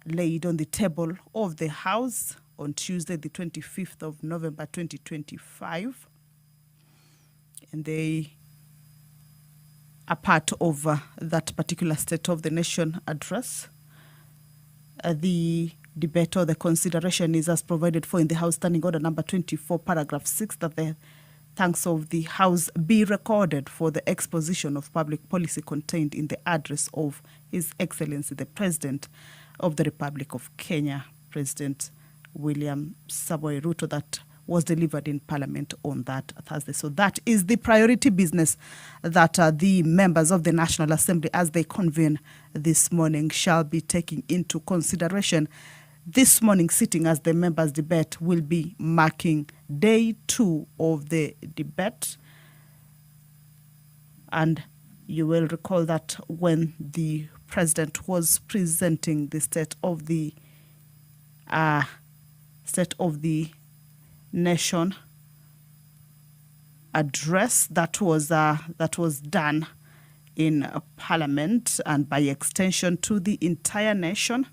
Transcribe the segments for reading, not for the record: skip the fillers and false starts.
laid on the table of the House on Tuesday, the 25th of November 2025. And they are part of that particular State of the Nation address. The debate or the consideration is as provided for in the House Standing Order number 24, paragraph 6, that the thanks of the House be recorded for the exposition of public policy contained in the address of His Excellency the President of the Republic of Kenya, President William Samoei Ruto, that was delivered in Parliament on that Thursday. So that is the priority business that the members of the National Assembly, as they convene this morning, shall be taking into consideration. This morning sitting, as the members debate, will be marking day 2 of the debate. And you will recall that when the President was presenting the State of the Nation address that was done in Parliament and by extension to the entire nation,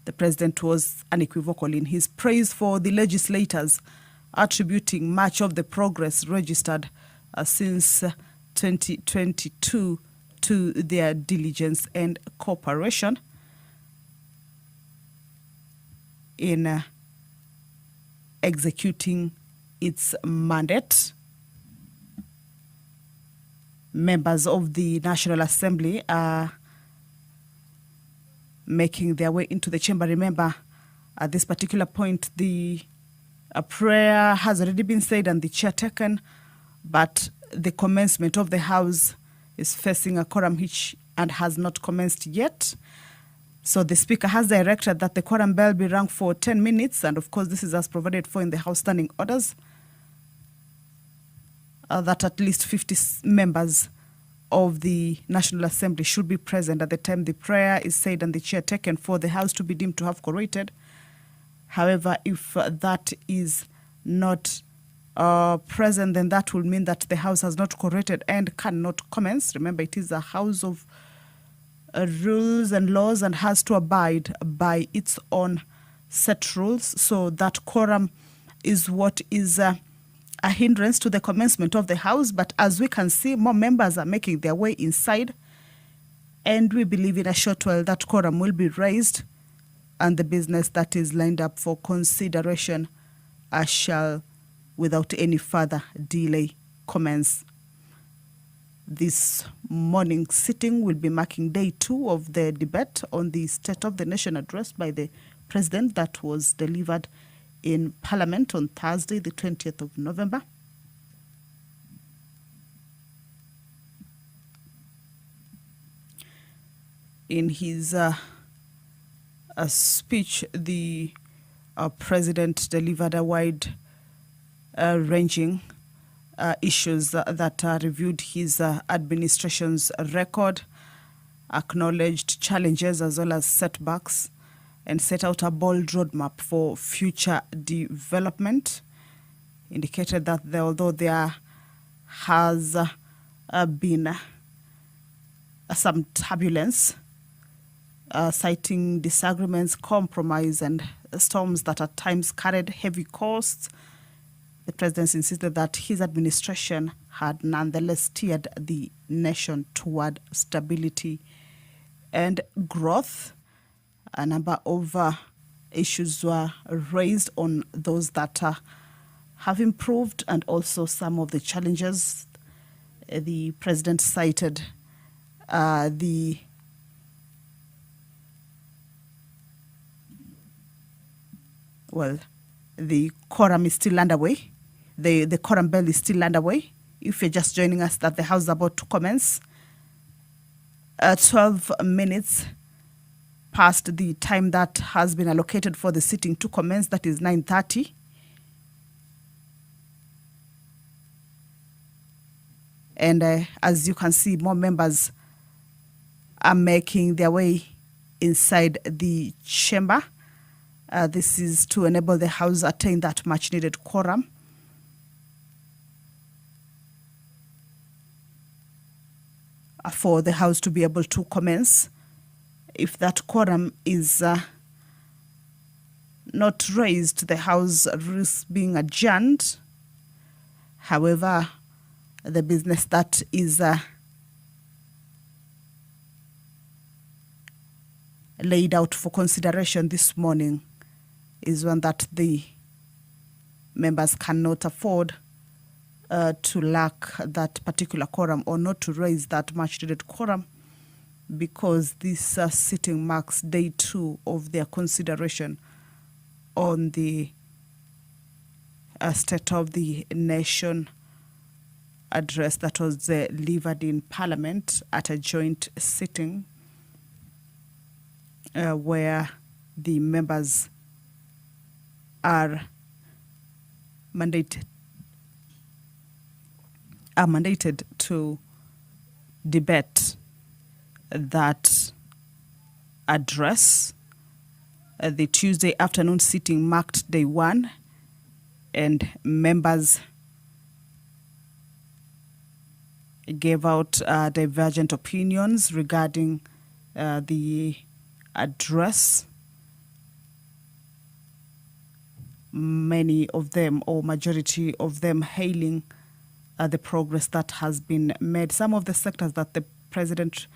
the President was unequivocal in his praise for the legislators, attributing much of the progress registered since 2022 to their diligence and cooperation in executing its mandate. Members of the National Assembly are making their way into the chamber. Remember, at this particular point, the prayer has already been said and the chair taken, but the commencement of the House is facing a quorum hitch and has not commenced yet. So the Speaker has directed that the quorum bell be rung for 10 minutes, and of course this is as provided for in the House Standing Orders, that at least 50 members of the National Assembly should be present at the time the prayer is said and the chair taken for the House to be deemed to have quorated. However, if that is not present, then that will mean that the House has not quorated and cannot commence. Remember, it is a House of rules and laws and has to abide by its own set rules. So that quorum is what is a hindrance to the commencement of the House. But as we can see, more members are making their way inside, and we believe in a short while that quorum will be raised and the business that is lined up for consideration shall, without any further delay, commence. This morning sitting will be marking day 2 of the debate on the State of the Nation address by the President that was delivered in Parliament on Thursday, the 20th of November. In his speech, the President delivered a wide-ranging issues that reviewed his administration's record, acknowledged challenges as well as setbacks, and set out a bold roadmap for future development. Indicated that although there has been some turbulence, citing disagreements, compromise, and storms that at times carried heavy costs, the President insisted that his administration had nonetheless steered the nation toward stability and growth. A number of issues were raised on those that have improved and also some of the challenges. The President cited the quorum is still underway. The quorum bell is still underway. If you're just joining us, that the House is about to commence. 12 minutes past the time that has been allocated for the sitting to commence, that is 9:30. And as you can see, more members are making their way inside the chamber. This is to enable the House attain that much-needed quorum. For the House to be able to commence. if that quorum is not raised, the House risks being adjourned. However, the business that is laid out for consideration this morning is one that the members cannot afford to lack that particular quorum or not to raise that much needed quorum, because this sitting marks day 2 of their consideration on the State of the Nation address that was delivered in Parliament at a joint sitting where the members are mandated to debate that address. The Tuesday afternoon sitting marked day 1, and members gave out divergent opinions regarding the address. Many of them, or majority of them, hailing the progress that has been made. Some of the sectors that the president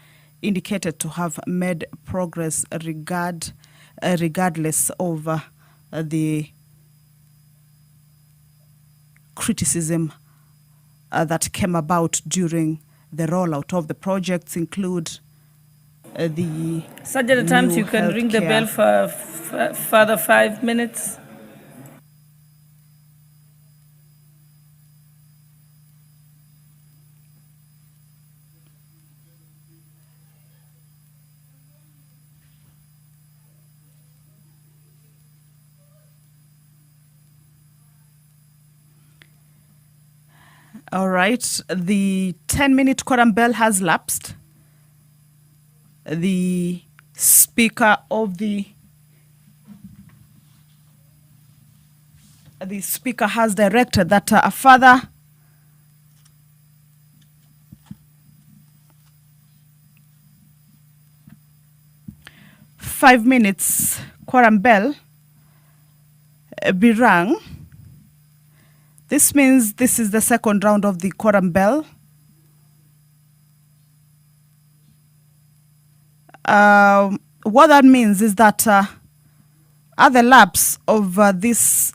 indicated to have made progress regardless of the criticism that came about during the rollout of the projects include the Such at times you can ring the bell for further 5 minutes. All right, the 10-minute quorum bell has lapsed. The speaker has directed that a further five minutes quorum bell be rung. This means this is the second round of the quorum bell. What that means is that at the lapse of this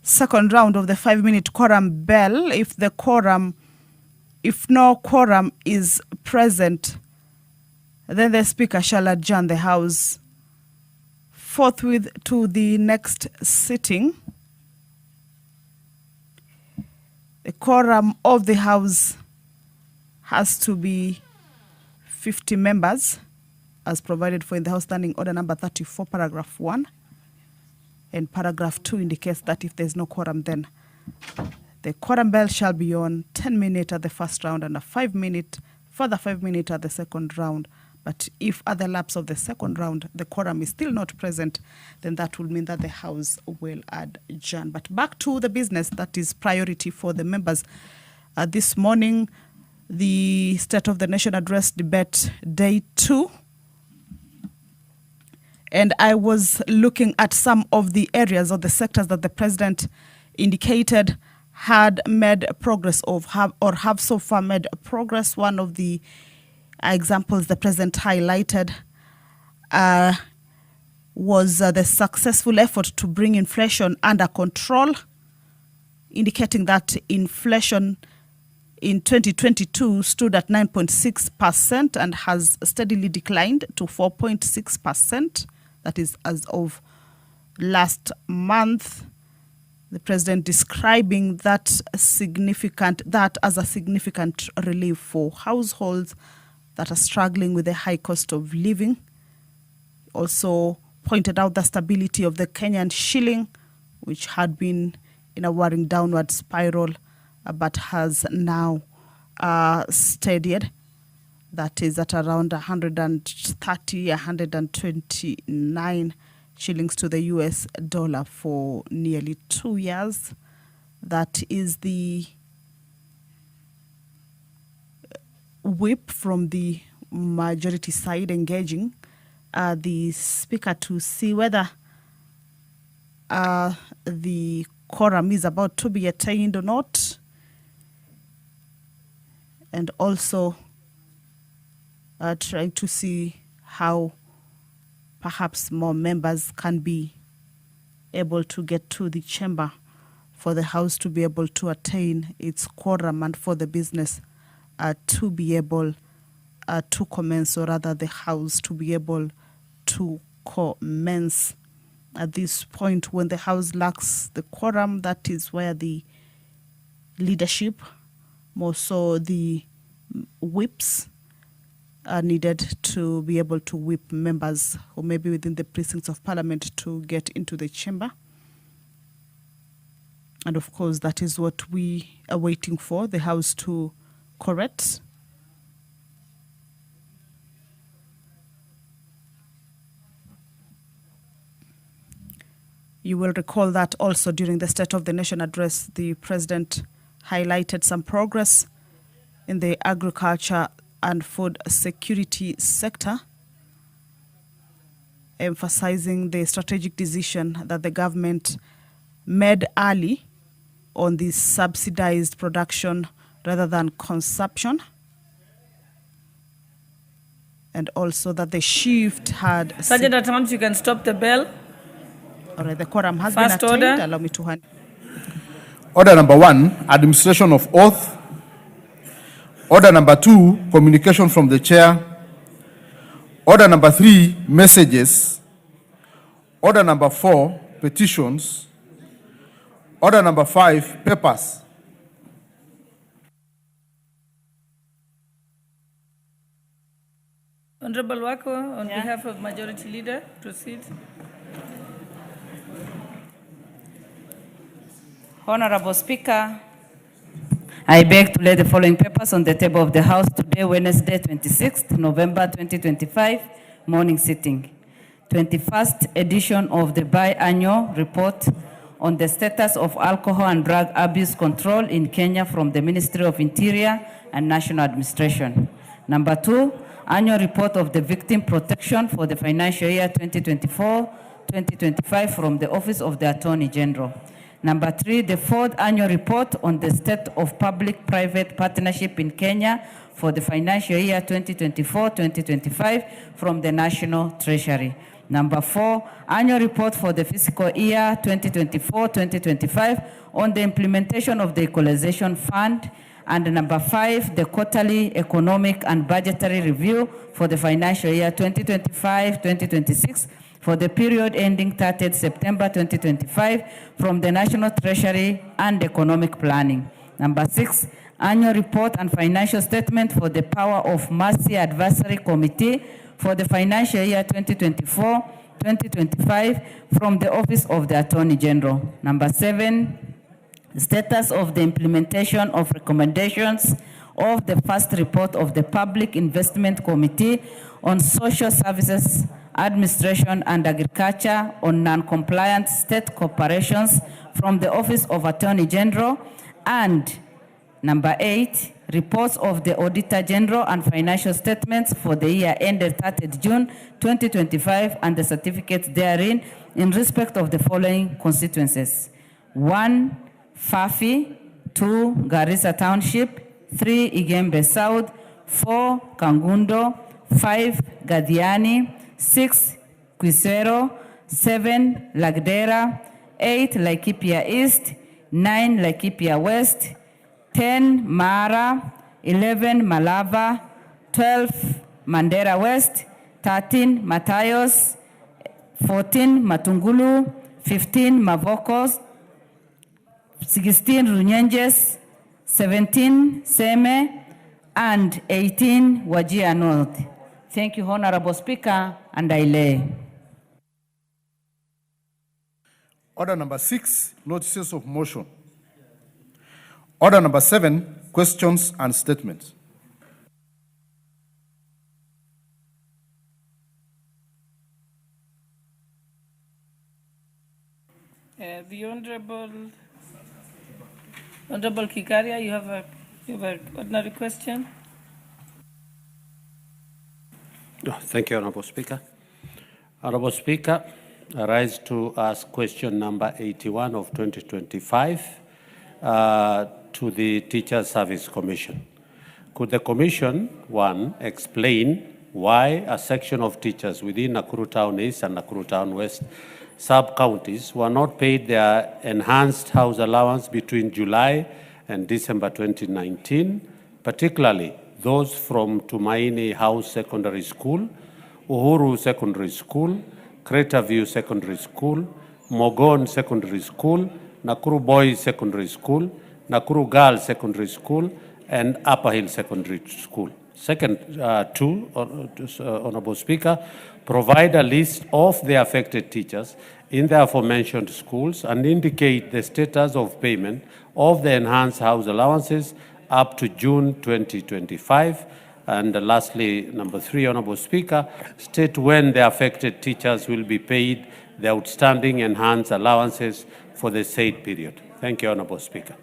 second round of the 5-minute quorum bell, if no quorum is present, then the speaker shall adjourn the House forthwith to the next sitting. The quorum of the House has to be 50 members, as provided for in the House Standing Order number 34, paragraph 1. And paragraph 2 indicates that if there is no quorum, then the quorum bell shall be on 10 minutes at the first round and a 5-minute, further 5 minutes at the second round. But if at the lapse of the second round, the quorum is still not present, then that will mean that the House will adjourn. But back to the business that is priority for the members. This morning, the State of the Nation Address debate day 2. And I was looking at some of the areas or the sectors that the president indicated had made progress of have so far made progress. One of the examples the president highlighted was the successful effort to bring inflation under control, indicating that inflation in 2022 stood at 9.6% and has steadily declined to 4.6%. That is as of last month. The president describing that as a significant relief for households that are struggling with the high cost of living. Also pointed out the stability of the Kenyan shilling, which had been in a worrying downward spiral, but has now steadied. That is at around 130, 129 shillings to the US dollar for nearly 2 years. That is the whip from the majority side engaging the Speaker to see whether the quorum is about to be attained or not, and also trying to see how perhaps more members can be able to get to the chamber for the House to be able to attain its quorum and for the business to be able to commence, or rather the House to be able to commence. At this point, when the House lacks the quorum, that is where the leadership, more so the whips, are needed to be able to whip members who may be within the precincts of Parliament to get into the chamber. And of course, that is what we are waiting for, the House to correct. You will recall that also during the State of the Nation address, the President highlighted some progress in the agriculture and food security sector, emphasizing the strategic decision that the government made early on the subsidized production rather than consumption, and also that the shift had... Sergeant at Arms, you can stop the bell. All right, the quorum has First been attained. order. Allow me to hand. Order number 1, administration of oath. Order number 2, communication from the chair. Order number 3, messages. Order number 4, petitions. Order number 5, papers. Honorable Wako, on behalf of Majority Leader, proceed. Honorable Speaker, I beg to lay the following papers on the table of the House today, Wednesday, 26th November 2025, morning sitting. 21st edition of the biannual report on the status of alcohol and drug abuse control in Kenya from the Ministry of Interior and National Administration. Number 2, annual report of the victim protection for the financial year 2024-2025 from the Office of the Attorney General. Number 3, the 4th annual report on the state of public-private partnership in Kenya for the financial year 2024-2025 from the National Treasury. Number 4, annual report for the fiscal year 2024-2025 on the implementation of the Equalization Fund. And number 5, the quarterly economic and budgetary review for the financial year 2025-2026 for the period ending 30th September 2025 from the National Treasury and Economic Planning. Number 6, annual report and financial statement for the Power of Mercy Advisory Committee for the financial year 2024-2025 from the Office of the Attorney General. Number 7, status of the implementation of recommendations of the first report of the Public Investment Committee on Social Services, Administration and Agriculture on non-compliant state corporations from the Office of Attorney General. And number 8, reports of the Auditor General and financial statements for the year ended 30th June 2025 and the certificates therein in respect of the following constituencies: 1, Fafi; 2, Garissa Township; 3, Igembe South; 4, Kangundo; 5, Gadiani; 6, Quisero; 7, Lagdera; 8, Laikipia East; 9, Laikipia West; 10, Mara; 11, Malava; 12, Mandera West; 13, Matayos; 14, Matungulu; 15, Mavokos; 16, Runyenjes; 17, Seme; and 18, Wajir North. Thank you, Honorable Speaker, and I lay. Order number 6, notices of motion. Order number 7, questions and statements. The Honorable Kikaria, you have an ordinary question. Thank you, Honorable Speaker. Honorable Speaker, I rise to ask question number 81 of 2025 to the Teacher Service Commission. Could the Commission, one, explain why a section of teachers within Nakuru Town East and Nakuru Town West sub-counties were not paid their enhanced house allowance between July and December 2019, particularly those from Tumaini House Secondary School, Uhuru Secondary School, Crater View Secondary School, Mogon Secondary School, Nakuru Boys Secondary School, Nakuru Girls Secondary School, and Upper Hill Secondary School. Second, two, Honorable Speaker, provide a list of the affected teachers in the aforementioned schools and indicate the status of payment of the enhanced house allowances up to June 2025. And lastly, number three, Honorable Speaker, state when the affected teachers will be paid the outstanding enhanced allowances for the said period. Thank you, Honorable Speaker.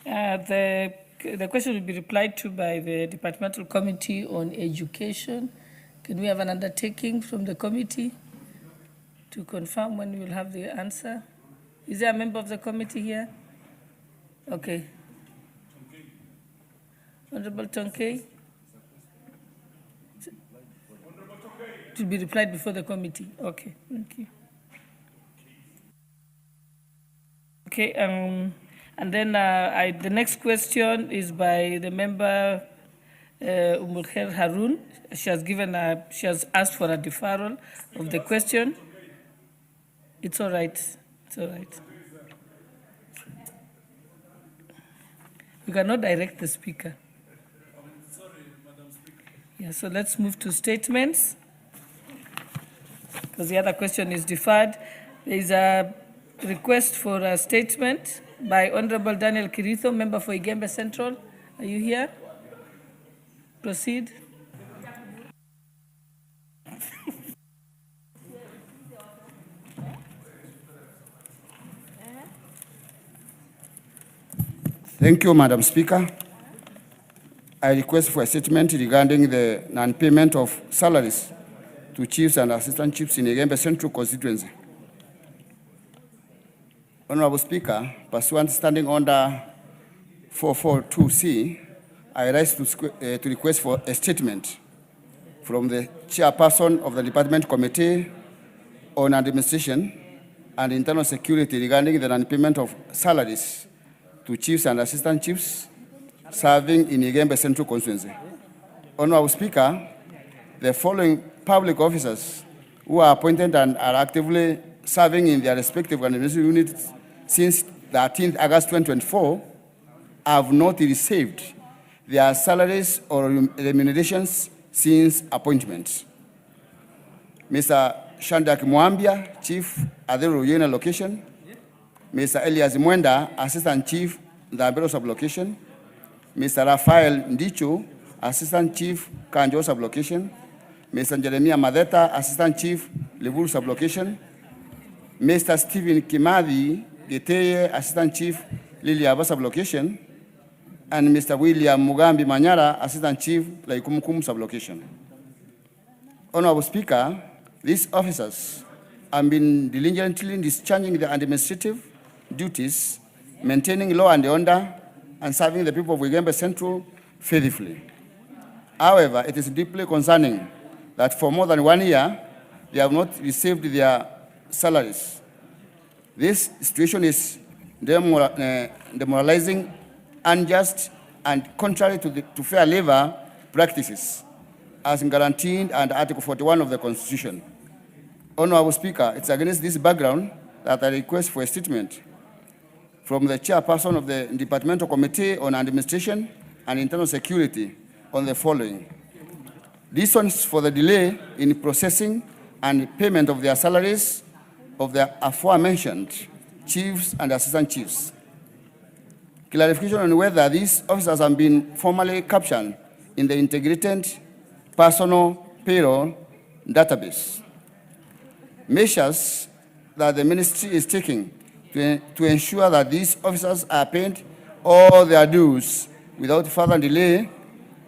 The question will be replied to by the Departmental Committee on Education. Can we have an undertaking from the committee to confirm when we will have the answer? Is there a member of the committee here? Okay. Honorable Tonkei? To be replied before the committee. Okay, thank you. Okay, and then the next question is by the member Umulkhair Harun. She has asked for a deferral of the question. It's all right. It's all right. You cannot direct the speaker. Sorry, Madam Speaker. Yeah, so let's move to statements, because the other question is deferred. There is a request for a statement by Honorable Daniel Kiritho, member for Igembe Central. Are you here? Proceed. Thank you, Madam Speaker. I request for a statement regarding the non-payment of salaries to chiefs and assistant chiefs in Igembe Central constituency. Honorable Speaker, pursuant standing order 442C, I rise to request for a statement from the chairperson of the Department Committee on Administration and Internal Security regarding the non-payment of salaries to chiefs and assistant chiefs serving in Igembe Central constituency. Honorable Speaker, the following public officers who are appointed and are actively serving in their respective administrative units since 13th August 2024 have not received their salaries or remunerations since appointment. Mr. Shandak Mwambia, Chief, Adero Yena Location. Mr. Elias Mwenda, Assistant Chief, Dabero Sublocation. Mr. Rafael Ndichu, Assistant Chief, Kanjo Sublocation. Mr. Jeremiah Madeta, Assistant Chief, Liburu Sublocation. Mr. Stephen Kimadi Geteye, Assistant Chief, Liliaba Sublocation. And Mr. William Mugambi Manyara, Assistant Chief, Laikumukum Sublocation. Honorable Speaker, these officers have been diligently discharging their administrative duties, maintaining law and order, and serving the people of Igembe Central faithfully. However, it is deeply concerning that for more than 1 year, they have not received their salaries. This situation is demoralizing, unjust, and contrary to fair labor practices, as guaranteed under Article 41 of the Constitution. Honorable Speaker, it's against this background that I request for a statement from the chairperson of the Departmental Committee on Administration and Internal Security on the following. Reasons for the delay in processing and payment of their salaries of the aforementioned chiefs and assistant chiefs. Clarification on whether these officers have been formally captured in the integrated personal payroll database. Measures that the ministry is taking to ensure that these officers are paid all their dues without further delay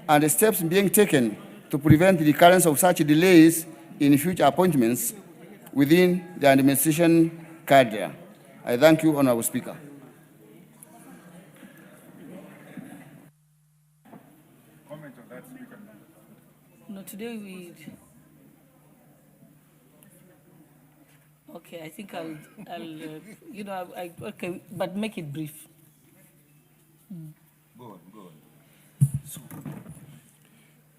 and the steps being taken to prevent the recurrence of such delays in future appointments within the administration cadre. I thank you, Honorable Speaker. No, today we. Okay, I think I'll okay, but make it brief.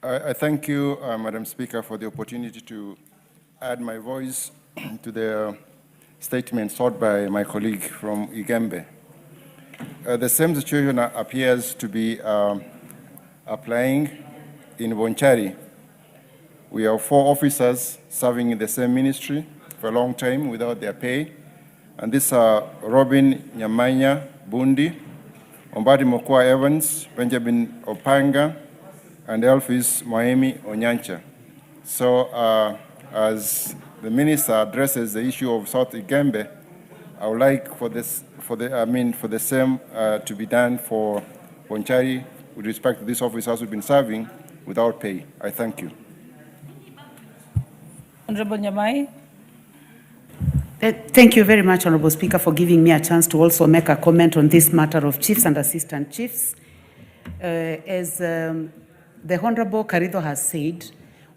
I thank you, Madam Speaker, for the opportunity to add my voice to the statement sought by my colleague from Igembe. The same situation appears to be applying in Bonchari. We have 4 officers serving in the same ministry for a long time without their pay. And these are Robin Nyamanya Bundi, Ombadi Mokwa Evans, Benjamin Opanga, and Elphys Moemi Onyancha. So as the minister addresses the issue of South Igembe, I would like for the same to be done for Bonchari with respect to these officers who've been serving without pay. I thank you. Honorable Nyamai. Thank you very much, Honorable Speaker, for giving me a chance to also make a comment on this matter of chiefs and assistant chiefs. As the Honorable Karido has said,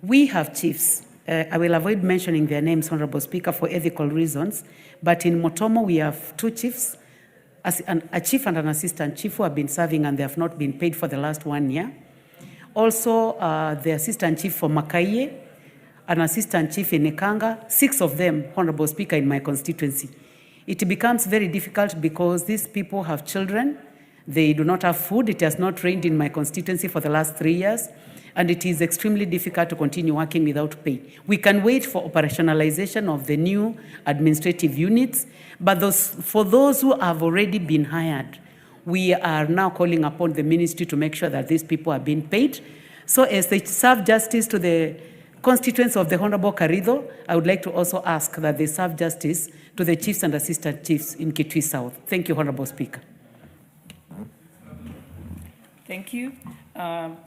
we have chiefs. I will avoid mentioning their names, Honorable Speaker, for ethical reasons. But in Motomo, we have 2 chiefs, a chief and an assistant chief who have been serving and they have not been paid for the last 1 year. Also, the assistant chief for Makaye, an assistant chief in Nekanga, 6 of them, Honorable Speaker, in my constituency. It becomes very difficult because these people have children. They do not have food. It has not rained in my constituency for the last 3 years. And it is extremely difficult to continue working without pay. We can wait for operationalization of the new administrative units, but for those who have already been hired, we are now calling upon the ministry to make sure that these people are being paid. So as they serve justice to the constituents of the Honorable Karido, I would like to also ask that they serve justice to the chiefs and assistant chiefs in Kitui South. Thank you, Honorable Speaker. Thank you.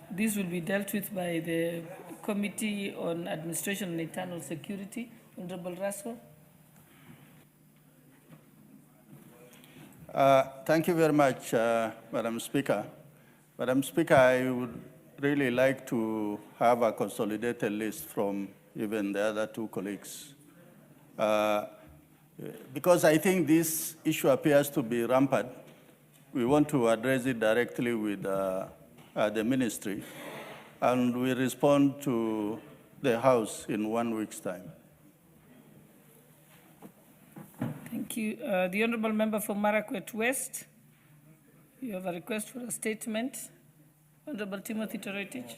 This will be dealt with by the Committee on Administration and Internal Security. Honorable Russell. Thank you very much, Madam Speaker. Madam Speaker, I would really like to have a consolidated list from even the other 2 colleagues. Because I think this issue appears to be rampant, we want to address it directly with the ministry, and we respond to the House in 1 week's time. Thank you. The Honourable Member for Marakwet West, you have a request for a statement. Honourable Timothy Toroitich.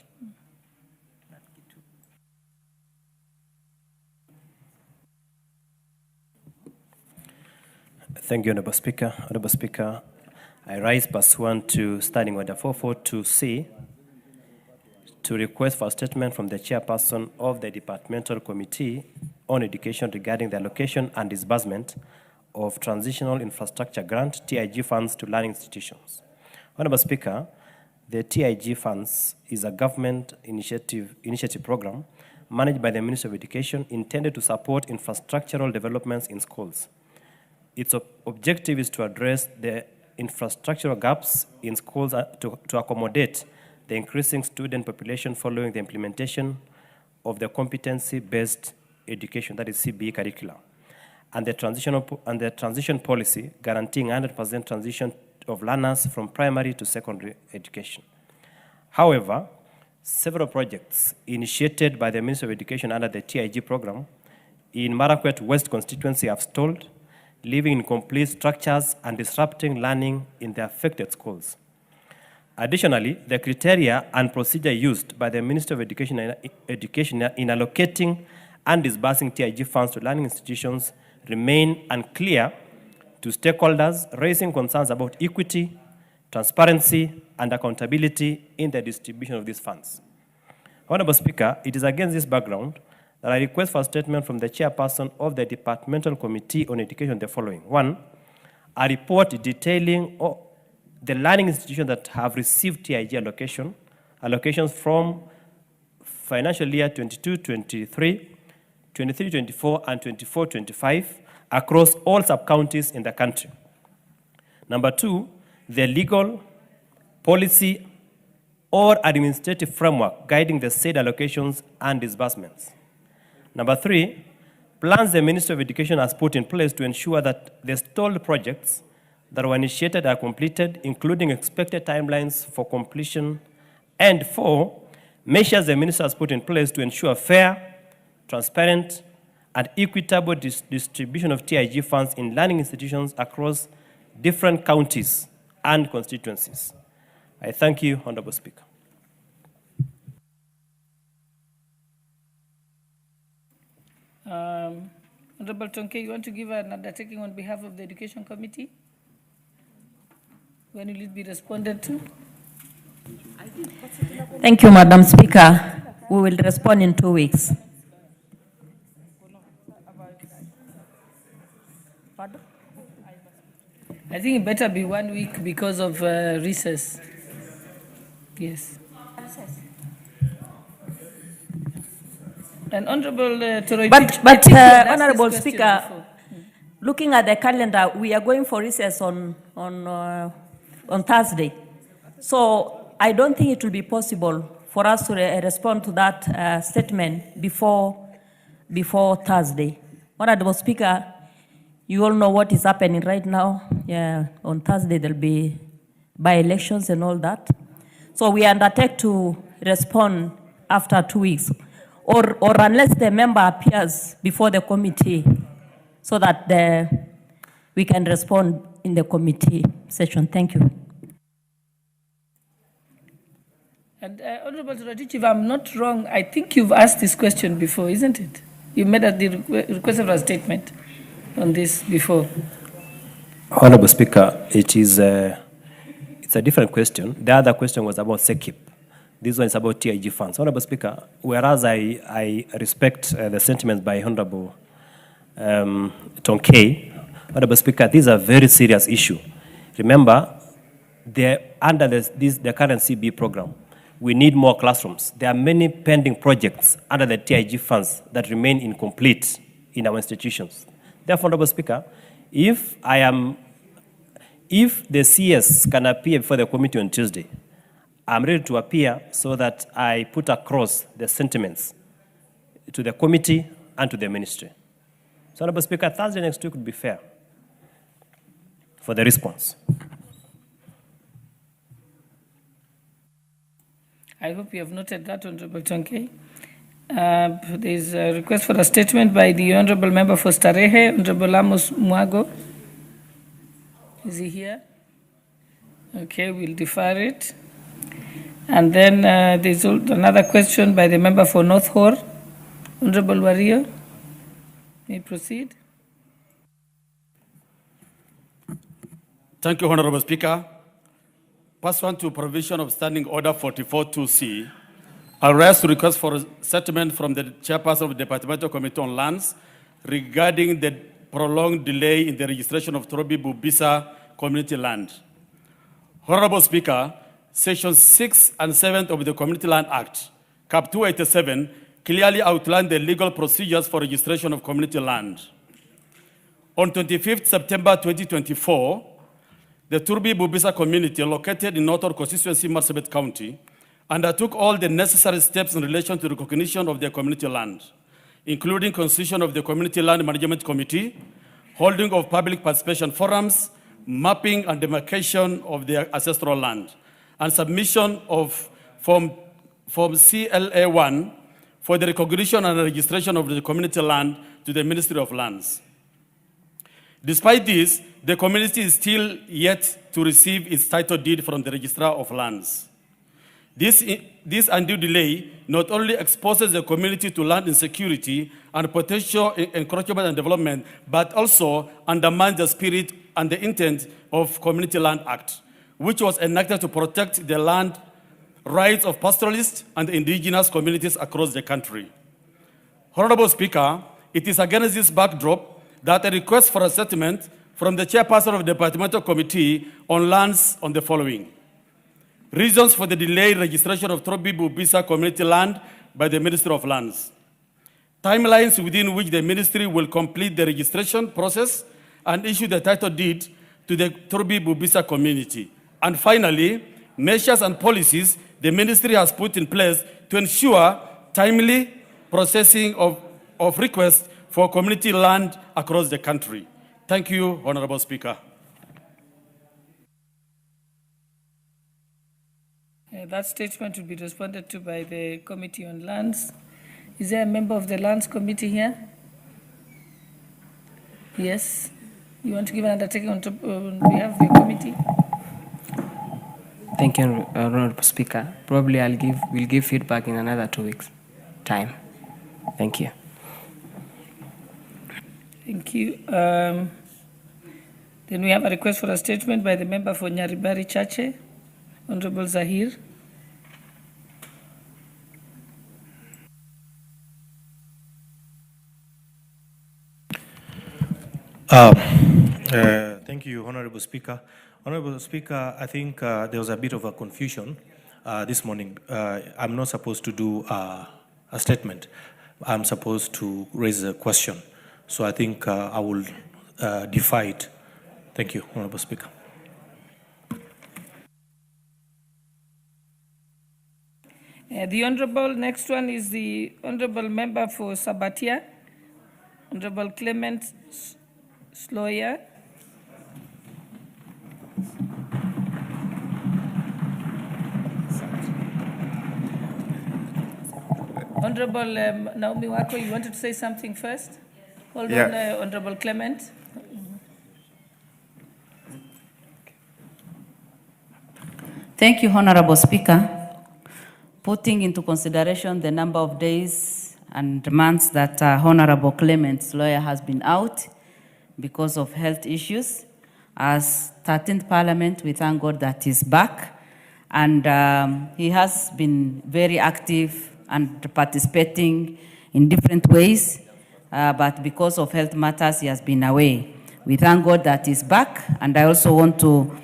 Thank you, Honourable Speaker. Honourable Speaker, I rise pursuant to Standing Order 442C to request for a statement from the Chairperson of the Departmental Committee on Education regarding the allocation and disbursement of Transitional Infrastructure Grant (TIG) funds to learning institutions. Honourable Speaker, the TIG funds is a government initiative program managed by the Ministry of Education intended to support infrastructural developments in schools. Its objective is to address the infrastructural gaps in schools to accommodate the increasing student population following the implementation of the competency-based education, that is CBE curricula, and the transition policy guaranteeing 100% transition of learners from primary to secondary education. However, several projects initiated by the Ministry of Education under the TIG program in Marakwet West constituency have stalled, leaving incomplete structures and disrupting learning in the affected schools. Additionally, the criteria and procedure used by the Ministry of Education in allocating and disbursing TIG funds to learning institutions remain unclear to stakeholders, raising concerns about equity, transparency, and accountability in the distribution of these funds. Honourable Speaker, it is against this background that I request for a statement from the Chairperson of the Departmental Committee on Education the following. 1, a report detailing the learning institutions that have received TIG allocations from financial year 22-23, 23-24, and 24-25 across all sub-counties in the country. Number two, the legal, policy, or administrative framework guiding the said allocations and disbursements. Number three, plans the Ministry of Education has put in place to ensure that the stalled projects that were initiated are completed, including expected timelines for completion. And four, measures the Minister has put in place to ensure fair, transparent, and equitable distribution of TIG funds in learning institutions across different counties and constituencies. I thank you, Honorable Speaker. Honorable Tonke, you want to give an undertaking on behalf of the Education Committee? When will it be responded to? Thank you, Madam Speaker. We will respond in 2 weeks. I think it better be 1 week because of recess. Yes. And Honorable But Honorable Speaker, looking at the calendar, we are going for recess on Thursday. So I don't think it will be possible for us to respond to that statement before Thursday. Honorable Speaker, you all know what is happening right now. Yeah, on Thursday there'll be by-elections and all that. So we undertake to respond after 2 weeks, or unless the member appears before the committee, so that we can respond in the committee session. Thank you. And Honorable Torotich, if I'm not wrong, I think you've asked this question before, isn't it? You made the request of a statement on this before. Honorable Speaker, it's a different question. The other question was about SECIP. This one is about TIG funds. Honorable Speaker, whereas I respect the sentiments by Honorable Tonke, Honorable Speaker, this is a very serious issue. Remember, under the current CB program, we need more classrooms. There are many pending projects under the TIG funds that remain incomplete in our institutions. Therefore, Honorable Speaker, if the CS can appear before the committee on Tuesday, I'm ready to appear so that I put across the sentiments to the committee and to the ministry. So, Honorable Speaker, Thursday next week would be fair for the response. I hope you have noted that, Honorable Tonke. There is a request for a statement by the Honorable Member for Starehe, Honorable Amos Mwago. Is he here? Okay, we'll defer it. And then there's another question by the Member for North Hor, Honorable Wario. May proceed. Thank you, Honorable Speaker. Pursuant to provision of Standing Order 44-2C, I rise to request for a settlement from the Chairperson of the Departmental Committee on Lands regarding the prolonged delay in the registration of Trobi Bubisa community land. Honorable Speaker, Section 6 and 7 of the Community Land Act, Cap 287, clearly outline the legal procedures for registration of community land. On 25th September 2024, the Turbi Bubisa community, located in Northern Constituency, Marsabit County, undertook all the necessary steps in relation to recognition of their community land, including constitution of the Community Land Management Committee, holding of public participation forums, mapping and demarcation of their ancestral land, and submission of Form CLA1 for the recognition and registration of the community land to the Ministry of Lands. Despite this, the community is still yet to receive its title deed from the Registrar of Lands. This undue delay not only exposes the community to land insecurity and potential encroachment and development, but also undermines the spirit and the intent of Community Land Act, which was enacted to protect the land rights of pastoralists and indigenous communities across the country. Honorable Speaker, it is against this backdrop that a request for a settlement from the chairperson of the Departmental Committee on Lands on the following. Reasons for the delayed registration of Trobi Bubisa community land by the Ministry of Lands. Timelines within which the ministry will complete the registration process and issue the title deed to the Trobi Bubisa community. And finally, measures and policies the ministry has put in place to ensure timely processing of requests for community land across the country. Thank you, Honorable Speaker. That statement will be responded to by the Committee on Lands. Is there a member of the Lands Committee here? Yes. You want to give an undertaking on behalf of your committee? Thank you, Honorable Speaker. Probably we'll give feedback in another 2 weeks' time. Thank you. Thank you. Then we have a request for a statement by the member for Nyaribari Chache, Honorable Zahir. Thank you, Honorable Speaker. Honorable Speaker, I think there was a bit of a confusion this morning. I'm not supposed to do a statement. I'm supposed to raise a question. So I think I will defy it. Thank you, Honorable Speaker. The Honorable, next one is the Honorable Member for Sabatia, Honorable Clement Sloya. Honorable Naomi Wako, you wanted to say something first? Hold on, Honorable Clement. Thank you, Honorable Speaker. Putting into consideration the number of days and months that Honorable Clement's lawyer has been out because of health issues, as 13th Parliament, we thank God that he's back. And he has been very active and participating in different ways, but because of health matters, he has been away. We thank God that he's back, and I also want to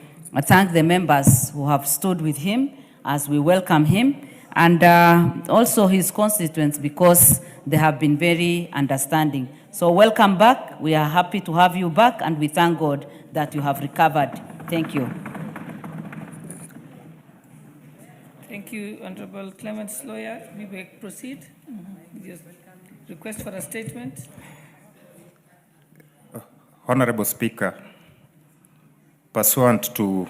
thank the members who have stood with him as we welcome him, and also his constituents, because they have been very understanding. So welcome back. We are happy to have you back, and we thank God that you have recovered. Thank you. Thank you, Honorable Clement's lawyer. We will proceed. Just request for a statement. Honorable Speaker, pursuant to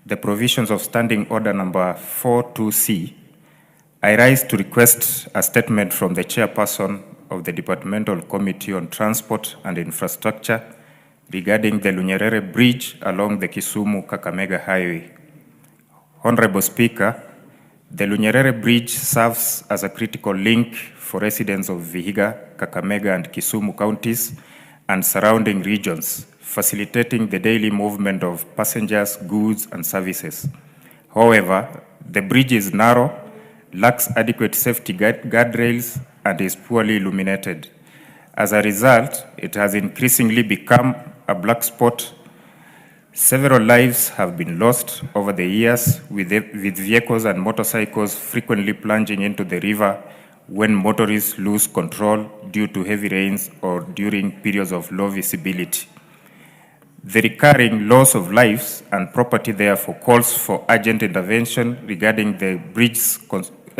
the provisions of Standing Order number 42C, I rise to request a statement from the chairperson of the Departmental Committee on Transport and Infrastructure regarding the Lunyerere Bridge along the Kisumu-Kakamega Highway. Honorable Speaker, the Lunyerere Bridge serves as a critical link for residents of Vihiga, Kakamega, and Kisumu counties and surrounding regions, facilitating the daily movement of passengers, goods, and services. However, the bridge is narrow, lacks adequate safety guardrails, and is poorly illuminated. As a result, it has increasingly become a black spot. Several lives have been lost over the years, with vehicles and motorcycles frequently plunging into the river when motorists lose control due to heavy rains or during periods of low visibility. The recurring loss of lives and property therefore calls for urgent intervention regarding the bridge's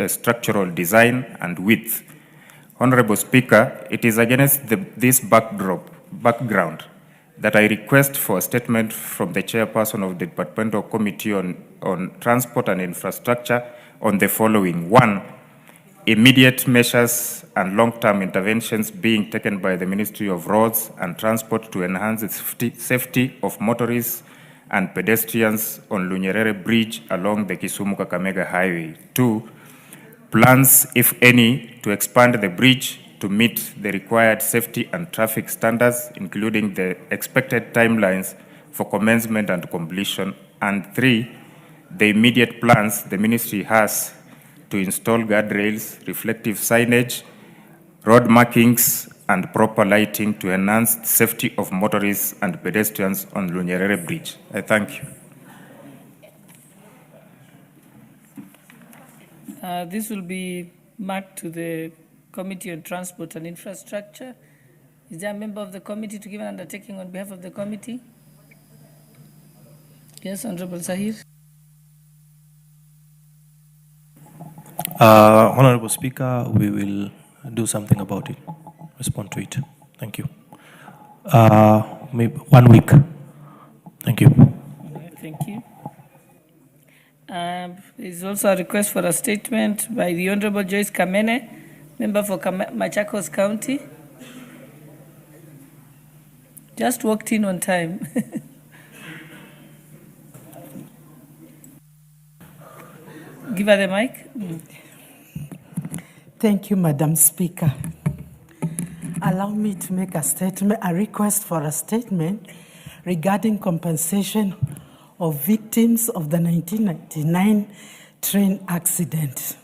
structural design and width. Honorable Speaker, it is against this background that I request for a statement from the chairperson of the Departmental Committee on Transport and Infrastructure on the following. 1, immediate measures and long-term interventions being taken by the Ministry of Roads and Transport to enhance the safety of motorists and pedestrians on Lunyerere Bridge along the Kisumu-Kakamega Highway. 2, plans, if any, to expand the bridge to meet the required safety and traffic standards, including the expected timelines for commencement and completion. And 3, the immediate plans the ministry has to install guardrails, reflective signage, road markings, and proper lighting to enhance safety of motorists and pedestrians on Lunyerere Bridge. I thank you. This will be marked to the Committee on Transport and Infrastructure. Is there a member of the committee to give an undertaking on behalf of the committee? Yes, Honorable Zahir. Honorable Speaker, we will do something about it, respond to it. Thank you. Maybe 1 week. Thank you. Thank you. There is also a request for a statement by the Honorable Joyce Kamene, member for Machakos County. Just walked in on time. Give her the mic. Thank you, Madam Speaker. Allow me to make a request for a statement regarding compensation of victims of the 1999 train accident.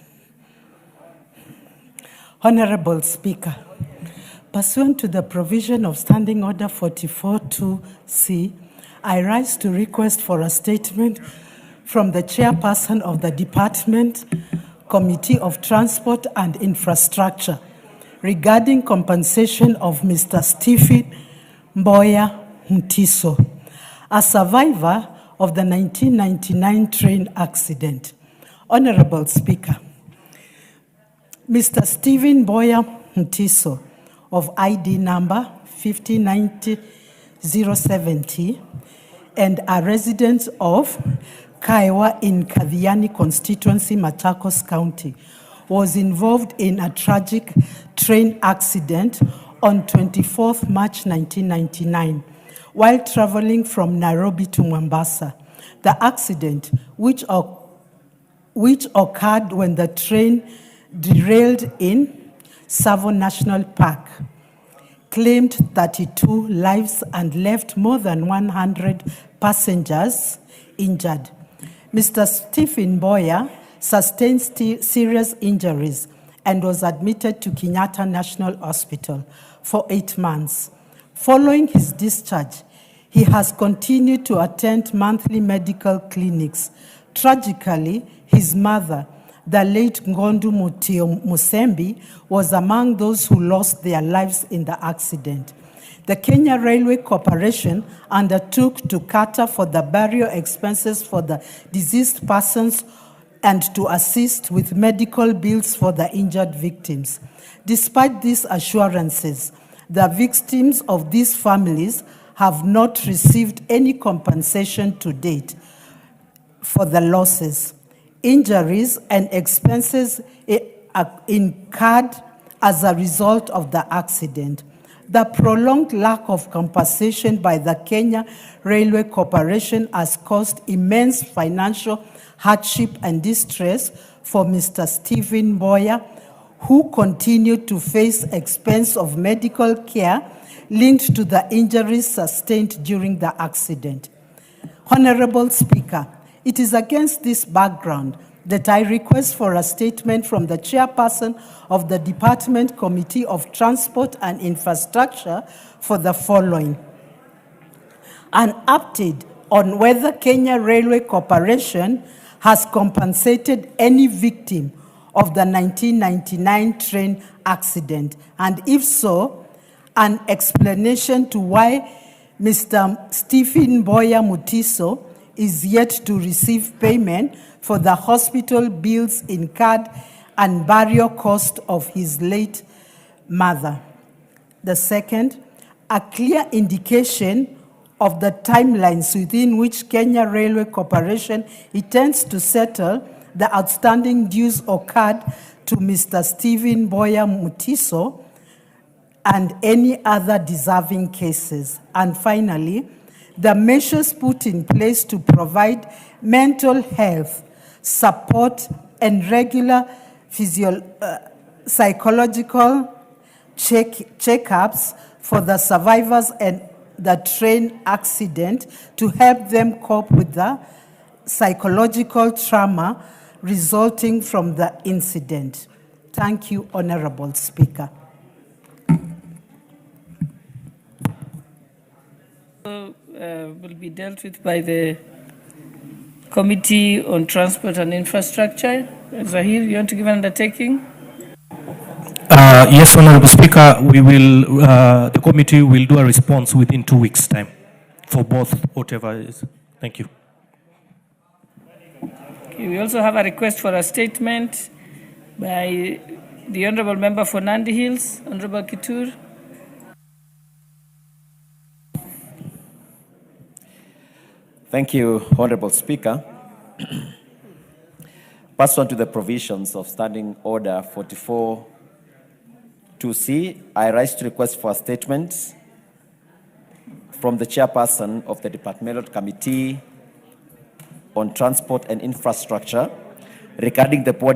Honorable Speaker, pursuant to the provision of Standing Order 44.2c, I rise to request for a statement from the chairperson of the Department Committee of Transport and Infrastructure regarding compensation of Mr. Stephen Mboya Mutiso, a survivor of the 1999 train accident. Honorable Speaker, Mr. Stephen Mboya Mutiso of ID number 5090070 and a resident of Kaiwa in Kadhiani constituency, Machakos County, was involved in a tragic train accident on 24th March 1999 while traveling from Nairobi to Mombasa. The accident, which occurred when the train derailed in Tsavo National Park, claimed 32 lives and left more than 100 passengers injured. Mr. Stephen Mboya sustained serious injuries and was admitted to Kenyatta National Hospital for 8 months. Following his discharge, he has continued to attend monthly medical clinics. Tragically, his mother, the late Ngondu Mutio Musembi, was among those who lost their lives in the accident. The Kenya Railway Corporation undertook to cater for the burial expenses for the deceased persons and to assist with medical bills for the injured victims. Despite these assurances, the victims of these families have not received any compensation to date for the losses, injuries, and expenses incurred as a result of the accident. The prolonged lack of compensation by the Kenya Railway Corporation has caused immense financial hardship and distress for Mr. Stephen Mboya, who continued to face expense of medical care linked to the injuries sustained during the accident. Honorable Speaker, it is against this background that I request for a statement from the chairperson of the Department Committee of Transport and Infrastructure for the following. An update on whether Kenya Railway Corporation has compensated any victim of the 1999 train accident, and if so, an explanation to why Mr. Stephen Mboya Mutiso is yet to receive payment for the hospital bills incurred and burial cost of his late mother. The second, a clear indication of the timelines within which Kenya Railway Corporation intends to settle the outstanding dues occurred to Mr. Stephen Mboya Mutiso and any other deserving cases. And finally, the measures put in place to provide mental health support and regular psychological checkups for the survivors and the train accident to help them cope with the psychological trauma resulting from the incident. Thank you, Honorable Speaker. Will be dealt with by the Committee on Transport and Infrastructure. Zahir, you want to give an undertaking? Yes, Honorable Speaker, the committee will do a response within 2 weeks' time for both, whatever it is. Thank you. Okay, we also have a request for a statement by the Honorable Member for Nandi Hills, Honorable Kitur. Thank you, Honorable Speaker. Pursuant to the provisions of Standing Order 44-2C, I rise to request for a statement from the Chairperson of the Departmental Committee on Transport and Infrastructure regarding the poor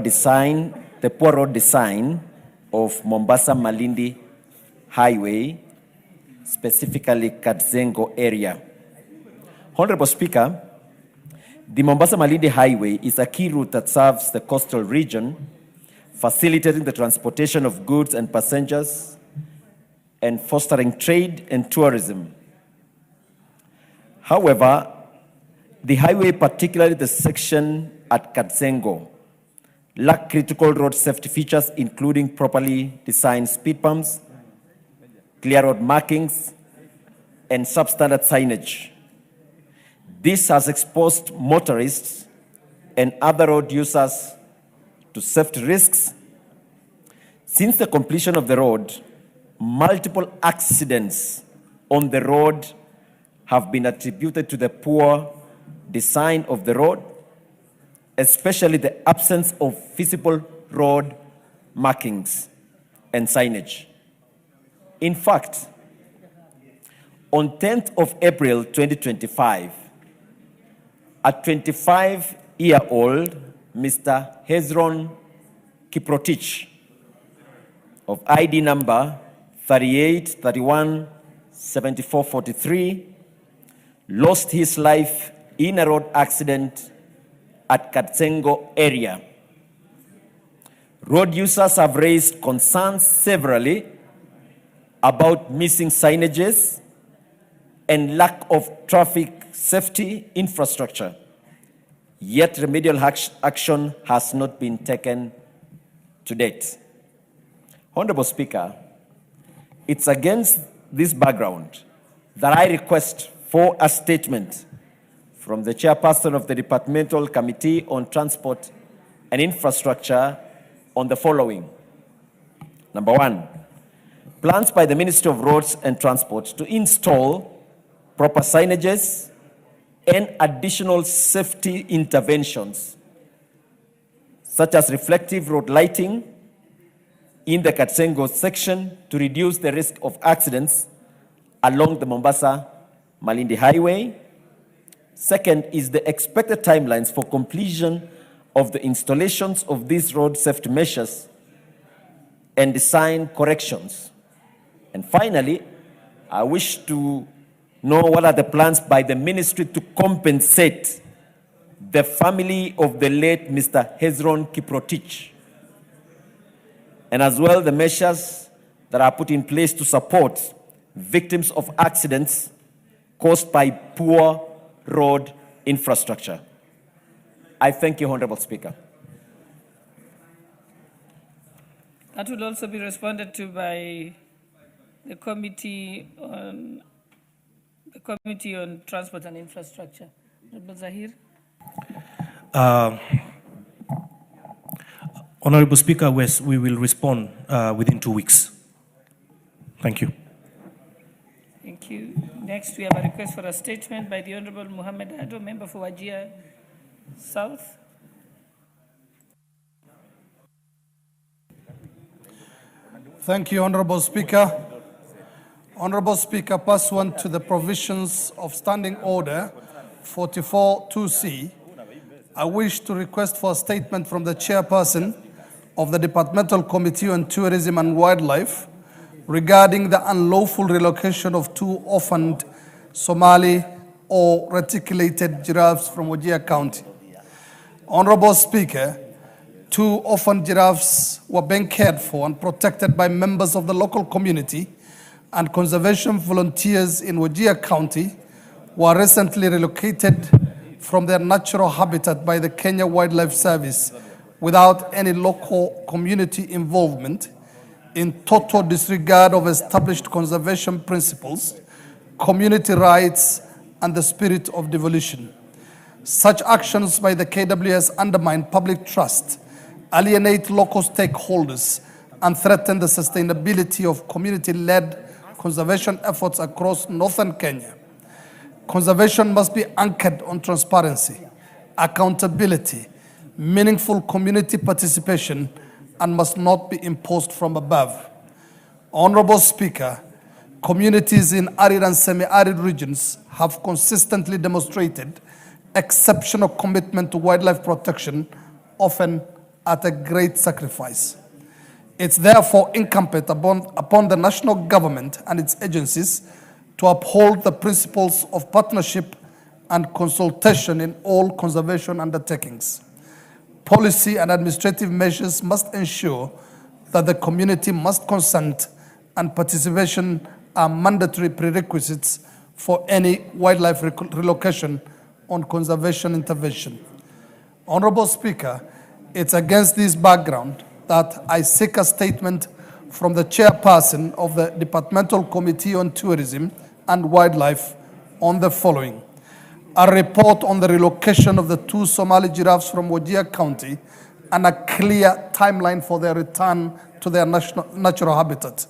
road design of Mombasa-Malindi Highway, specifically Katzengo area. Honorable Speaker, the Mombasa-Malindi Highway is a key route that serves the coastal region, facilitating the transportation of goods and passengers and fostering trade and tourism. However, the highway, particularly the section at Katzengo, lack critical road safety features, including properly designed speed bumps, clear road markings, and substandard signage. This has exposed motorists and other road users to safety risks. Since the completion of the road, multiple accidents on the road have been attributed to the poor design of the road, especially the absence of visible road markings and signage. In fact, on 10th of April 2025, a 25-year-old Mr. Hezron Kiprotich of ID number 38317443 lost his life in a road accident at Katzengo area. Road users have raised concerns severally about missing signages and lack of traffic safety infrastructure, yet remedial action has not been taken to date. Honorable Speaker, it's against this background that I request for a statement from the Chairperson of the Departmental Committee on Transport and Infrastructure on the following. Number one, plans by the Ministry of Roads and Transport to install proper signages and additional safety interventions, such as reflective road lighting in the Katzengo section to reduce the risk of accidents along the Mombasa-Malindi Highway. Second is the expected timelines for completion of the installations of these road safety measures and design corrections. And finally, I wish to know what are the plans by the ministry to compensate the family of the late Mr. Hezron Kiprotich, and as well the measures that are put in place to support victims of accidents caused by poor road infrastructure. I thank you, Honorable Speaker. That will also be responded to by the Committee on Transport and Infrastructure. Honorable Zahir. Honorable Speaker, we will respond within 2 weeks. Thank you. Thank you. Next, we have a request for a statement by the Honorable Mohammed Ado, member for Wajir South. Thank you, Honorable Speaker. Honorable Speaker, pursuant to the provisions of Standing Order 44-2C, I wish to request for a statement from the Chairperson of the Departmental Committee on Tourism and Wildlife regarding the unlawful relocation of 2 orphaned Somali or reticulated giraffes from Wajir County. Honorable Speaker, 2 orphaned giraffes were being cared for and protected by members of the local community and conservation volunteers in Wajir County were recently relocated from their natural habitat by the Kenya Wildlife Service without any local community involvement, in total disregard of established conservation principles, community rights, and the spirit of devolution. Such actions by the KWS undermine public trust, alienate local stakeholders, and threaten the sustainability of community-led conservation efforts across northern Kenya. Conservation must be anchored on transparency, accountability, meaningful community participation, and must not be imposed from above. Honorable Speaker, communities in arid and semi-arid regions have consistently demonstrated exceptional commitment to wildlife protection, often at a great sacrifice. It's therefore incumbent upon the national government and its agencies to uphold the principles of partnership and consultation in all conservation undertakings. Policy and administrative measures must ensure that the community must consent, and participation are mandatory prerequisites for any wildlife relocation on conservation intervention. Honorable Speaker, it's against this background that I seek a statement from the chairperson of the Departmental Committee on Tourism and Wildlife on the following: a report on the relocation of the 2 Somali giraffes from Wajir County and a clear timeline for their return to their natural habitat.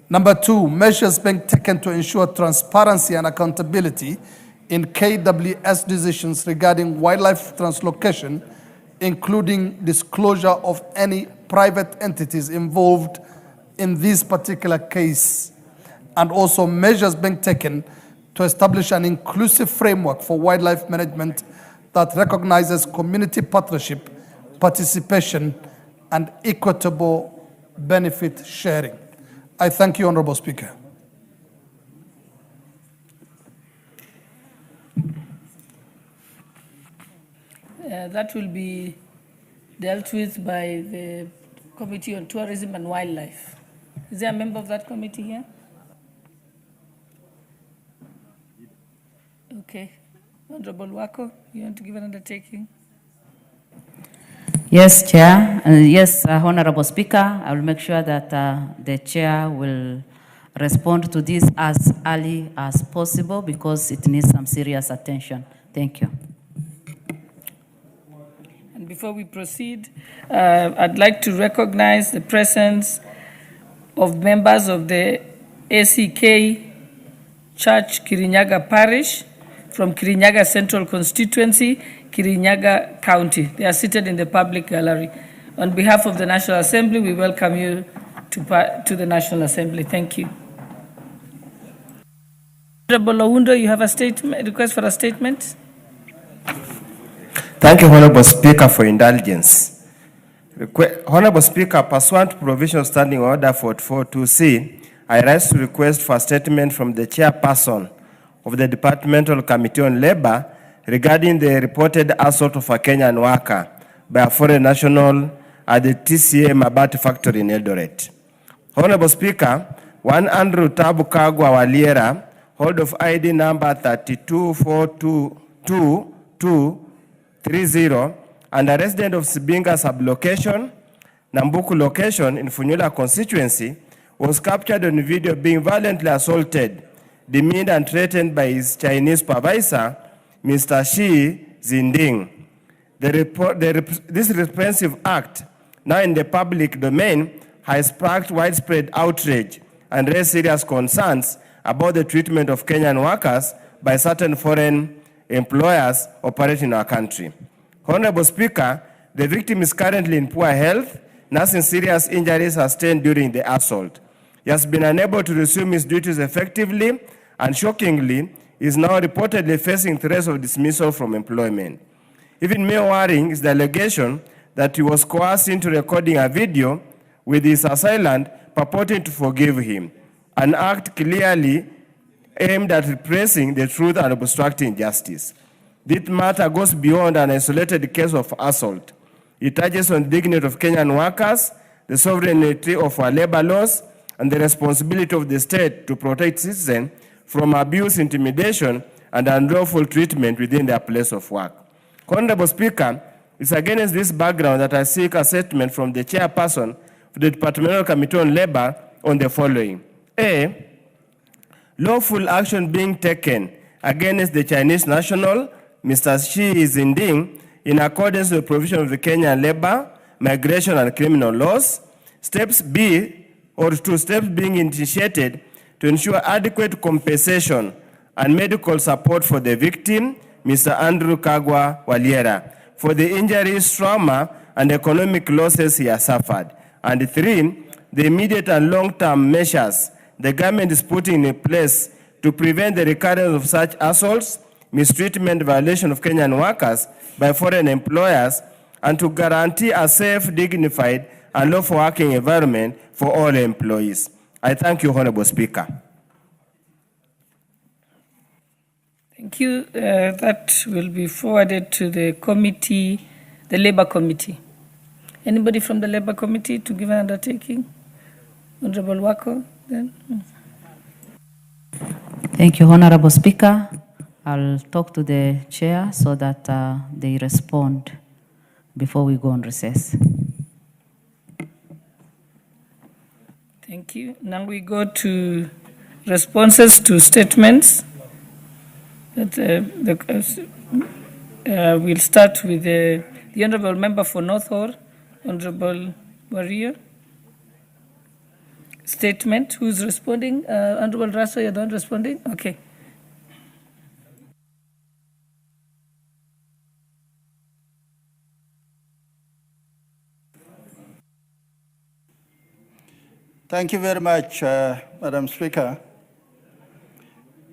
Number 2, measures being taken to ensure transparency and accountability in KWS decisions regarding wildlife translocation, including disclosure of any private entities involved in this particular case, and also measures being taken to establish an inclusive framework for wildlife management that recognizes community partnership, participation, and equitable benefit sharing. I thank you, Honorable Speaker. That will be dealt with by the Committee on Tourism and Wildlife. Is there a member of that committee here? Okay. Honorable Wako, you want to give an undertaking? Yes, Chair. Yes, Honorable Speaker, I will make sure that the Chair will respond to this as early as possible because it needs some serious attention. Thank you. And before we proceed, I'd like to recognize the presence of members of the ACK Church Kirinyaga Parish from Kirinyaga Central Constituency, Kirinyaga County. They are seated in the public gallery. On behalf of the National Assembly, we welcome you to the National Assembly. Thank you. Honorable Oundo, you have a statement, request for a statement? Thank you, Honorable Speaker, for indulgence. Honorable Speaker, pursuant to provision of Standing Order 442C, I rise to request for a statement from the chairperson of the Departmental Committee on Labor regarding the reported assault of a Kenyan worker by a foreign national at the TCA Mabati factory in Eldoret. Honorable Speaker, one Andrew Tabu Kagwa Waliera, hold of ID number 3242230, and a resident of Sibinga sublocation, Nambuku location in Funyula constituency, was captured on video being violently assaulted, demeaned and threatened by his Chinese supervisor, Mr. Shi Zinding. This repressive act, now in the public domain, has sparked widespread outrage and raised serious concerns about the treatment of Kenyan workers by certain foreign employers operating in our country. Honorable Speaker, the victim is currently in poor health, nursing serious injuries sustained during the assault. He has been unable to resume his duties effectively and shockingly is now reportedly facing threats of dismissal from employment. Even more worrying is the allegation that he was coerced into recording a video with his assailant purporting to forgive him, an act clearly aimed at repressing the truth and obstructing justice. This matter goes beyond an isolated case of assault. It touches on the dignity of Kenyan workers, the sovereignty of our labor laws, and the responsibility of the state to protect citizens from abuse, intimidation, and unlawful treatment within their place of work. Honorable Speaker, it's against this background that I seek a statement from the chairperson of the Departmental Committee on Labor on the following. A, lawful action being taken against the Chinese national, Mr. Xi Jinping, in accordance with the provision of the Kenyan labor, migration, and criminal laws. Steps B, or 2 steps being initiated to ensure adequate compensation and medical support for the victim, Mr. Andrew Kagwa Waliera, for the injuries, trauma, and economic losses he has suffered. And 3, the immediate and long-term measures the government is putting in place to prevent the recurrence of such assaults, mistreatment, violation of Kenyan workers by foreign employers, and to guarantee a safe, dignified, and lawful working environment for all employees. I thank you, Honorable Speaker. Thank you. That will be forwarded to the committee, the Labour Committee. Anybody from the Labour Committee to give an undertaking? Honorable Wako, then. Thank you, Honorable Speaker. I'll talk to the chair so that they respond before we go on recess. Thank you. Now we go to responses to statements. We'll start with the Honourable Member for North Hall, Honourable Warrior. Statement. Who's responding? Honourable Ruto, you're the one responding? Okay. Thank you very much, Madam Speaker.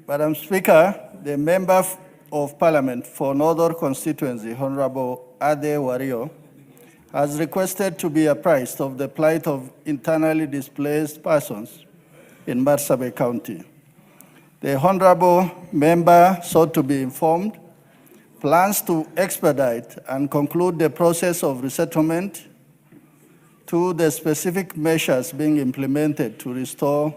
Madam Speaker, the Member of Parliament for Northern Constituency, Honorable Ade Wario, has requested to be apprised of the plight of internally displaced persons in Marsabit County. The Honorable Member sought to be informed, plans to expedite and conclude the process of resettlement to the specific measures being implemented to restore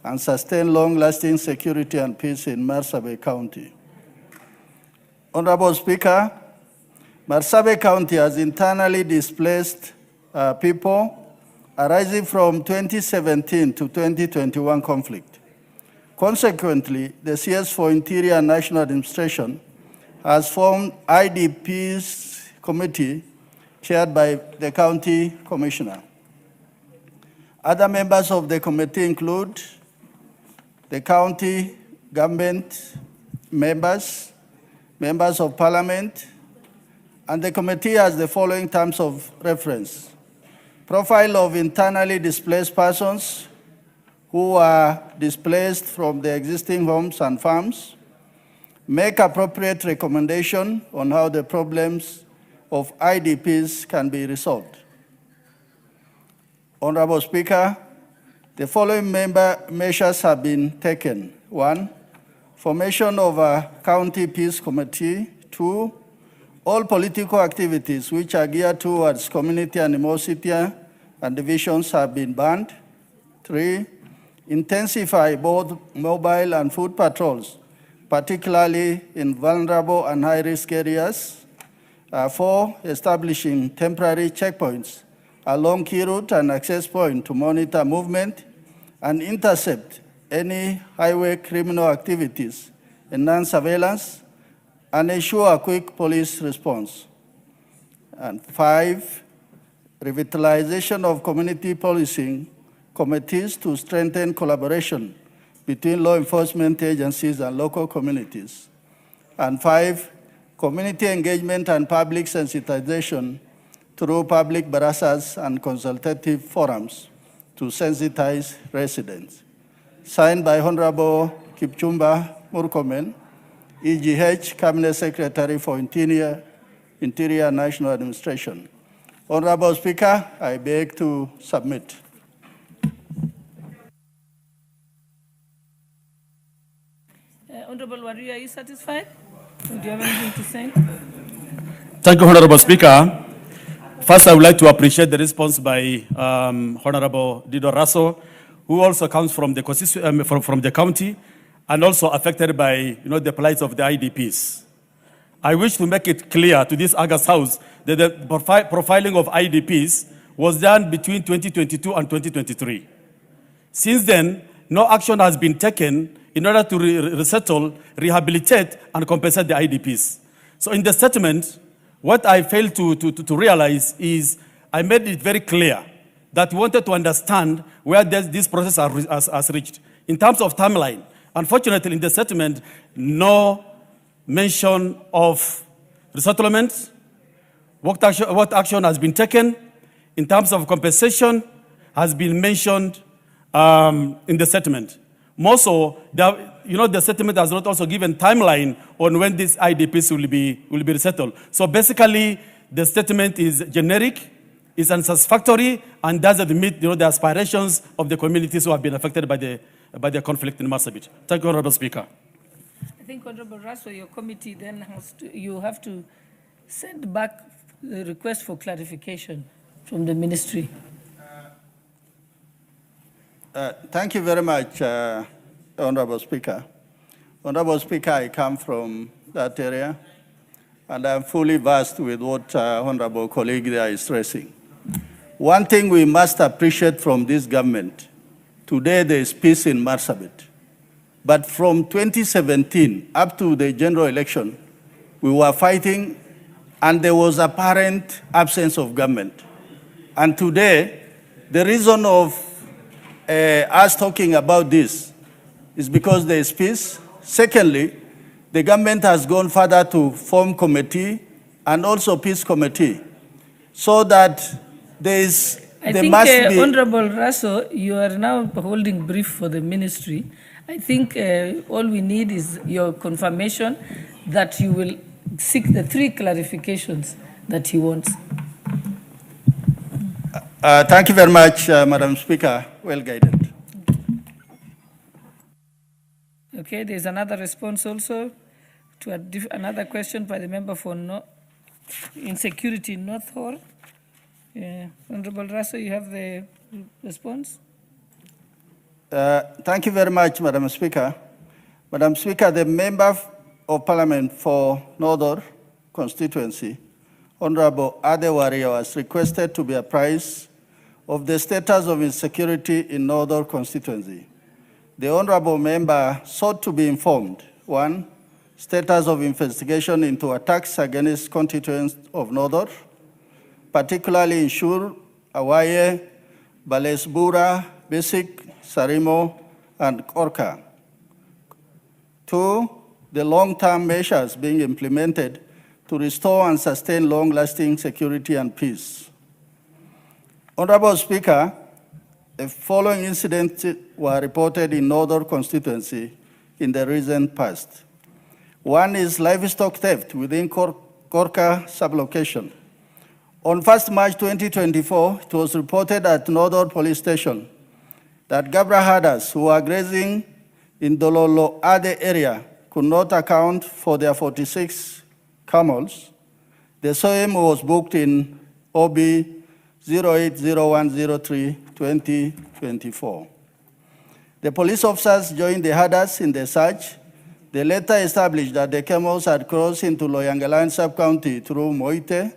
and sustain long-lasting security and peace in Marsabit County. Honorable Speaker, Marsabit County has internally displaced people arising from 2017 to 2021 conflict. Consequently, the CS for Interior and National Administration has formed IDP's committee chaired by the county commissioner. Other members of the committee include the county government members, members of parliament, and the committee has the following terms of reference. Profile of internally displaced persons who are displaced from the existing homes and farms. Make appropriate recommendation on how the problems of IDPs can be resolved. Honorable Speaker, the following measures have been taken. 1, formation of a county peace committee. 2, all political activities which are geared towards community animosity and divisions have been banned. 3, intensify both mobile and foot patrols, particularly in vulnerable and high-risk areas. 4, establishing temporary checkpoints along key route and access point to monitor movement and intercept any highway criminal activities, enhance surveillance, and ensure a quick police response. And 5, revitalization of community policing committees to strengthen collaboration between law enforcement agencies and local communities. And 5, community engagement and public sensitization through public barasas and consultative forums to sensitize residents. Signed by Honorable Kipchumba Murkomen, EGH, Cabinet Secretary for Interior and National Administration. Honorable Speaker, I beg to submit. Honorable Warrior, are you satisfied? Do you have anything to say? Thank you, Honorable Speaker. First, I would like to appreciate the response by Honorable Dido Raso, who also comes from the, from the county and also affected by the plight of the IDPs. I wish to make it clear to this August House that the profiling of IDPs was done between 2022 and 2023. Since then, no action has been taken in order to resettle, rehabilitate, and compensate the IDPs. So in the statement, what I failed to realize is I made it very clear that we wanted to understand where this process has reached. In terms of timeline, unfortunately, in the statement, no mention of resettlement, what action has been taken in terms of compensation has been mentioned in the settlement. More so, the settlement has not also given timeline on when these IDPs will be resettled. So basically, the statement is generic, is unsatisfactory, and doesn't meet the aspirations of the communities who have been affected by the conflict in Marsabit. Thank you, Honorable Speaker. I think, Honorable Ruto, your committee then you have to send back the request for clarification from the ministry. Thank you very much, Honorable Speaker. Honorable Speaker, I come from that area, and I'm fully versed with what Honorable colleague there is stressing. One thing we must appreciate from this government, today there is peace in Marsabit. But from 2017 up to the general election, we were fighting, and there was apparent absence of government. And today, the reason of us talking about this is because there is peace. Secondly, the government has gone further to form committee and also peace committee, so that I think, Honorable Ruto, you are now holding brief for the ministry. I think all we need is your confirmation that you will seek the 3 clarifications that he wants. Thank you very much, Madam Speaker. Well guided. Okay, there's another response also to another question by the member for insecurity in North Hall. Honorable Ruto, you have the response? Thank you very much, Madam Speaker. Madam Speaker, the Member of Parliament for Northern Constituency, Honorable Adewario, has requested to be apprised of the status of insecurity in Northern Constituency. The Honorable Member sought to be informed, 1, status of investigation into attacks against constituents of Northern, particularly in Shur, Awaye, Balesbura, Basic, Sarimo, and Korka. 2, the long-term measures being implemented to restore and sustain long-lasting security and peace. Honorable Speaker, the following incidents were reported in Northern Constituency in the recent past. 1 is livestock theft within Korka sublocation. On 1st March 2024, it was reported at Northern Police Station that Gabra herders who were grazing in the Lolo Ade area could not account for their 46 camels. The SOM was booked in OB 080103-2024. The police officers joined the herders in the search. They later established that the camels had crossed into Loyangalan sub-county through Moite,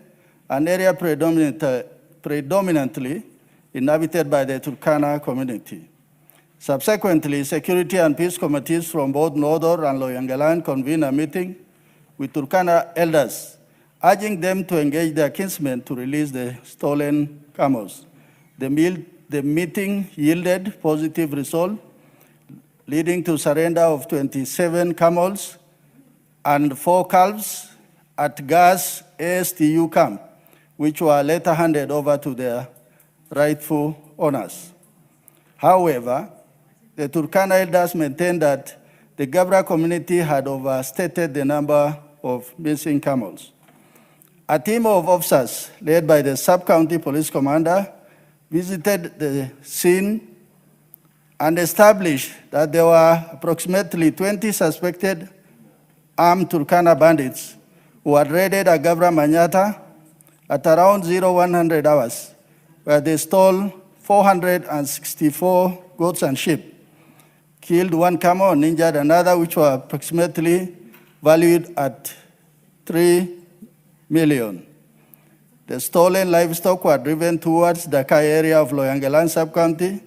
an area predominantly inhabited by the Turkana community. Subsequently, security and peace committees from both Northern and Loyangalan convened a meeting with Turkana elders, urging them to engage their kinsmen to release the stolen camels. The meeting yielded positive result, leading to surrender of 27 camels and 4 calves at Gas ASTU camp, which were later handed over to their rightful owners. However, the Turkana elders maintained that the Gabra community had overstated the number of missing camels. A team of officers led by the sub-county police commander visited the scene and established that there were approximately 20 suspected armed Turkana bandits who had raided a Gabra Manyata at around 0100 hours, where they stole 464 goats and sheep, killed one camel and injured another, which were approximately valued at 3 million. The stolen livestock were driven towards the Dakar area of Loyangalan sub-county,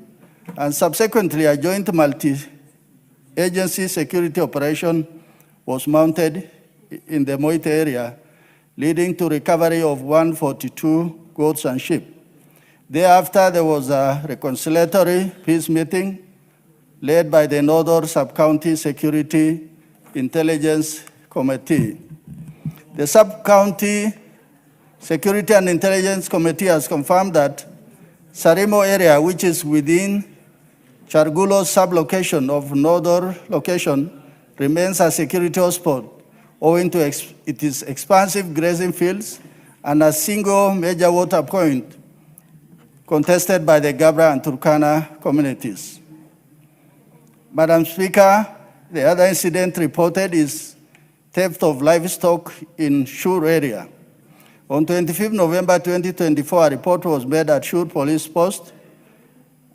and subsequently a joint multi-agency security operation was mounted in the Moite area, leading to recovery of 142 goats and sheep. Thereafter, there was a reconciliatory peace meeting led by the Northern Sub-County Security Intelligence Committee. The Sub-County Security and Intelligence Committee has confirmed that Sarimo area, which is within Chargulo's sub-location of Northern location, remains a security hotspot owing to its expansive grazing fields and a single major water point contested by the Gabra and Turkana communities. Madam Speaker, the other incident reported is theft of livestock in Shur area. On 25 November 2024, a report was made at Shur Police Post.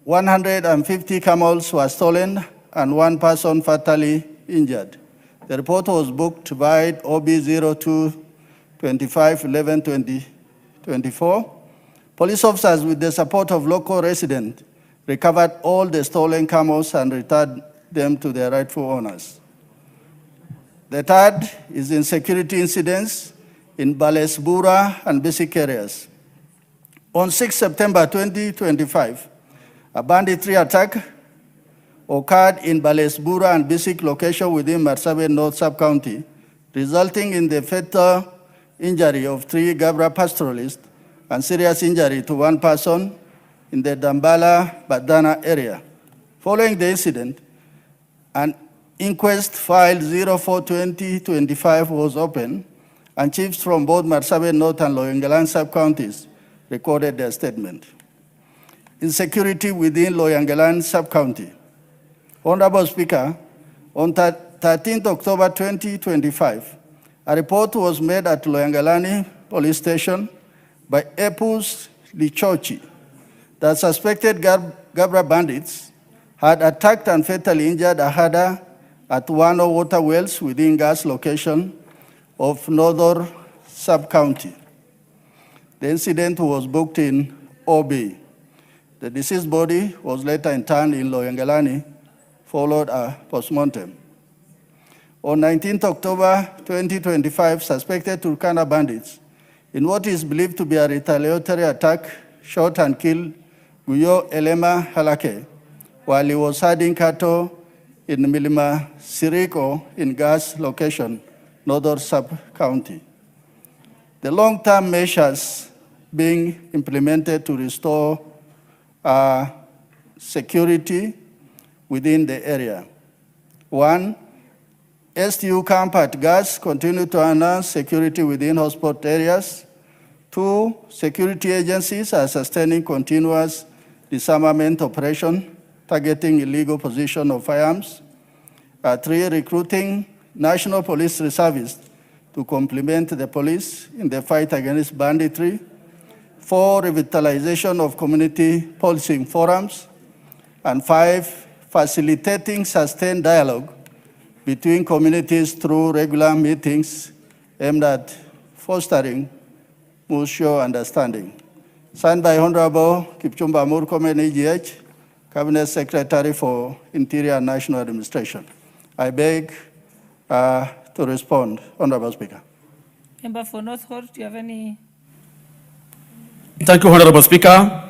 150 camels were stolen and one person fatally injured. The report was booked by OB 02-25-11-2024. Police officers, with the support of local residents, recovered all the stolen camels and returned them to their rightful owners. The third is in security incidents in Balesbura and Bisik areas. On 6 September 2025, a banditry attack occurred in Balesbura and Bisik location within Marsabit North Sub-County, resulting in the fatal injury of 3 Gabra pastoralists and serious injury to 1 person in the Dambala Badana area. Following the incident, an inquest file 04-2025 was opened, and chiefs from both Marsabit North and Loyangalan sub-counties recorded their statement. Insecurity within Loyangalan sub-county. Honorable Speaker, on 13 October 2025, a report was made at Loyangalani Police Station by Epus Lichochi that suspected Gabra bandits had attacked and fatally injured a herder at one of water wells within gas location of Northern Sub-County. The incident was booked in OB. The deceased body was later interned in Loyangalani, followed a postmortem. On 19 October 2025, suspected Turkana bandits, in what is believed to be a retaliatory attack, shot and killed Guyo Elema Halake while he was herding cattle in Milima Siriko in gas location, Northern Sub-County. The long-term measures being implemented to restore security within the area. 1, STU camp at gas continue to enhance security within hotspot areas. 2, security agencies are sustaining continuous disarmament operation targeting illegal possession of firearms. 3, recruiting National Police Reservists to complement the police in the fight against banditry. 4, revitalization of community policing forums. And 5, facilitating sustained dialogue between communities through regular meetings aimed at fostering mutual understanding. Signed by Honorable Kipchumba Murkomen, EGH, Cabinet Secretary for Interior and National Administration. I beg to respond, Honorable Speaker. Member for North Horr, do you have any? Thank you, Honorable Speaker.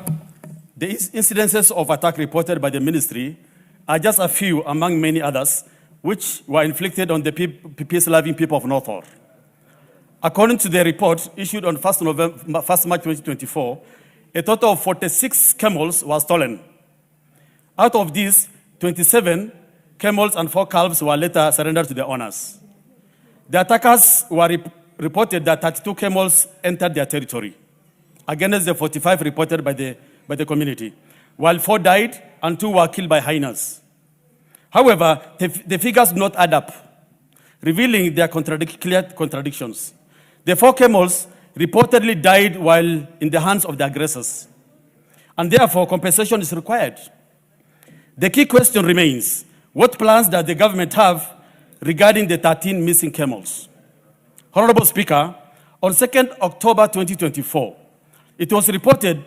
The incidences of attack reported by the ministry are just a few among many others which were inflicted on the peace-loving people of North Horr. According to the report issued on 1 March 2024, a total of 46 camels were stolen. Out of these, 27 camels and 4 calves were later surrendered to their owners. The attackers were reported that 32 camels entered their territory, against the 45 reported by the community, while 4 died and 2 were killed by hyenas. However, the figures do not add up, revealing their clear contradictions. The 4 camels reportedly died while in the hands of the aggressors, and therefore compensation is required. The key question remains, what plans does the government have regarding the 13 missing camels? Honorable Speaker, on 2nd October 2024, it was reported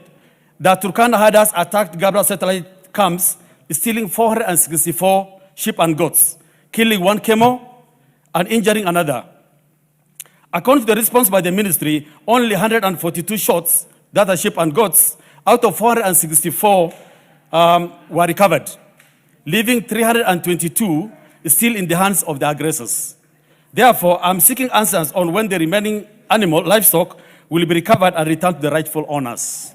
that Turkana herders attacked Gabra satellite camps, stealing 464 sheep and goats, killing one camel and injuring another. According to the response by the ministry, only 142 shots, that are sheep and goats, out of 464 were recovered, leaving 322 still in the hands of the aggressors. Therefore, I'm seeking answers on when the remaining livestock will be recovered and returned to the rightful owners.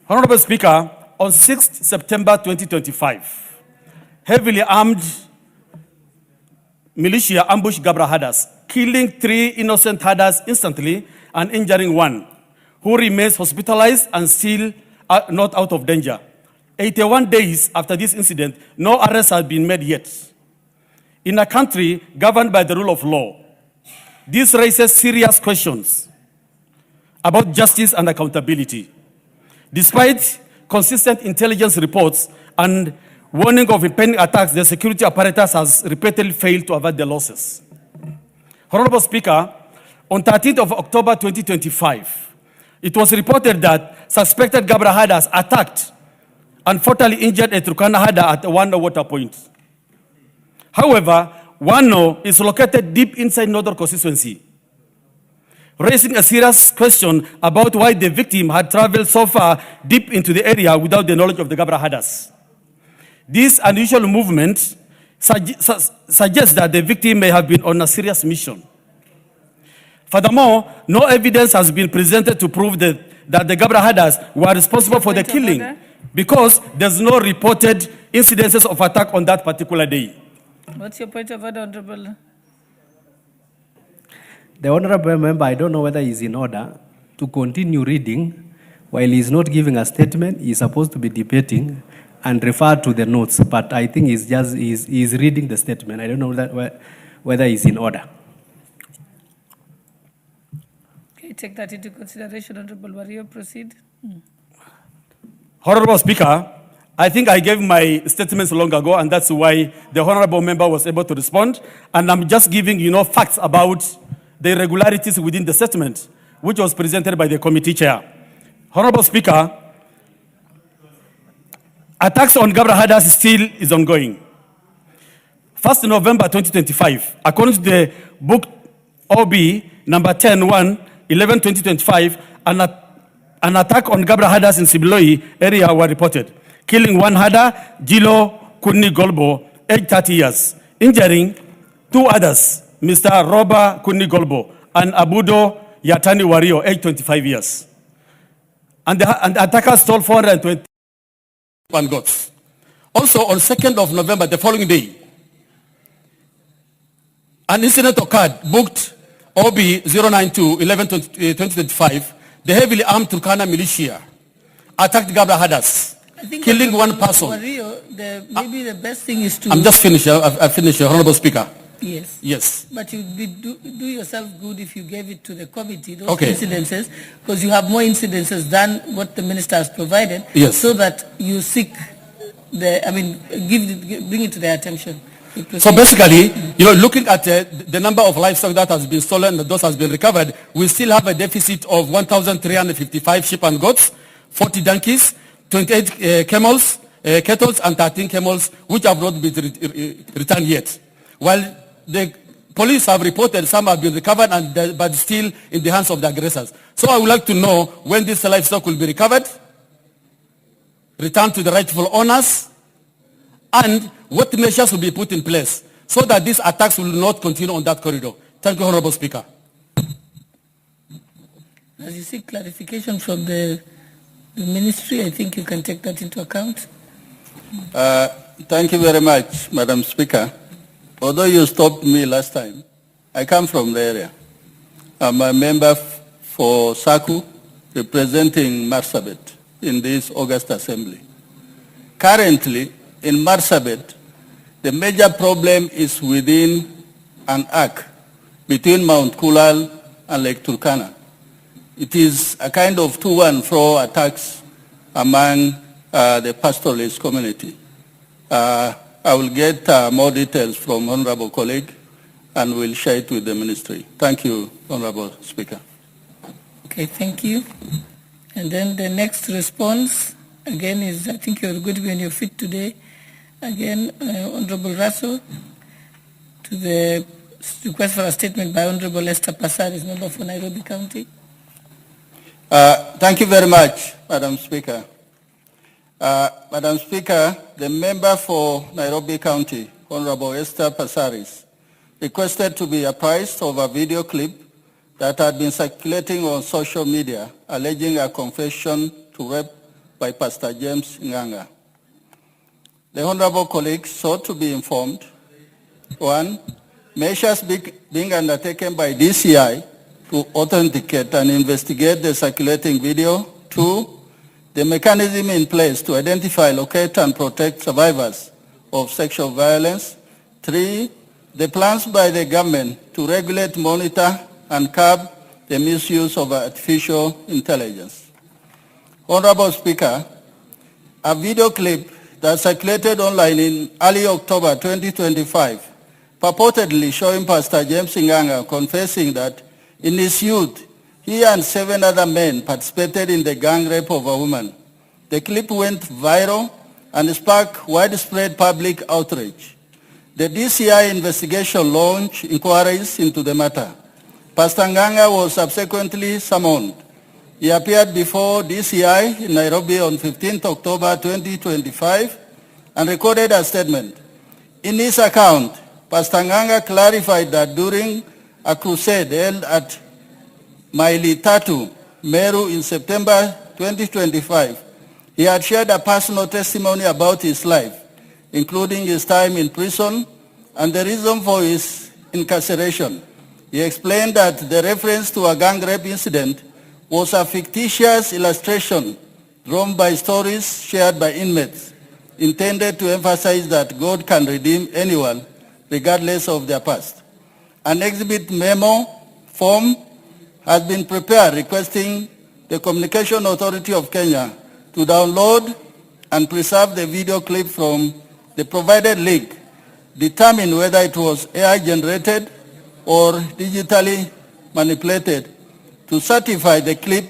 Honorable Speaker, on 6th September 2025, heavily armed militia ambushed Gabra herders, killing 3 innocent herders instantly and injuring 1, who remains hospitalized and still not out of danger. 81 days after this incident, no arrests have been made yet. In a country governed by the rule of law, this raises serious questions about justice and accountability. Despite consistent intelligence reports and warning of impending attacks, the security apparatus has repeatedly failed to avert the losses. Honorable Speaker, on 13th of October 2025, it was reported that suspected Gabra herders attacked and fatally injured a Turkana herder at Wano water point. However, Wano is located deep inside Northern constituency, raising a serious question about why the victim had traveled so far deep into the area without the knowledge of the Gabra herders. This unusual movement suggests that the victim may have been on a serious mission. Furthermore, no evidence has been presented to prove that the Gabra herders were responsible for the killing because there's no reported incidences of attack on that particular day. What's your point of order, Honorable? The Honorable Member, I don't know whether he's in order to continue reading while he's not giving a statement. He's supposed to be debating and refer to the notes, but I think he's reading the statement. I don't know whether he's in order. Okay, take that into consideration, Honorable Wario. Proceed. Honorable Speaker, I think I gave my statements long ago, and that's why the Honorable Member was able to respond. And I'm just giving, facts about the irregularities within the statement, which was presented by the committee chair. Honorable Speaker, attacks on Gabra herders still is ongoing. 1st November 2025, according to the book OB number 10-1-11-2025, an attack on Gabra herders in Sibiloi area were reported, killing 1 herder, Jilo Kunni Golbo, aged 30 years, injuring 2 others, Mr. Roba Kunni Golbo and Abudo Yatani Wario, aged 25 years. And the attackers stole 420 and goats. Also, on 2nd of November, the following day, an incident occurred, booked OB 092-11-2025. The heavily armed Turkana militia attacked Gabra herders, killing 1 person. Wario, maybe the best thing is to... I'm just finished. I finished, Honorable Speaker. Yes. Yes. But you do yourself good if you gave it to the committee, those Okay. incidences, because you have more incidences than what the minister has provided, Yes. so that you seek bring it to their attention. So basically, looking at the number of livestock that has been stolen and those has been recovered, we still have a deficit of 1,355 sheep and goats, 40 donkeys, 28 camels, cattle, and 13 camels, which have not been returned yet. While the police have reported some have been recovered, but still in the hands of the aggressors. So I would like to know when this livestock will be recovered, returned to the rightful owners, and what measures will be put in place so that these attacks will not continue on that corridor. Thank you, Honorable Speaker. As you seek clarification from the ministry, I think you can take that into account. Thank you very much, Madam Speaker. Although you stopped me last time, I come from the area. I'm a member for SACU, representing Marsabit in this August Assembly. Currently, in Marsabit, the major problem is within an arc between Mount Kulal and Lake Turkana. It is a kind of to and fro attacks among the pastoralist community. I will get more details from Honorable colleague and we'll share it with the ministry. Thank you, Honorable Speaker. Okay, thank you. And then the next response, again, is I think you're going to be on your feet today. Again, Honorable Ruto, to the request for a statement by Honorable Esther Passaris, member for Nairobi County. Thank you very much, Madam Speaker. Madam Speaker, the member for Nairobi County, Honorable Esther Passaris, requested to be apprised of a video clip that had been circulating on social media alleging a confession to rape by Pastor James Nganga. The Honorable colleague sought to be informed, 1, measures being undertaken by DCI to authenticate and investigate the circulating video. 2, the mechanism in place to identify, locate, and protect survivors of sexual violence. 3, the plans by the government to regulate, monitor, and curb the misuse of artificial intelligence. Honorable Speaker, a video clip that circulated online in early October 2025 purportedly showing Pastor James Nganga confessing that in his youth, he and 7 other men participated in the gang rape of a woman. The clip went viral and sparked widespread public outrage. The DCI investigation launched inquiries into the matter. Pastor Nganga was subsequently summoned. He appeared before DCI in Nairobi on 15th October 2025 and recorded a statement. In his account, Pastor Nganga clarified that during a crusade held at Maili Tatu, Meru in September 2025, he had shared a personal testimony about his life, including his time in prison and the reason for his incarceration. He explained that the reference to a gang rape incident was a fictitious illustration drawn by stories shared by inmates, intended to emphasize that God can redeem anyone regardless of their past. An exhibit memo form has been prepared requesting the Communication Authority of Kenya to download and preserve the video clip from the provided link, determine whether it was AI generated or digitally manipulated, to certify the clip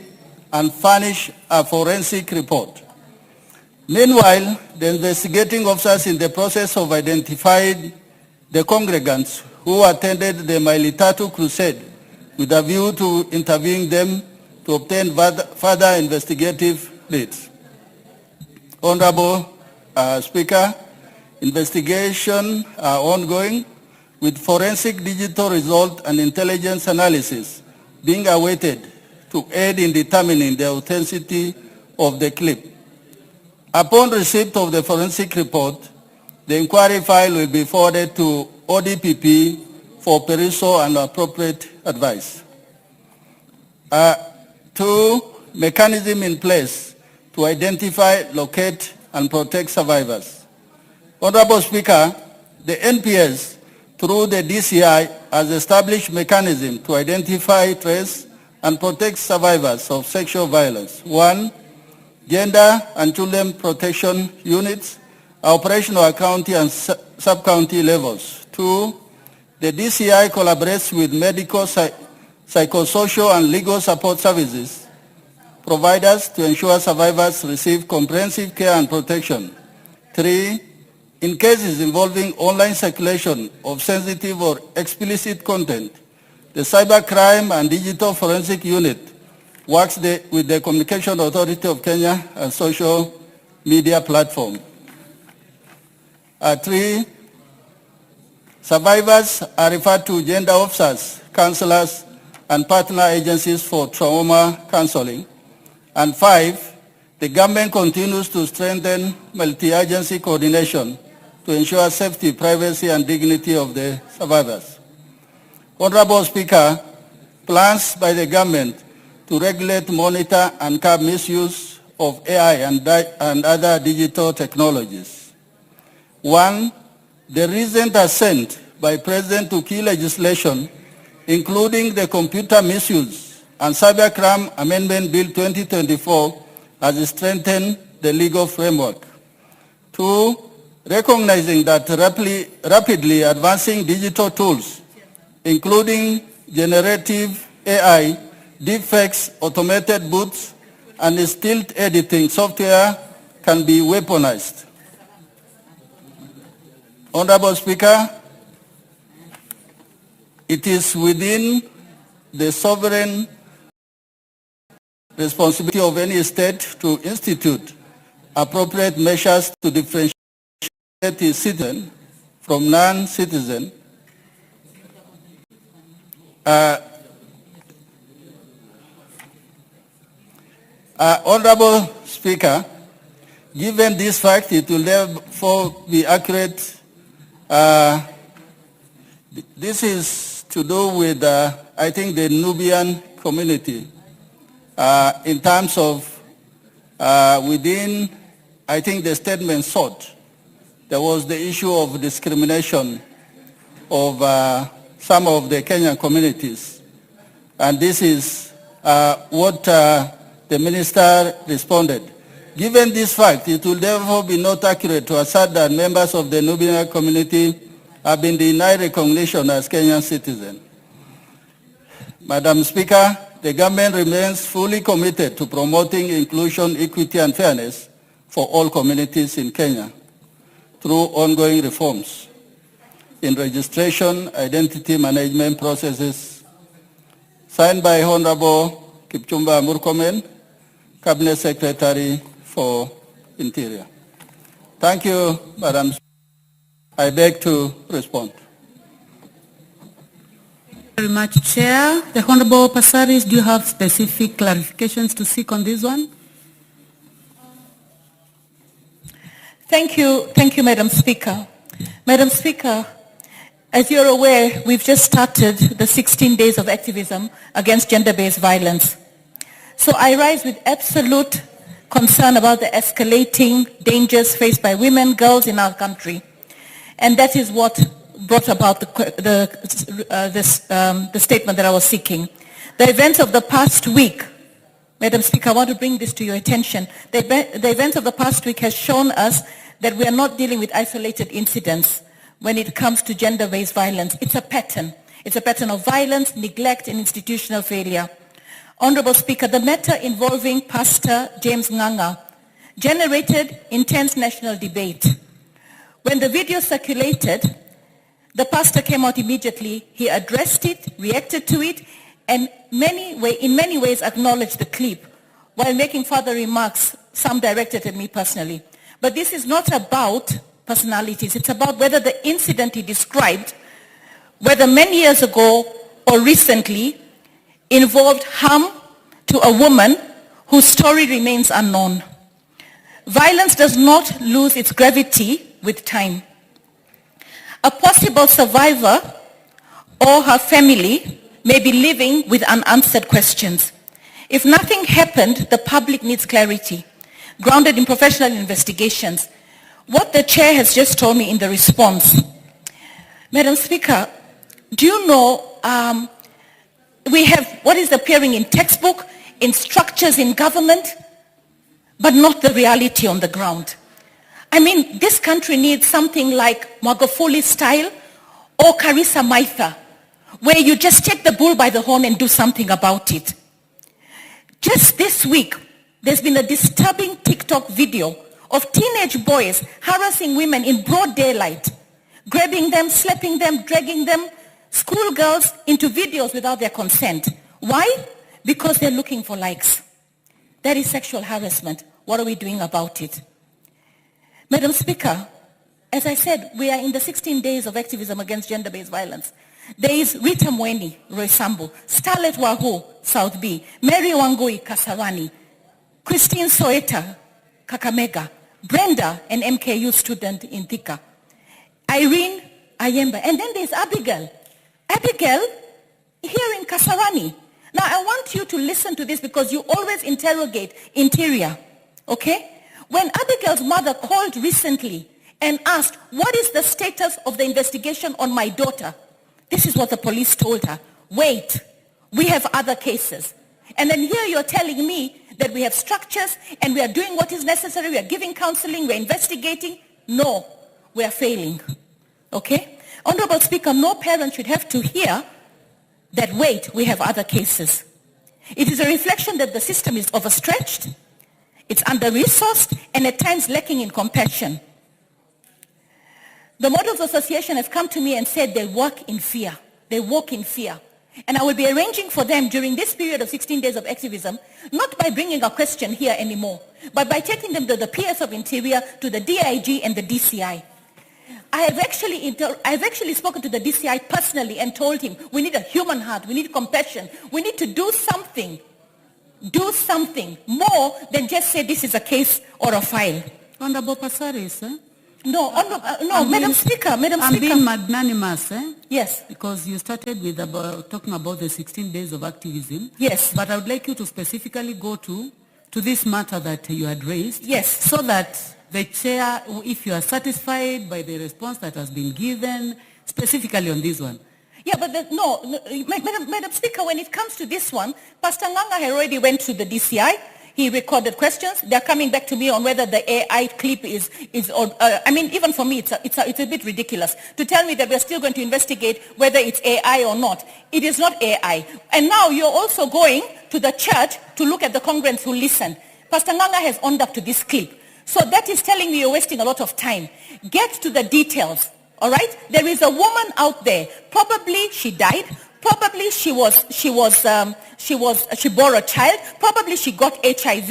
and furnish a forensic report. Meanwhile, the investigating officers in the process of identifying the congregants who attended the Maili Tatu crusade with a view to interviewing them to obtain further investigative leads. Honorable Speaker, investigations are ongoing with forensic digital result and intelligence analysis being awaited to aid in determining the authenticity of the clip. Upon receipt of the forensic report, the inquiry file will be forwarded to ODPP for perusal and appropriate advice. 2, mechanism in place to identify, locate, and protect survivors. Honorable Speaker, the NPS, through the DCI, has established mechanism to identify, trace, and protect survivors of sexual violence. 1, gender and children protection units, operational at county and sub-county levels. 2, the DCI collaborates with medical, psychosocial, and legal support services providers to ensure survivors receive comprehensive care and protection. 3, in cases involving online circulation of sensitive or explicit content, the Cybercrime and Digital Forensic Unit works with the Communication Authority of Kenya and social media platform. 3, survivors are referred to gender officers, counselors, and partner agencies for trauma counseling. And 5, the government continues to strengthen multi-agency coordination to ensure safety, privacy, and dignity of the survivors. Honorable Speaker, plans by the government to regulate, monitor, and curb misuse of AI and other digital technologies. 1, the recent assent by President to key legislation, including the Computer Misuse and Cybercrime Amendment Bill 2024, has strengthened the legal framework. 2, recognizing that rapidly advancing digital tools, including generative AI, deepfakes, automated boots, and still editing software can be weaponized. Honorable Speaker, it is within the sovereign responsibility of any state to institute appropriate measures to differentiate a citizen from non-citizen. Honorable Speaker, given this fact, it will therefore be accurate. This is to do with, I think, the Nubian community. In terms of within, I think, the statement sought, there was the issue of discrimination of some of the Kenyan communities. And this is what the minister responded. Given this fact, it will therefore be not accurate to assert that members of the Nubian community have been denied recognition as Kenyan citizens. Madam Speaker, the government remains fully committed to promoting inclusion, equity, and fairness for all communities in Kenya through ongoing reforms in registration, identity management processes, signed by Honorable Kipchumba Murkomen, Cabinet Secretary for Interior. Thank you, Madam. I beg to respond. Very much, Chair. The Honorable Passaris, do you have specific clarifications to seek on this one? Thank you, Madam Speaker. Madam Speaker, as you're aware, we've just started the 16 days of activism against gender-based violence. So I rise with absolute concern about the escalating dangers faced by women, girls in our country. And that is what brought about the statement that I was seeking. The events of the past week, Madam Speaker, I want to bring this to your attention. The events of the past week has shown us that we are not dealing with isolated incidents when it comes to gender-based violence. It's a pattern. It's a pattern of violence, neglect, and institutional failure. Honorable Speaker, the matter involving Pastor James Nganga generated intense national debate. When the video circulated, the pastor came out immediately. He addressed it, reacted to it, and in many ways acknowledged the clip while making further remarks, some directed at me personally. But this is not about personalities. It's about whether the incident he described, whether many years ago or recently, involved harm to a woman whose story remains unknown. Violence does not lose its gravity with time. A possible survivor or her family may be living with unanswered questions. If nothing happened, the public needs clarity, grounded in professional investigations. What the chair has just told me in the response. Madam Speaker, do you know we have what is appearing in textbook, in structures in government, but not the reality on the ground. I mean, this country needs something like Magufuli style or Carissa Maitha, where you just take the bull by the horn and do something about it. Just this week, there's been a disturbing TikTok video of teenage boys harassing women in broad daylight, grabbing them, slapping them, dragging them, schoolgirls into videos without their consent. Why? Because they're looking for likes. That is sexual harassment. What are we doing about it? Madam Speaker, as I said, we are in the 16 days of activism against gender-based violence. There is Rita Mweni, Roysambu, Starlet Wahu, South B, Mary Wangui, Kasarani, Christine Soeta, Kakamega, Brenda, an MKU student in Thika, Irene Ayemba, and then there's Abigail. Abigail, here in Kasarani. Now, I want you to listen to this because you always interrogate Interior, okay? When Abigail's mother called recently and asked, what is the status of the investigation on my daughter? This is what the police told her. Wait, we have other cases. And then here you're telling me that we have structures and we are doing what is necessary, we are giving counseling, we are investigating. No, we are failing. Okay? Honorable Speaker, no parent should have to hear that, wait, we have other cases. It is a reflection that the system is overstretched, it's under-resourced, and at times lacking in compassion. The Models Association have come to me and said they work in fear. They walk in fear. And I will be arranging for them during this period of 16 days of activism, not by bringing a question here anymore, but by taking them to the PS of Interior, to the DIG and the DCI. I have actually spoken to the DCI personally and told him, we need a human heart, we need compassion, we need to do something more than just say this is a case or a file. Honorable Passaris, eh? No, Madam Speaker. I'm being magnanimous, eh? Yes. Because you started with talking about the 16 days of activism. Yes. But I would like you to specifically go to this matter that you had raised. Yes. So that the chair, if you are satisfied by the response that has been given, specifically on this one. Yeah, but Madam Speaker, when it comes to this one, Pastor Nganga had already went to the DCI. He recorded questions. They're coming back to me on whether the AI clip is even for me, it's a bit ridiculous to tell me that we're still going to investigate whether it's AI or not. It is not AI. And now you're also going to the church to look at the congregants who listened. Pastor Nganga has owned up to this clip. So that is telling me you're wasting a lot of time. Get to the details, all right? There is a woman out there. Probably she died. Probably she bore a child. Probably she got HIV,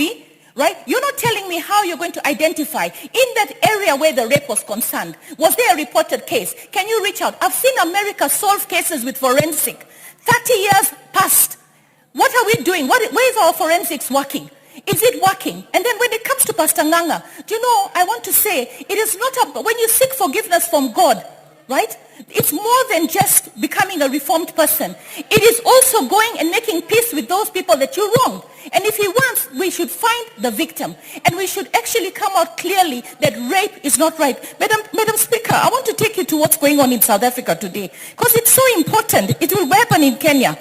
right? You're not telling me how you're going to identify in that area where the rape was concerned. Was there a reported case? Can you reach out? I've seen America solve cases with forensic. 30 years passed. What are we doing? Where is our forensics working? Is it working? And then when it comes to Pastor Nganga, do you know, I want to say, it is not when you seek forgiveness from God, right? It's more than just becoming a reformed person. It is also going and making peace with those people that you wronged. And if he wants, we should find the victim. And we should actually come out clearly that rape is not right. Madam Speaker, I want to take you to what's going on in South Africa today. Because it's so important. It will happen in Kenya.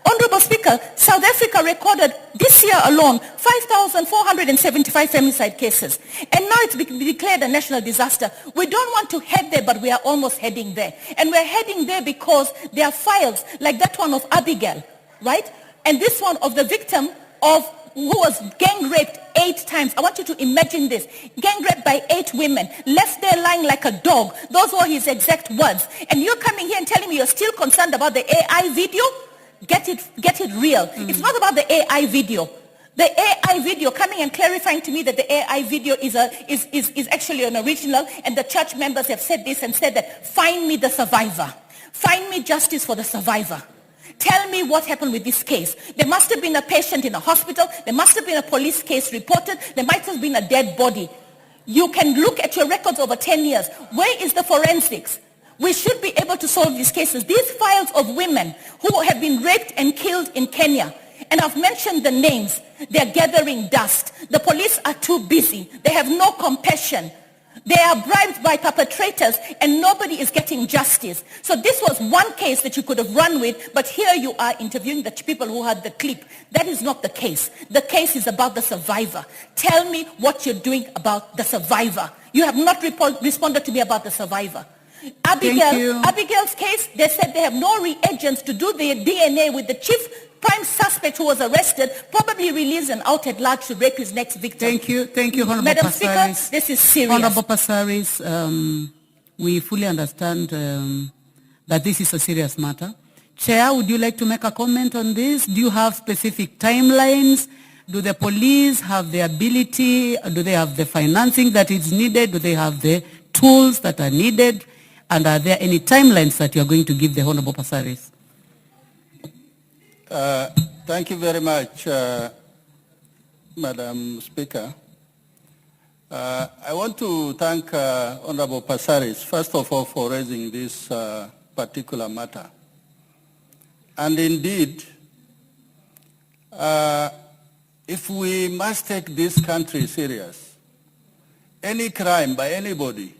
Honorable Speaker, South Africa recorded this year alone 5,475 femicide cases. And now it's been declared a national disaster. We don't want to head there, but we are almost heading there. And we're heading there because there are files like that one of Abigail, right? And this one of the victim of who was gang raped 8 times. I want you to imagine this. Gang raped by 8 women, left there lying like a dog. Those were his exact words. And you're coming here and telling me you're still concerned about the AI video? Get it real. It's not about the AI video. The AI video coming and clarifying to me that the AI video is actually an original, and the church members have said this and said that. Find me the survivor. Find me justice for the survivor. Tell me what happened with this case. There must have been a patient in a hospital. There must have been a police case reported. There might have been a dead body. You can look at your records over 10 years. Where is the forensics? We should be able to solve these cases. These files of women who have been raped and killed in Kenya, and I've mentioned the names, they're gathering dust. The police are too busy. They have no compassion. They are bribed by perpetrators, and nobody is getting justice. So this was one case that you could have run with, but here you are interviewing the people who had the clip. That is not the case. The case is about the survivor. Tell me what you're doing about the survivor. You have not responded to me about the survivor. Abigail's case, they said they have no reagents to do the DNA with the chief prime suspect who was arrested, probably released and out at large to rape his next victim. Thank you, Honorable Madam Passaris. Speaker, this is serious. Honorable Passaris, we fully understand that this is a serious matter. Chair, would you like to make a comment on this? Do you have specific timelines? Do the police have the ability? Do they have the financing that is needed? Do they have the tools that are needed? And are there any timelines that you are going to give the Honorable Passaris? Thank you very much, Madam Speaker. I want to thank Honorable Passaris, first of all, for raising this particular matter. And indeed, if we must take this country serious, any crime by anybody,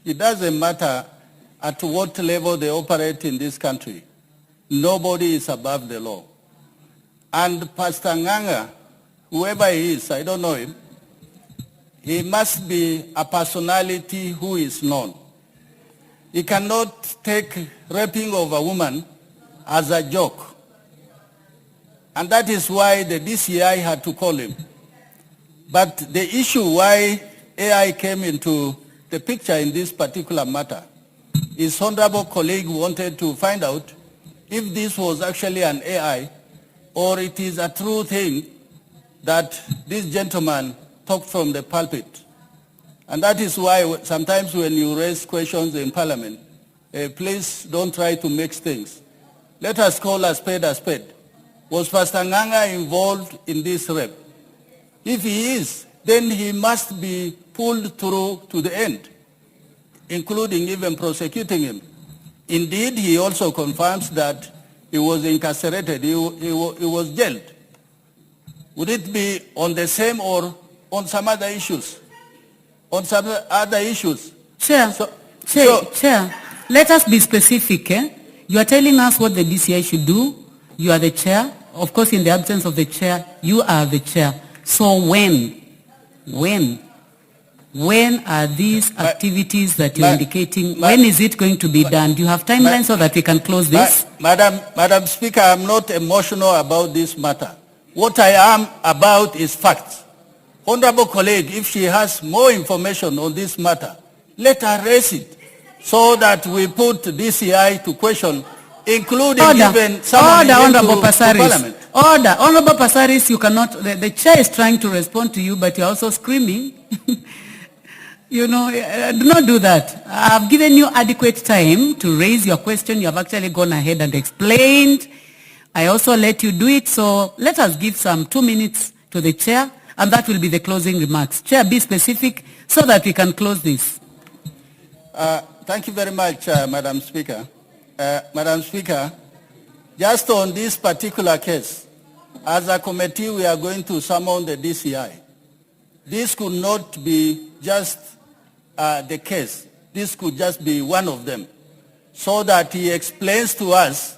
it doesn't matter at what level they operate in this country, nobody is above the law. And Pastor Nganga, whoever he is, I don't know him, he must be a personality who is known. He cannot take raping of a woman as a joke. And that is why the DCI had to call him. But the issue why AI came into the picture in this particular matter is honorable colleague wanted to find out if this was actually an AI or it is a true thing that this gentleman talked from the pulpit. And that is why sometimes when you raise questions in Parliament, please don't try to mix things. Let us call a spade a spade. Was Pastor Nganga involved in this rape? If he is, then he must be pulled through to the end, including even prosecuting him. Indeed, he also confirms that he was incarcerated, he was jailed. Would it be on the same or on some other issues? On some other issues? Chair, Chair, let us be specific. You are telling us what the DCI should do. You are the chair. Of course, in the absence of the chair, you are the chair. So when are these activities that you're indicating, when is it going to be done? Do you have timelines so that we can close this? Madam Speaker, I'm not emotional about this matter. What I am about is facts. Honorable colleague, if she has more information on this matter, let her raise it so that we put DCI to question, including even someone Honorable to Passaris. Parliament. Order. Honorable Passaris, you cannot, the chair is trying to respond to you, but you're also screaming. You know, do not do that. I've given you adequate time to raise your question. You have actually gone ahead and explained. I also let you do it, so let us give some 2 minutes to the chair, and that will be the closing remarks. Chair, be specific so that we can close this. Thank you very much, Madam Speaker. Madam Speaker, just on this particular case, as a committee, we are going to summon the DCI. This could not be just the case. This could just be one of them, so that he explains to us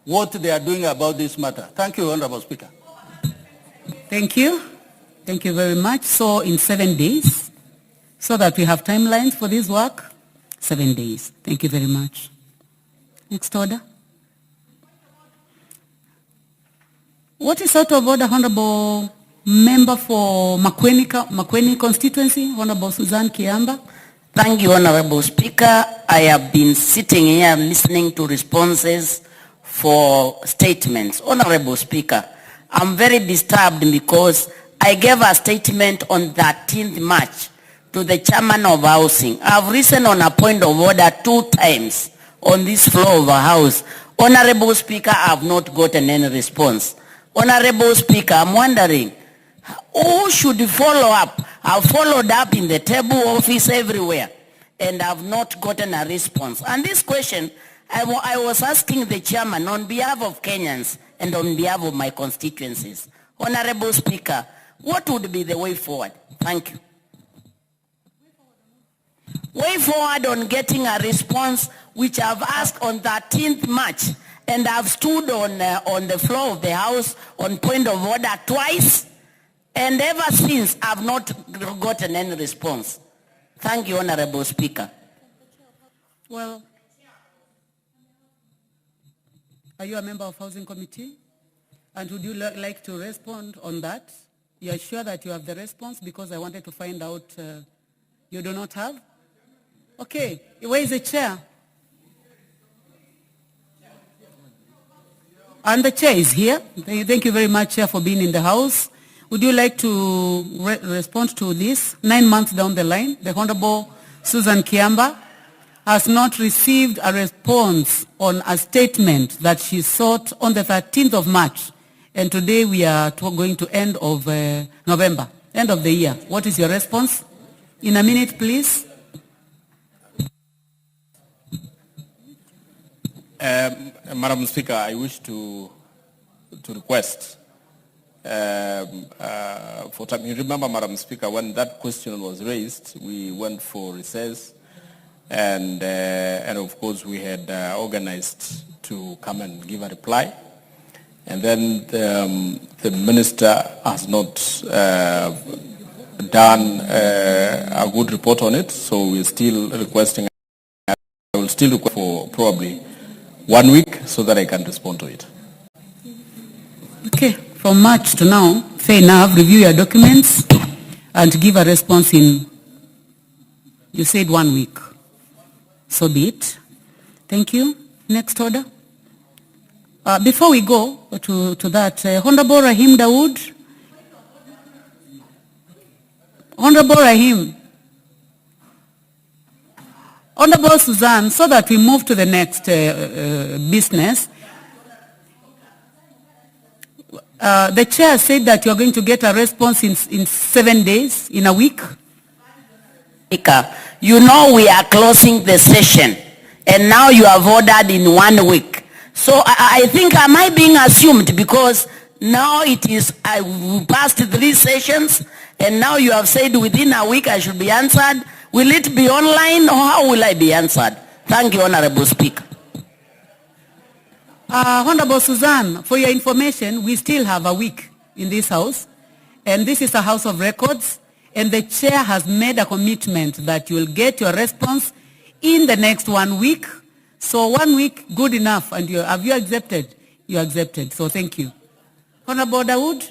what they are doing about this matter. Thank you, Honorable Speaker. Thank you. Thank you very much. So in 7 days, so that we have timelines for this work, 7 days. Thank you very much. Next order. What is out of order, Honorable Member for Makueni constituency, Honorable Suzanne Kiamba? Thank you, Honorable Speaker. I have been sitting here listening to responses for statements. Honorable Speaker, I'm very disturbed because I gave a statement on 13th March to the chairman of housing. I've risen on a point of order 2 times on this floor of a house. Honorable Speaker, I have not gotten any response. Honorable Speaker, I'm wondering, who should follow up? I've followed up in the table office everywhere, and I've not gotten a response. And this question, I was asking the chairman on behalf of Kenyans and on behalf of my constituencies. Honorable Speaker, what would be the way forward? Thank you. Way forward on getting a response, which I've asked on 13th March, and I've stood on the floor of the House on point of order twice, and ever since I've not gotten any response. Thank you, Honorable Speaker. Well, are you a member of Housing Committee? And would you like to respond on that? You are sure that you have the response? Because I wanted to find out you do not have? Okay, where is the chair? And the chair is here. Thank you very much, Chair, for being in the House. Would you like to respond to this? 9 months down the line, the Honorable Susan Kiamba has not received a response on a statement that she sought on the 13th of March. And today we are going to end of November, end of the year. What is your response? In a minute, please. Madam Speaker, I wish to request for time. You remember, Madam Speaker, when that question was raised, we went for recess, and of course we had organized to come and give a reply. And then the minister has not done a good report on it, so we're still requesting. I will still request for probably 1 week so that I can respond to it. Okay, from March to now, fair enough, review your documents and give a response in, you said 1 week. So be it. Thank you. Next order. Before we go to that, Honorable Rahim Dawood. Honorable Rahim. Honorable Suzanne, so that we move to the next business. The chair said that you're going to get a response in 7 days, in a week. You know we are closing the session, and now you have ordered in 1 week. So I think, am I being assumed? Because now it is, we passed 3 sessions, and now you have said within a week I should be answered. Will it be online, or how will I be answered? Thank you, Honorable Speaker. Honorable Suzanne, for your information, we still have a week in this house, and this is a house of records, and the chair has made a commitment that you will get your response in the next 1 week. So 1 week, good enough, and have you accepted? You accepted, so thank you. Honorable Dawood?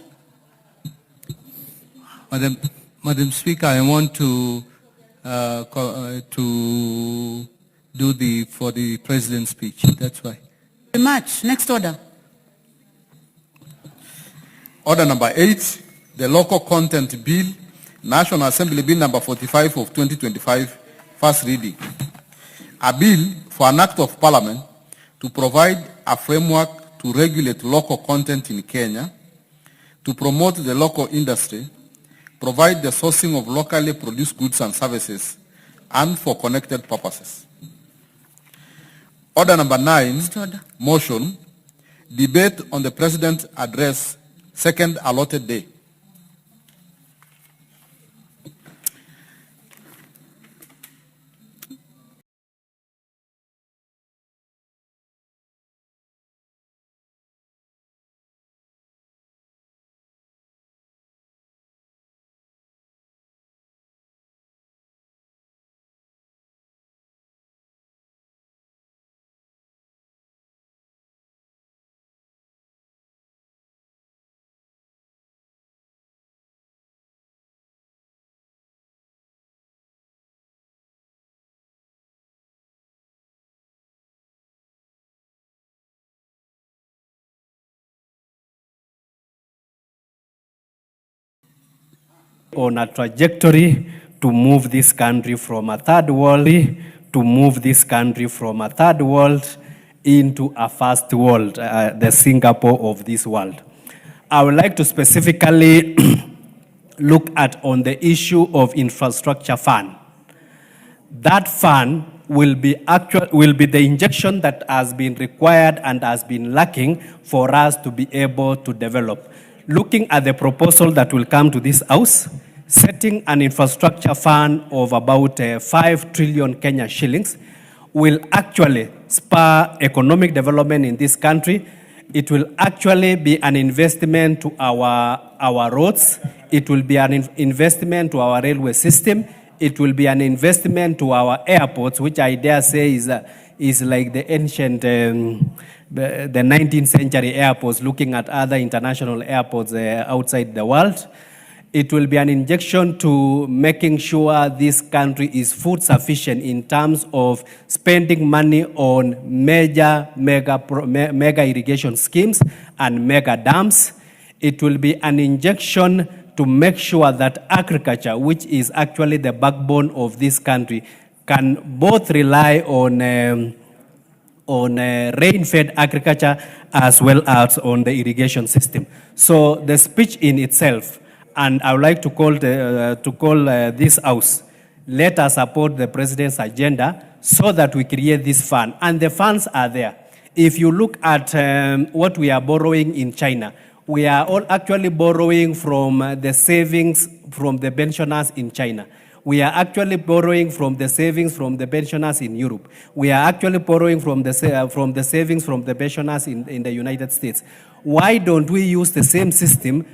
Madam Speaker, I want to do for the President's speech, that's why. Very much. Next order. Order number 8, the Local Content Bill, National Assembly Bill number 45 of 2025, first reading. A bill for an act of Parliament to provide a framework to regulate local content in Kenya, to promote the local industry, provide the sourcing of locally produced goods and services, and for connected purposes. Order number 9, motion, debate on the President's address, second allotted day. On a trajectory to move this country from a third world into a first world, the Singapore of this world. I would like to specifically look at on the issue of infrastructure fund. That fund will be the injection that has been required and has been lacking for us to be able to develop. Looking at the proposal that will come to this house, setting an infrastructure fund of about 5 trillion Kenya shillings will actually spur economic development in this country. It will actually be an investment to our roads. It will be an investment to our railway system. It will be an investment to our airports, which I dare say is like the ancient, the 19th century airports, looking at other international airports outside the world. It will be an injection to making sure this country is food sufficient in terms of spending money on mega irrigation schemes and mega dams. It will be an injection to make sure that agriculture, which is actually the backbone of this country, can both rely on rain-fed agriculture as well as on the irrigation system. So the speech in itself, and I would like to call this house, let us support the President's agenda so that we create this fund. And the funds are there. If you look at what we are borrowing in China, we are all actually borrowing from the savings from the pensioners in China. We are actually borrowing from the savings from the pensioners in Europe. We are actually borrowing from the savings from the pensioners in the United States. why don't we use the same system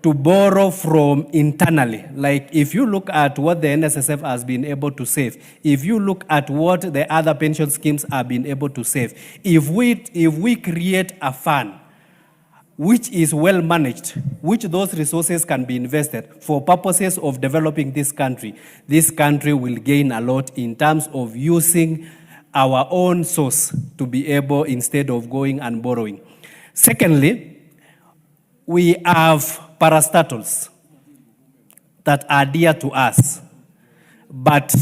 to borrow from internally? Like if you look at what the NSSF has been able to save, if you look at what the other pension schemes have been able to save, if we create a fund which is well managed, which those resources can be invested for purposes of developing this country will gain a lot in terms of using our own source to be able, instead of going and borrowing. Secondly, we have parastatals that are dear to us, but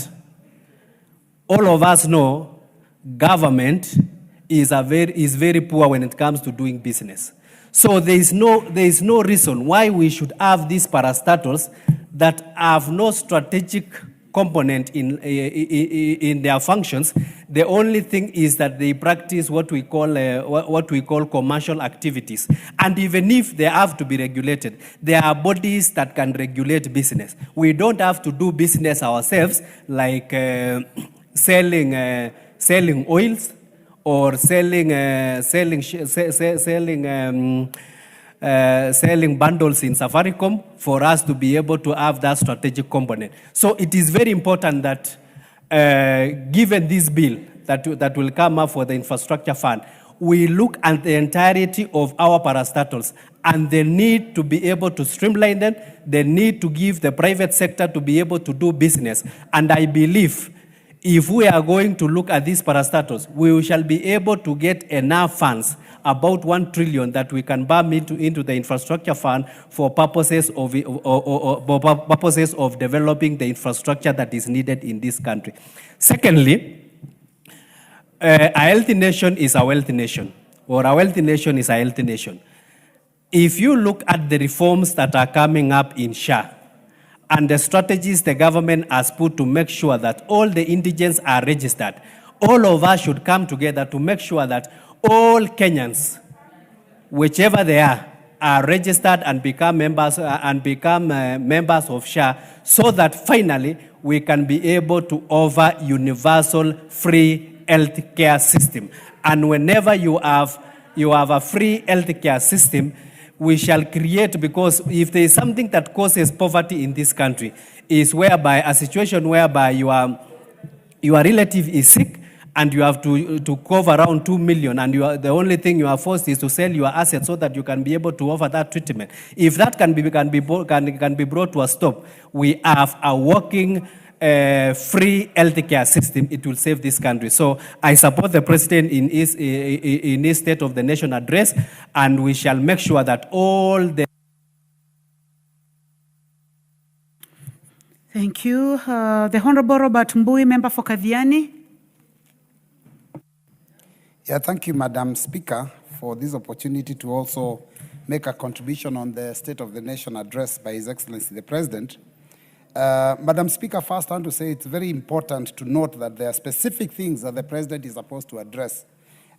all of us know government is very poor when it comes to doing business. So there is no reason why we should have these parastatals that have no strategic component in their functions. The only thing is that they practice what we call commercial activities. And even if they have to be regulated, there are bodies that can regulate business. We don't have to do business ourselves, like selling oils or selling bundles in Safaricom for us to be able to have that strategic component. So it is very important that given this bill that will come up for the infrastructure fund, we look at the entirety of our parastatals and the need to be able to streamline them, the need to give the private sector to be able to do business. And I believe if we are going to look at these parastatals, we shall be able to get enough funds, about 1 trillion, that we can bump into the infrastructure fund for purposes of developing the infrastructure that is needed in this country. Secondly, a healthy nation is a wealthy nation, or a wealthy nation is a healthy nation. If you look at the reforms that are coming up in SHA, and the strategies the government has put to make sure that all the indigents are registered, all of us should come together to make sure that all Kenyans, whichever they are registered and become members of SHA, so that finally we can be able to offer universal free health care system. And whenever you have a free health care system, we shall create, because if there is something that causes poverty in this country, is whereby a situation whereby your relative is sick and you have to cover around 2 million, and the only thing you are forced is to sell your assets so that you can be able to offer that treatment. If that can be brought to a stop, we have a working free healthcare system. It will save this country. So I support the president in his State of the Nation address, and we shall make sure that all the... Thank you. The Honorable Robert Mbui, member for Kaviani. Yeah, thank you, Madam Speaker, for this opportunity to also make a contribution on the State of the Nation address by His Excellency the President. Madam Speaker, first I want to say it's very important to note that there are specific things that the President is supposed to address,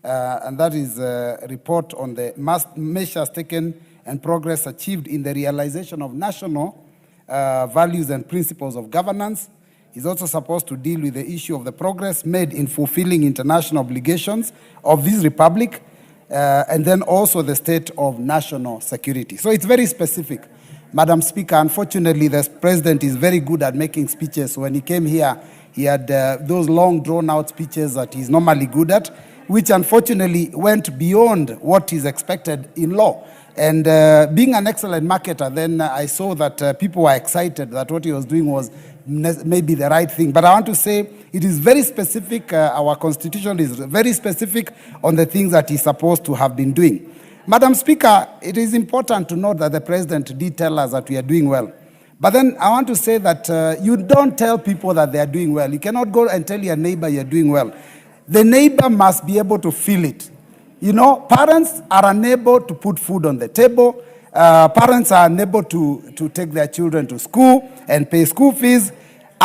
and that is a report on the measures taken and progress achieved in the realization of national values and principles of governance. He's also supposed to deal with the issue of the progress made in fulfilling international obligations of this republic, and then also the state of national security. So it's very specific. Madam Speaker, unfortunately, the President is very good at making speeches. When he came here, he had those long, drawn-out speeches that he's normally good at, which unfortunately went beyond what is expected in law. And being an excellent marketer, then I saw that people were excited that what he was doing was maybe the right thing. But I want to say it is very specific. Our Constitution is very specific on the things that he's supposed to have been doing. Madam Speaker, it is important to note that the President did tell us that we are doing well. But then I want to say that you don't tell people that they are doing well. You cannot go and tell your neighbor you're doing well. The neighbor must be able to feel it. You know, parents are unable to put food on the table. Parents are unable to take their children to school and pay school fees.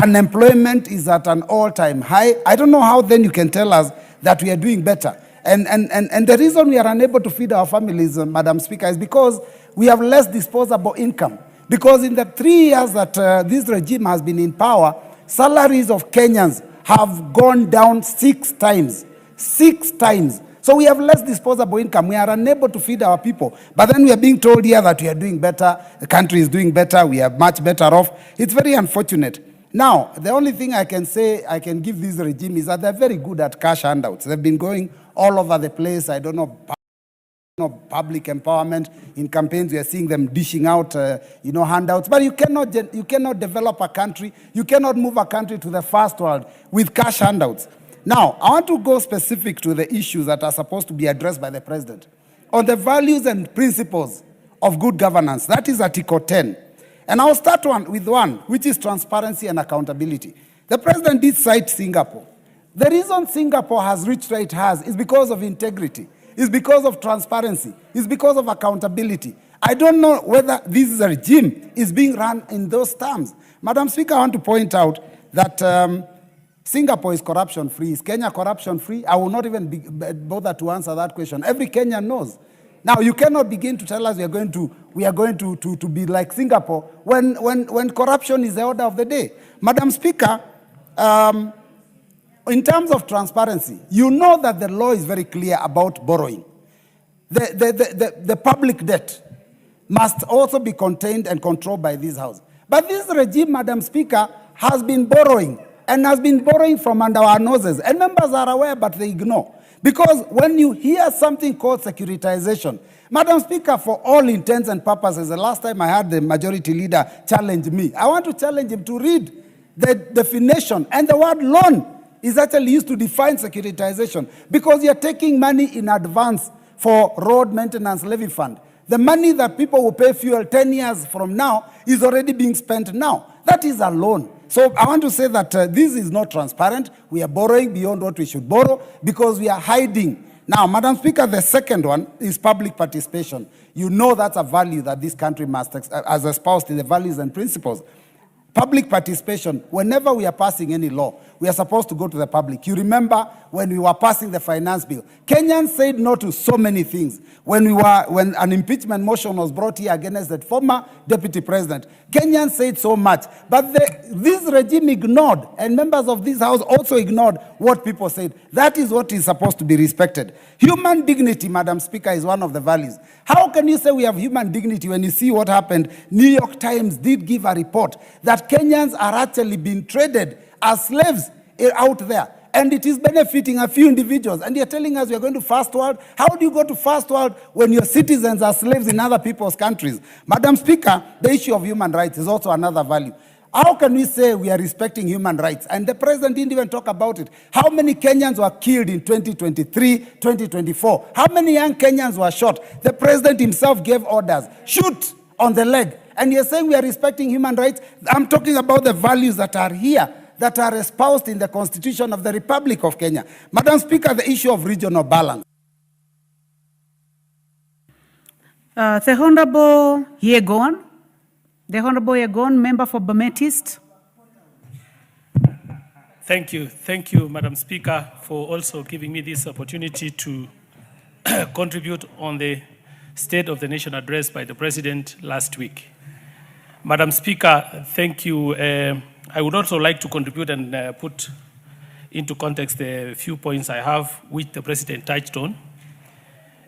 Unemployment is at an all-time high. I don't know how then you can tell us that we are doing better. And the reason we are unable to feed our families, Madam Speaker, is because we have less disposable income. Because in the 3 years that this regime has been in power, salaries of Kenyans have gone down 6 times. 6 times. So we have less disposable income. We are unable to feed our people. But then we are being told here that we are doing better, the country is doing better, we are much better off. It's very unfortunate. Now, the only thing I can say, I can give this regime is that they're very good at cash handouts. They've been going all over the place. I don't know, public empowerment. In campaigns, we are seeing them dishing out, handouts. But you cannot develop a country, you cannot move a country to the first world with cash handouts. Now, I want to go specific to the issues that are supposed to be addressed by the president. On the values and principles of good governance, that is Article 10. And I'll start with one, which is transparency and accountability. The president did cite Singapore. The reason Singapore has reached where it has is because of integrity, is because of transparency, is because of accountability. I don't know whether this regime is being run in those terms. Madam Speaker, I want to point out that Singapore is corruption-free. Is Kenya corruption-free? I will not even bother to answer that question. Every Kenyan knows. Now, you cannot begin to tell us we are going to be like Singapore when corruption is the order of the day. Madam Speaker, in terms of transparency, you know that the law is very clear about borrowing. The public debt must also be contained and controlled by this House. But this regime, Madam Speaker, has been borrowing and has been borrowing from under our noses. And members are aware, but they ignore. Because when you hear something called securitization, Madam Speaker, for all intents and purposes, the last time I had the majority leader challenge me, I want to challenge him to read the definition. And the word loan is actually used to define securitization because you're taking money in advance for road maintenance levy fund. The money that people will pay fuel 10 years from now is already being spent now. That is a loan. So I want to say that this is not transparent. We are borrowing beyond what we should borrow because we are hiding. Now, Madam Speaker, the second one is public participation. You know that's a value that this country must, as espoused in the values and principles. Public participation, whenever we are passing any law, we are supposed to go to the public. You remember when we were passing the finance bill, Kenyans said no to so many things. When an impeachment motion was brought here against the former deputy president, Kenyans said so much. But this regime ignored, and members of this House also ignored what people said. That is what is supposed to be respected. Human dignity, Madam Speaker, is one of the values. How can you say we have human dignity when you see what happened? New York Times did give a report that Kenyans are actually being traded as slaves out there. And it is benefiting a few individuals. And you're telling us we're going to first world? How do you go to first world when your citizens are slaves in other people's countries? Madam Speaker, the issue of human rights is also another value. How can we say we are respecting human rights? And the president didn't even talk about it. How many Kenyans were killed in 2023, 2024? How many young Kenyans were shot? The president himself gave orders, shoot on the leg. And you're saying we are respecting human rights? I'm talking about the values that are here, that are espoused in the Constitution of the Republic of Kenya. Madam Speaker, the issue of regional balance. The Honorable Yegon. The Honorable Yegon, member for Bomet East. Thank you, Madam Speaker, for also giving me this opportunity to contribute on the State of the Nation address by the President last week. Madam Speaker, thank you. I would also like to contribute and put into context the few points I have which the President touched on.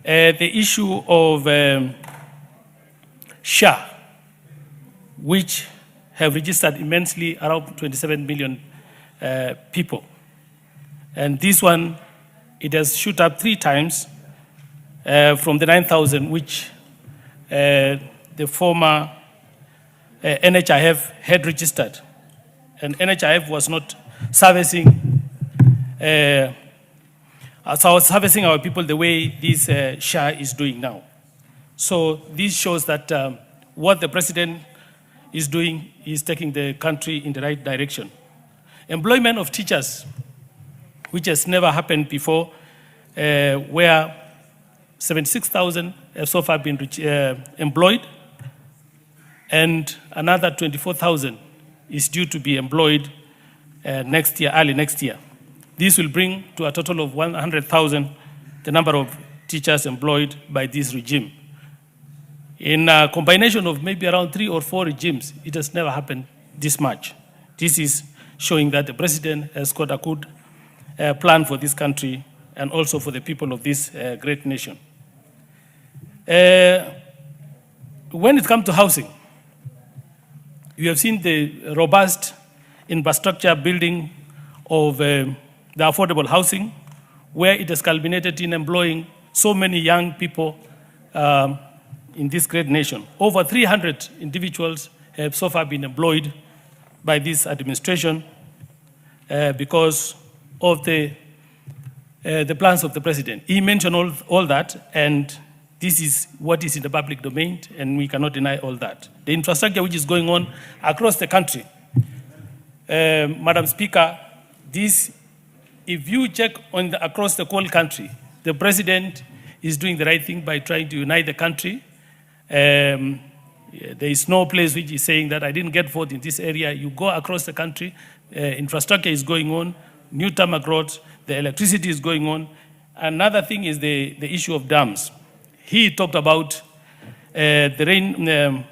The issue of SHA, which have registered immensely around 27 million people. And this one, it has shot up 3 times from the 9,000 which the former NHIF had registered. And NHIF was not servicing our people the way this SHA is doing now. So this shows that what the President is doing is taking the country in the right direction. Employment of teachers, which has never happened before, where 76,000 have so far been employed, and another 24,000 is due to be employed next year, early next year. This will bring to a total of 100,000 the number of teachers employed by this regime. In a combination of maybe around 3 or 4 regimes, it has never happened this much. This is showing that the President has got a good plan for this country and also for the people of this great nation. When it comes to housing, you have seen the robust infrastructure building of the affordable housing, where it has culminated in employing so many young people in this great nation. Over 300 individuals have so far been employed by this administration because of the plans of the president. He mentioned all that, and this is what is in the public domain, and we cannot deny all that. The infrastructure which is going on across the country, Madam Speaker, this, if you check on across the whole country, the president is doing the right thing by trying to unite the country. There is no place which is saying that I didn't get vote in this area. You go across the country, infrastructure is going on, new tarmac roads, the electricity is going on. Another thing is the issue of dams. He talked about the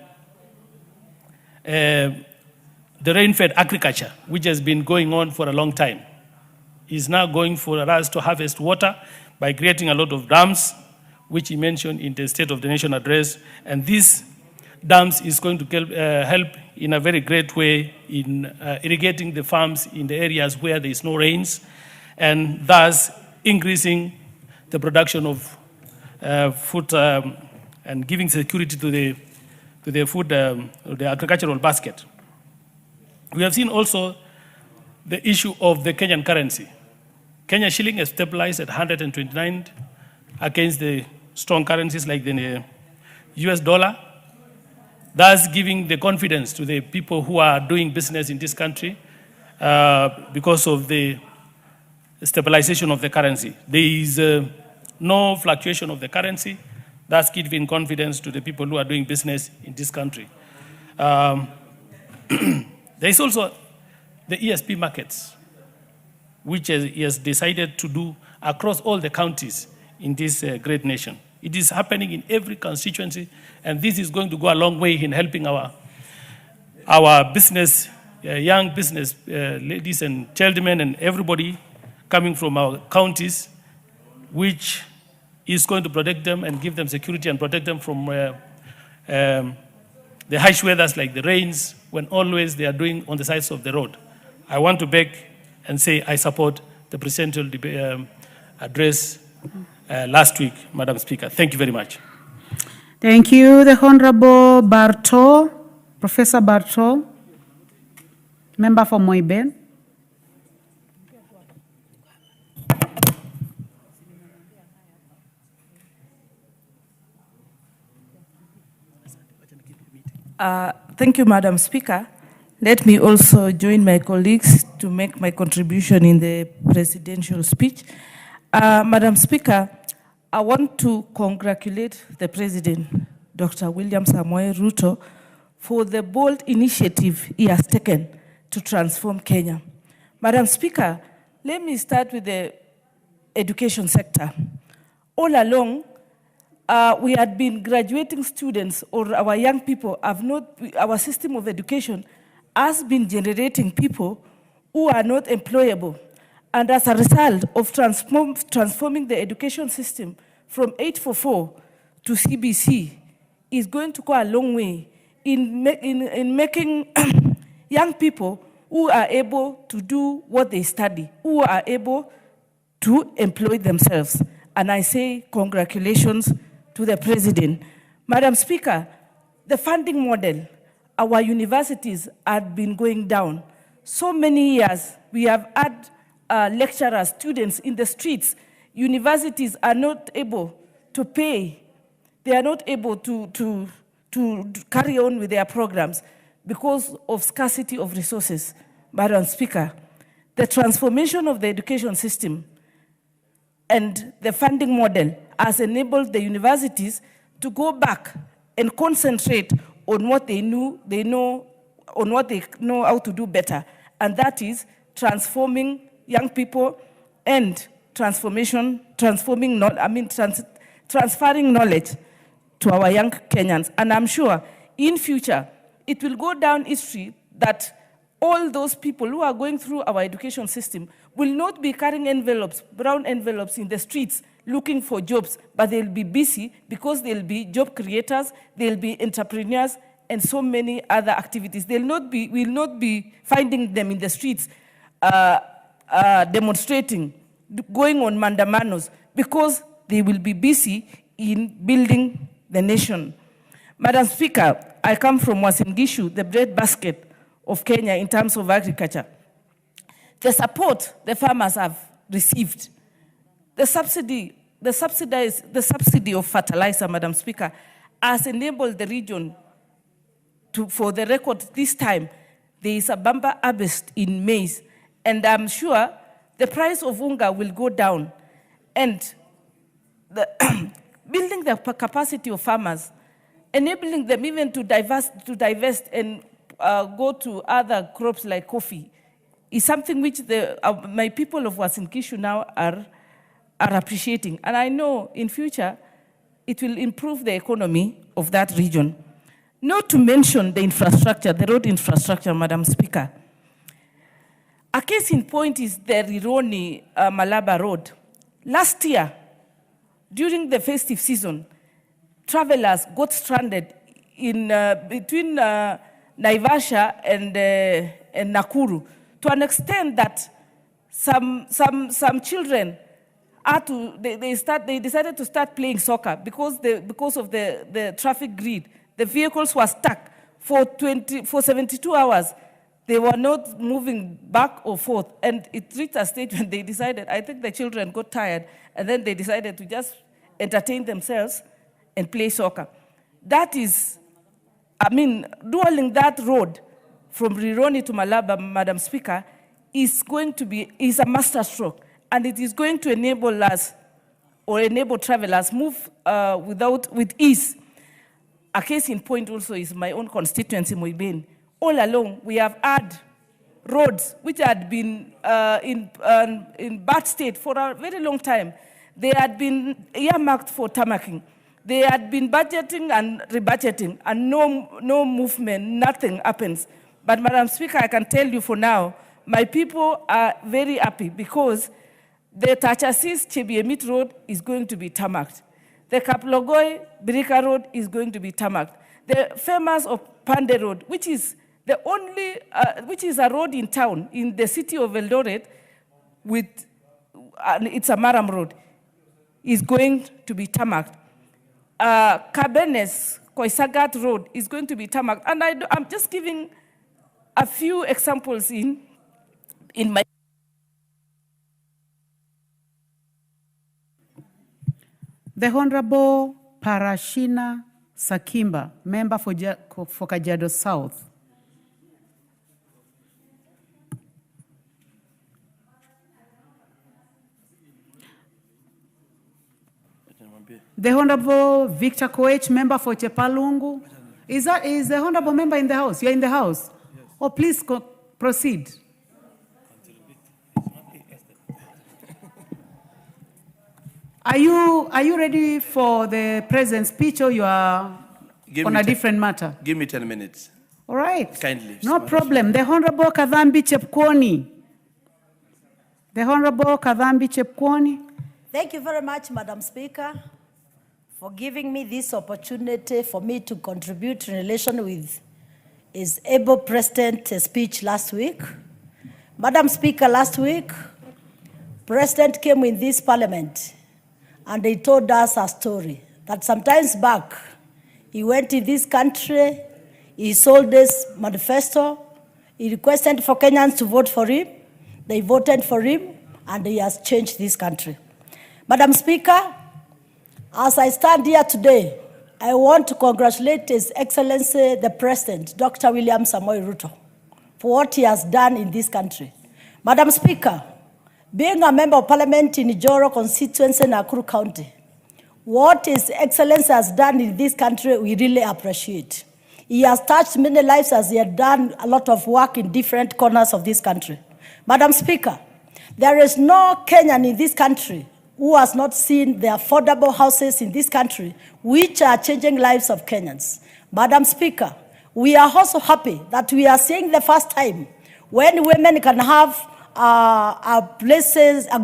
rain-fed agriculture, which has been going on for a long time. Is now going for us to harvest water by creating a lot of dams, which he mentioned in the State of the Nation address. And these dams is going to help in a very great way in irrigating the farms in the areas where there is no rains, and thus increasing the production of food and giving security to the food, the agricultural basket. We have seen also the issue of the Kenyan currency. Kenya shilling has stabilized at 129 against the strong currencies like the US dollar, thus giving the confidence to the people who are doing business in this country because of the stabilization of the currency. There is no fluctuation of the currency, thus giving confidence to the people who are doing business in this country. There is also the ESP markets, which he has decided to do across all the counties in this great nation. It is happening in every constituency, and this is going to go a long way in helping our business, young business ladies and gentlemen and everybody coming from our counties, which is going to protect them and give them security and protect them from the harsh weathers like the rains, when always they are doing on the sides of the road. I want to beg and say I support the presidential address last week, Madam Speaker. Thank you very much. Thank you. The Honorable Barto, Professor Barto, member for Moiben. Thank you, Madam Speaker. Let me also join my colleagues to make my contribution in the presidential speech. Madam Speaker, I want to congratulate the President, Dr. William Samoei Ruto, for the bold initiative he has taken to transform Kenya. Madam Speaker, let me start with the education sector. All along, we had been graduating students, or our young people have not, our system of education has been generating people who are not employable. And as a result of transforming the education system from 844 to CBC is going to go a long way in making young people who are able to do what they study, who are able to employ themselves. And I say congratulations to the President. Madam Speaker, the funding model, our universities have been going down. So many years we have had lecturers, students in the streets. Universities are not able to pay. They are not able to carry on with their programs because of scarcity of resources. Madam Speaker, the transformation of the education system and the funding model has enabled the universities to go back and concentrate on what they know how to do better, and that is transforming young people and transferring knowledge to our young Kenyans. And I'm sure in future it will go down history that all those people who are going through our education system will not be carrying envelopes, brown envelopes in the streets looking for jobs, but they'll be busy because they'll be job creators, they'll be entrepreneurs, and so many other activities. We'll not be finding them in the streets demonstrating, going on mandamanos, because they will be busy in building the nation. Madam Speaker, I come from Uasin Gishu, the breadbasket of Kenya in terms of agriculture. The support the farmers have received, the subsidy of fertilizer, Madam Speaker, has enabled the region to, for the record this time, there is a bumper harvest in maize, and I'm sure the price of unga will go down. And building the capacity of farmers, enabling them even to divest and go to other crops like coffee, is something which my people of Uasin Gishu now are appreciating. And I know in future, it will improve the economy of that region. Not to mention the infrastructure, the road infrastructure, Madam Speaker. A case in point is the Rironi-Malaba Road. Last year, during the festive season, travelers got stranded in between Naivasha and Nakuru, to an extent that some children they decided to start playing soccer because of the traffic grid. The vehicles were stuck for 72 hours. They were not moving back or forth, and it reached a stage when they decided, I think the children got tired, and then they decided to just entertain themselves and play soccer. That is, dueling that road from Rironi to Malaba, Madam Speaker, is a masterstroke, and it is going to enable us, or enable travelers, move with ease. A case in point also is my own constituency, Moibeni. All along, we have had roads which had been in bad state for a very long time. They had been earmarked for tarmacking. They had been budgeting and rebudgeting, and no movement, nothing happens. But Madam Speaker, I can tell you for now, my people are very happy because the Tachasis Chebiemit Road is going to be tarmacked. The Kaplogoi Birika Road is going to be tarmacked. The famous of Pande Road, which is the only, which is a road in town, in the city of Eldoret, it's a Maram Road, is going to be tarmacked. Kabenes, Koisagat Road is going to be tarmacked. And I'm just giving a few examples in my... The Honorable Parashina Sakimba, member for Kajiado South. The Honorable Victor Koech, member for Chepalungu. Is the Honorable member in the House? You're in the House? Yes. Oh, please proceed. Are you ready for the President's speech, or you are on a different matter? Give me 10 minutes. All right. Kindly. No problem. The Honorable Kadhambi Chepkwony. The Honorable Kadhambi Chepkwony. Thank you very much, Madam Speaker, for giving me this opportunity for me to contribute in relation with his able President's speech last week. Madam Speaker, last week, President came in this Parliament and he told us a story that sometimes back, he went in this country, he sold this manifesto, he requested for Kenyans to vote for him, they voted for him, and he has changed this country. Madam Speaker, as I stand here today, I want to congratulate His Excellency, the President, Dr. William Samoei Ruto, for what he has done in this country. Madam Speaker, being a member of Parliament in Ijoro constituency in Nakuru County, what His Excellency has done in this country, we really appreciate. He has touched many lives as he has done a lot of work in different corners of this country. Madam Speaker, there is no Kenyan in this country who has not seen the affordable houses in this country, which are changing lives of Kenyans. Madam Speaker, we are also happy that we are seeing the first time When women can have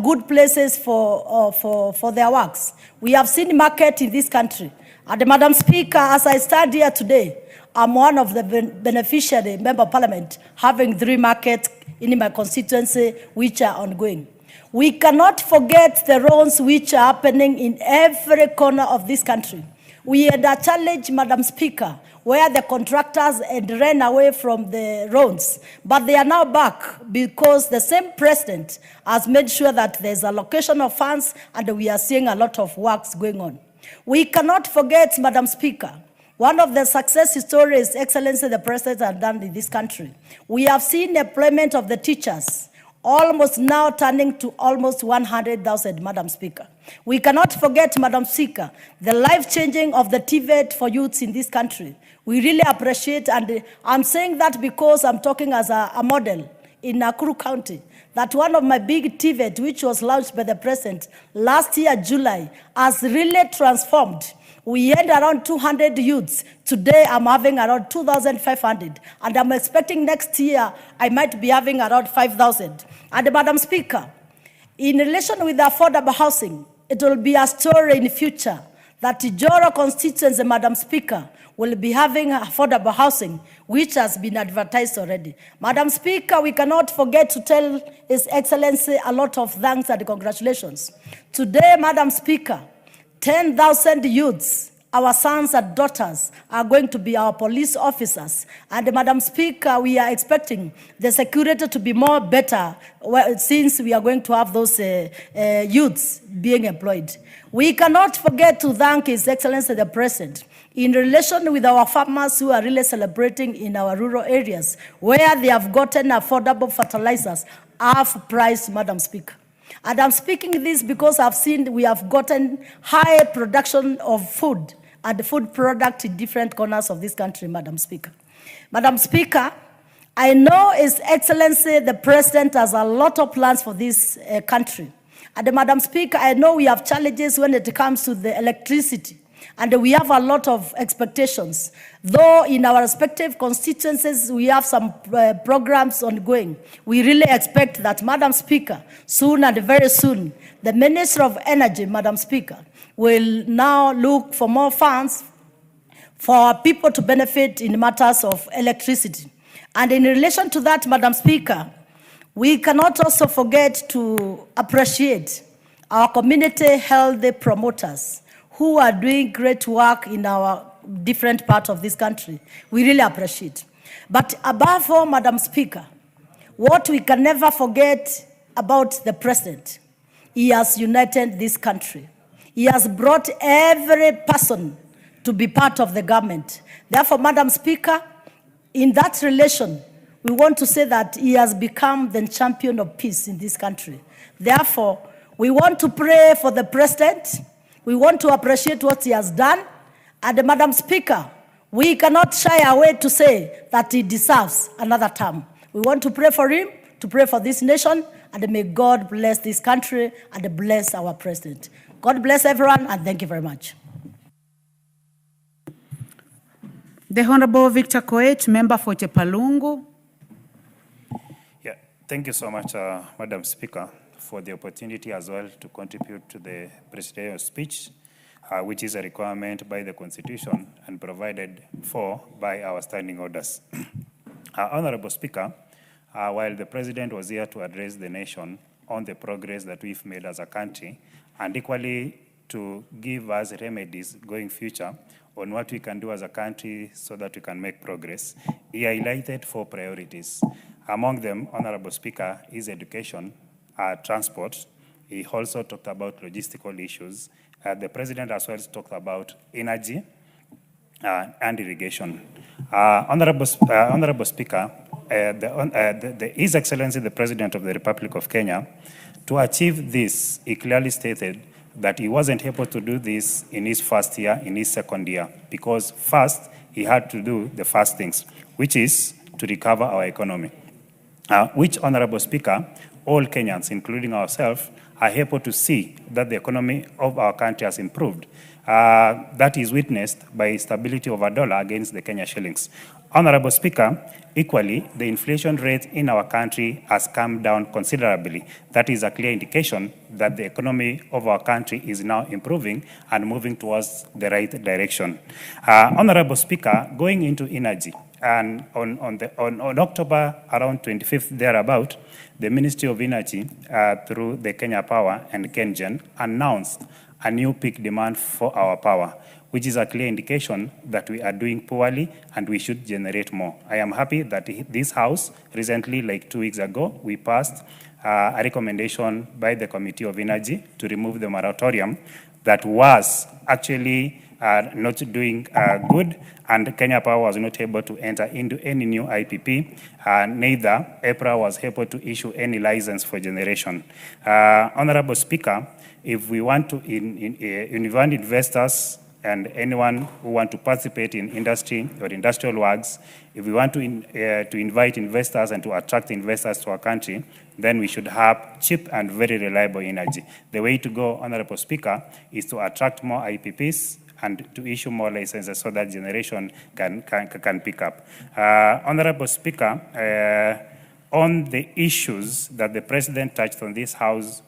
good places for their works. We have seen market in this country. And Madam Speaker, as I stand here today, I'm one of the beneficiary member of parliament having 3 markets in my constituency which are ongoing. We cannot forget the wrongs which are happening in every corner of this country. We had a challenge, Madam Speaker, where the contractors had ran away from the roads, but they are now back because the same president has made sure that there's allocation of funds and we are seeing a lot of works going on. We cannot forget, Madam Speaker, one of the success stories, Excellency, the president has done in this country. We have seen employment of the teachers almost now turning to almost 100,000, Madam Speaker. We cannot forget, Madam Speaker, the life-changing of the TVET for youths in this country. We really appreciate, and I'm saying that because I'm talking as a model in Nakuru County, that one of my big TVET, which was launched by the president last year, July, has really transformed. We had around 200 youths. Today, I'm having around 2,500. And I'm expecting next year, I might be having around 5,000. And Madam Speaker, in relation with affordable housing, it will be a story in the future that Ijoro constituency, Madam Speaker, will be having affordable housing, which has been advertised already. Madam Speaker, we cannot forget to tell His Excellency a lot of thanks and congratulations. Today, Madam Speaker, 10,000 youths, our sons and daughters, are going to be our police officers. And Madam Speaker, we are expecting the security to be more better since we are going to have those youths being employed. We cannot forget to thank His Excellency the President in relation with our farmers who are really celebrating in our rural areas where they have gotten affordable fertilizers half price, Madam Speaker. And I'm speaking this because I've seen we have gotten high production of food and food product in different corners of this country, Madam Speaker. Madam Speaker, I know His Excellency the President has a lot of plans for this country. And Madam Speaker, I know we have challenges when it comes to the electricity. And we have a lot of expectations. Though in our respective constituencies, we have some programs ongoing. We really expect that, Madam Speaker, soon and very soon, the Minister of Energy, Madam Speaker, will now look for more funds for people to benefit in matters of electricity. And in relation to that, Madam Speaker, we cannot also forget to appreciate our community health promoters who are doing great work in our different parts of this country. We really appreciate. But above all, Madam Speaker, what we can never forget about the president, he has united this country. He has brought every person to be part of the government. Therefore, Madam Speaker, in that relation, we want to say that he has become the champion of peace in this country. Therefore, we want to pray for the president. We want to appreciate what he has done. And Madam Speaker, we cannot shy away to say that he deserves another term. We want to pray for him, to pray for this nation, and may God bless this country and bless our president. God bless everyone, and thank you very much. The Honorable Victor Koech, member for Chepalungu. Yeah, thank you so much, Madam Speaker, for the opportunity as well to contribute to the presidential speech, which is a requirement by the Constitution and provided for by our standing orders. Honorable Speaker, while the President was here to address the nation on the progress that we've made as a country, and equally to give us remedies going future on what we can do as a country so that we can make progress, he highlighted 4 priorities. Among them, Honorable Speaker, is education, transport. He also talked about logistical issues. The President as well talked about energy and irrigation. Honorable Speaker, His Excellency the President of the Republic of Kenya, to achieve this, he clearly stated that he wasn't able to do this in his first year, in his second year, because first he had to do the first things, which is to recover our economy. Which, Honorable Speaker, all Kenyans, including ourselves, are able to see that the economy of our country has improved. That is witnessed by stability of our dollar against the Kenya shillings. Honorable Speaker, equally, the inflation rate in our country has come down considerably. That is a clear indication that the economy of our country is now improving and moving towards the right direction. Honorable Speaker, going into energy, and on October around 25th thereabout, the Ministry of Energy, through the Kenya Power and KenGen, announced a new peak demand for our power, which is a clear indication that we are doing poorly and we should generate more. I am happy that this House recently, like 2 weeks ago, we passed a recommendation by the Committee of Energy to remove the moratorium that was actually not doing good, and Kenya Power was not able to enter into any new IPP. Neither EPRA was able to issue any license for generation. Honorable Speaker, if we want to invite investors and anyone who want to participate in industry or industrial works, if we want to invite investors and to attract investors to our country, then we should have cheap and very reliable energy. The way to go, Honorable Speaker, is to attract more IPPs and to issue more licenses so that generation can pick up. Honorable Speaker, on the issues that the President touched on this House,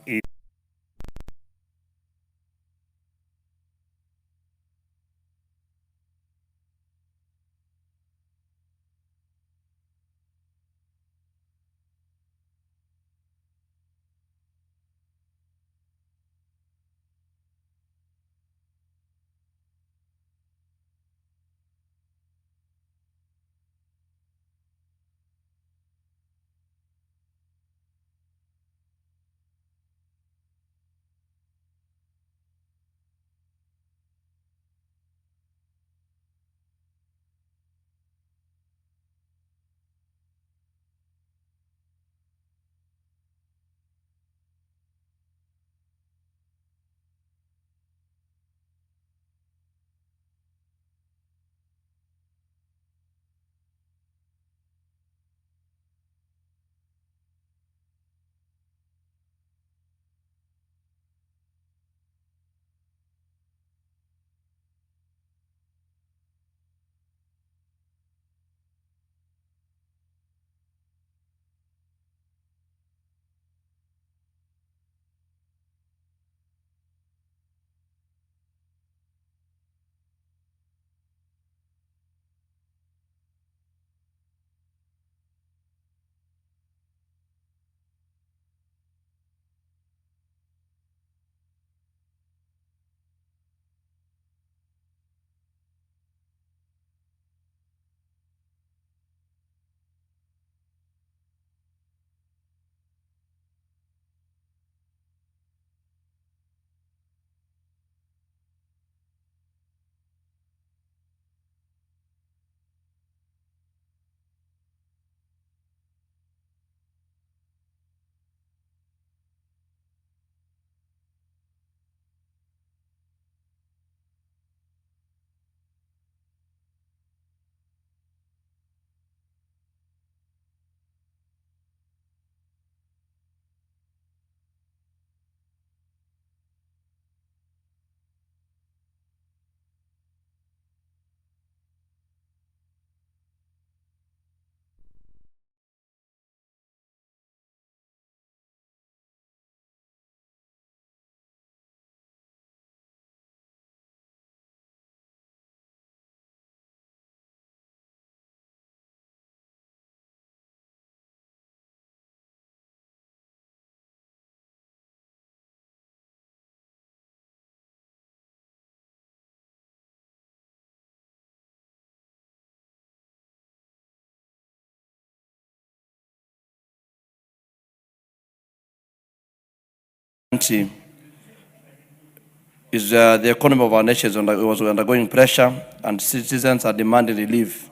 is the economy of our nation was undergoing pressure and citizens are demanding relief.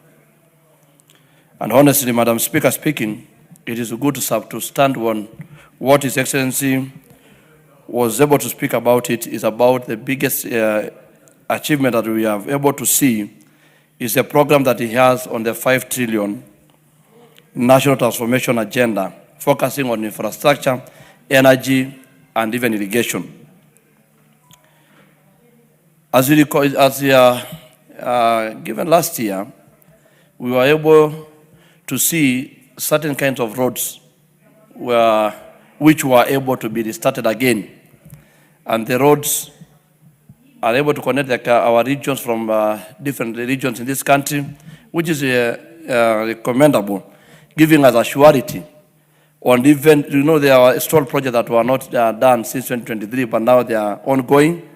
And honestly, Madam Speaker speaking, it is good to stand on what His Excellency was able to speak about. It is about the biggest achievement that we are able to see is a program that he has on the 5 trillion national transformation agenda, focusing on infrastructure, energy, and even irrigation. As given last year, we were able to see certain kinds of roads which were able to be restarted again. And the roads are able to connect our regions from different regions in this country, which is commendable, giving us a surety on even, there are stalled projects that were not done since 2023, but now they are ongoing.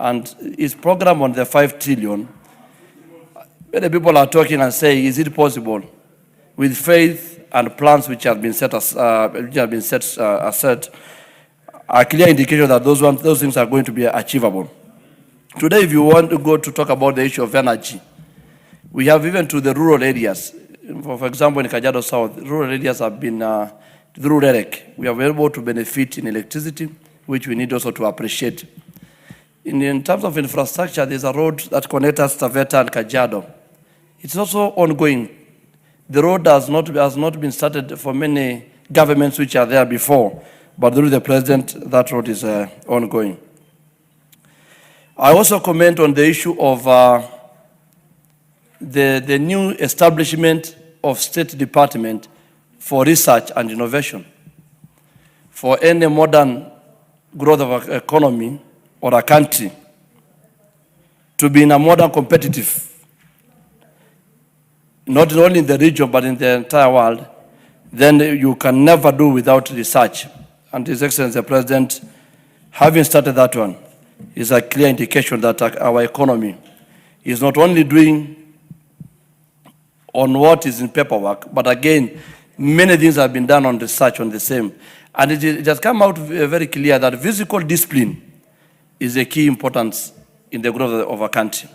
And its program on the 5 trillion, many people are talking and saying, is it possible with faith and plans which have been set aside, a clear indication that those things are going to be achievable. Today, if you want to go to talk about the issue of energy, we have even to the rural areas. For example, in Kajiado South, rural areas have been, through REREC, we are able to benefit in electricity, which we need also to appreciate. In terms of infrastructure, there's a road that connects us Taveta and Kajiado. It's also ongoing. The road has not been started for many governments which are there before, but through the president, that road is ongoing. I also comment on the issue of the new establishment of State Department for Research and Innovation. For any modern growth of an economy or a country to be in a modern competitive, not only in the region but in the entire world, then you can never do without research. And His Excellency the President, having started that one, is a clear indication that our economy is not only doing on what is in paperwork, but again, many things have been done on research on the same. And it has come out very clear that physical discipline is a key importance in the growth of a country.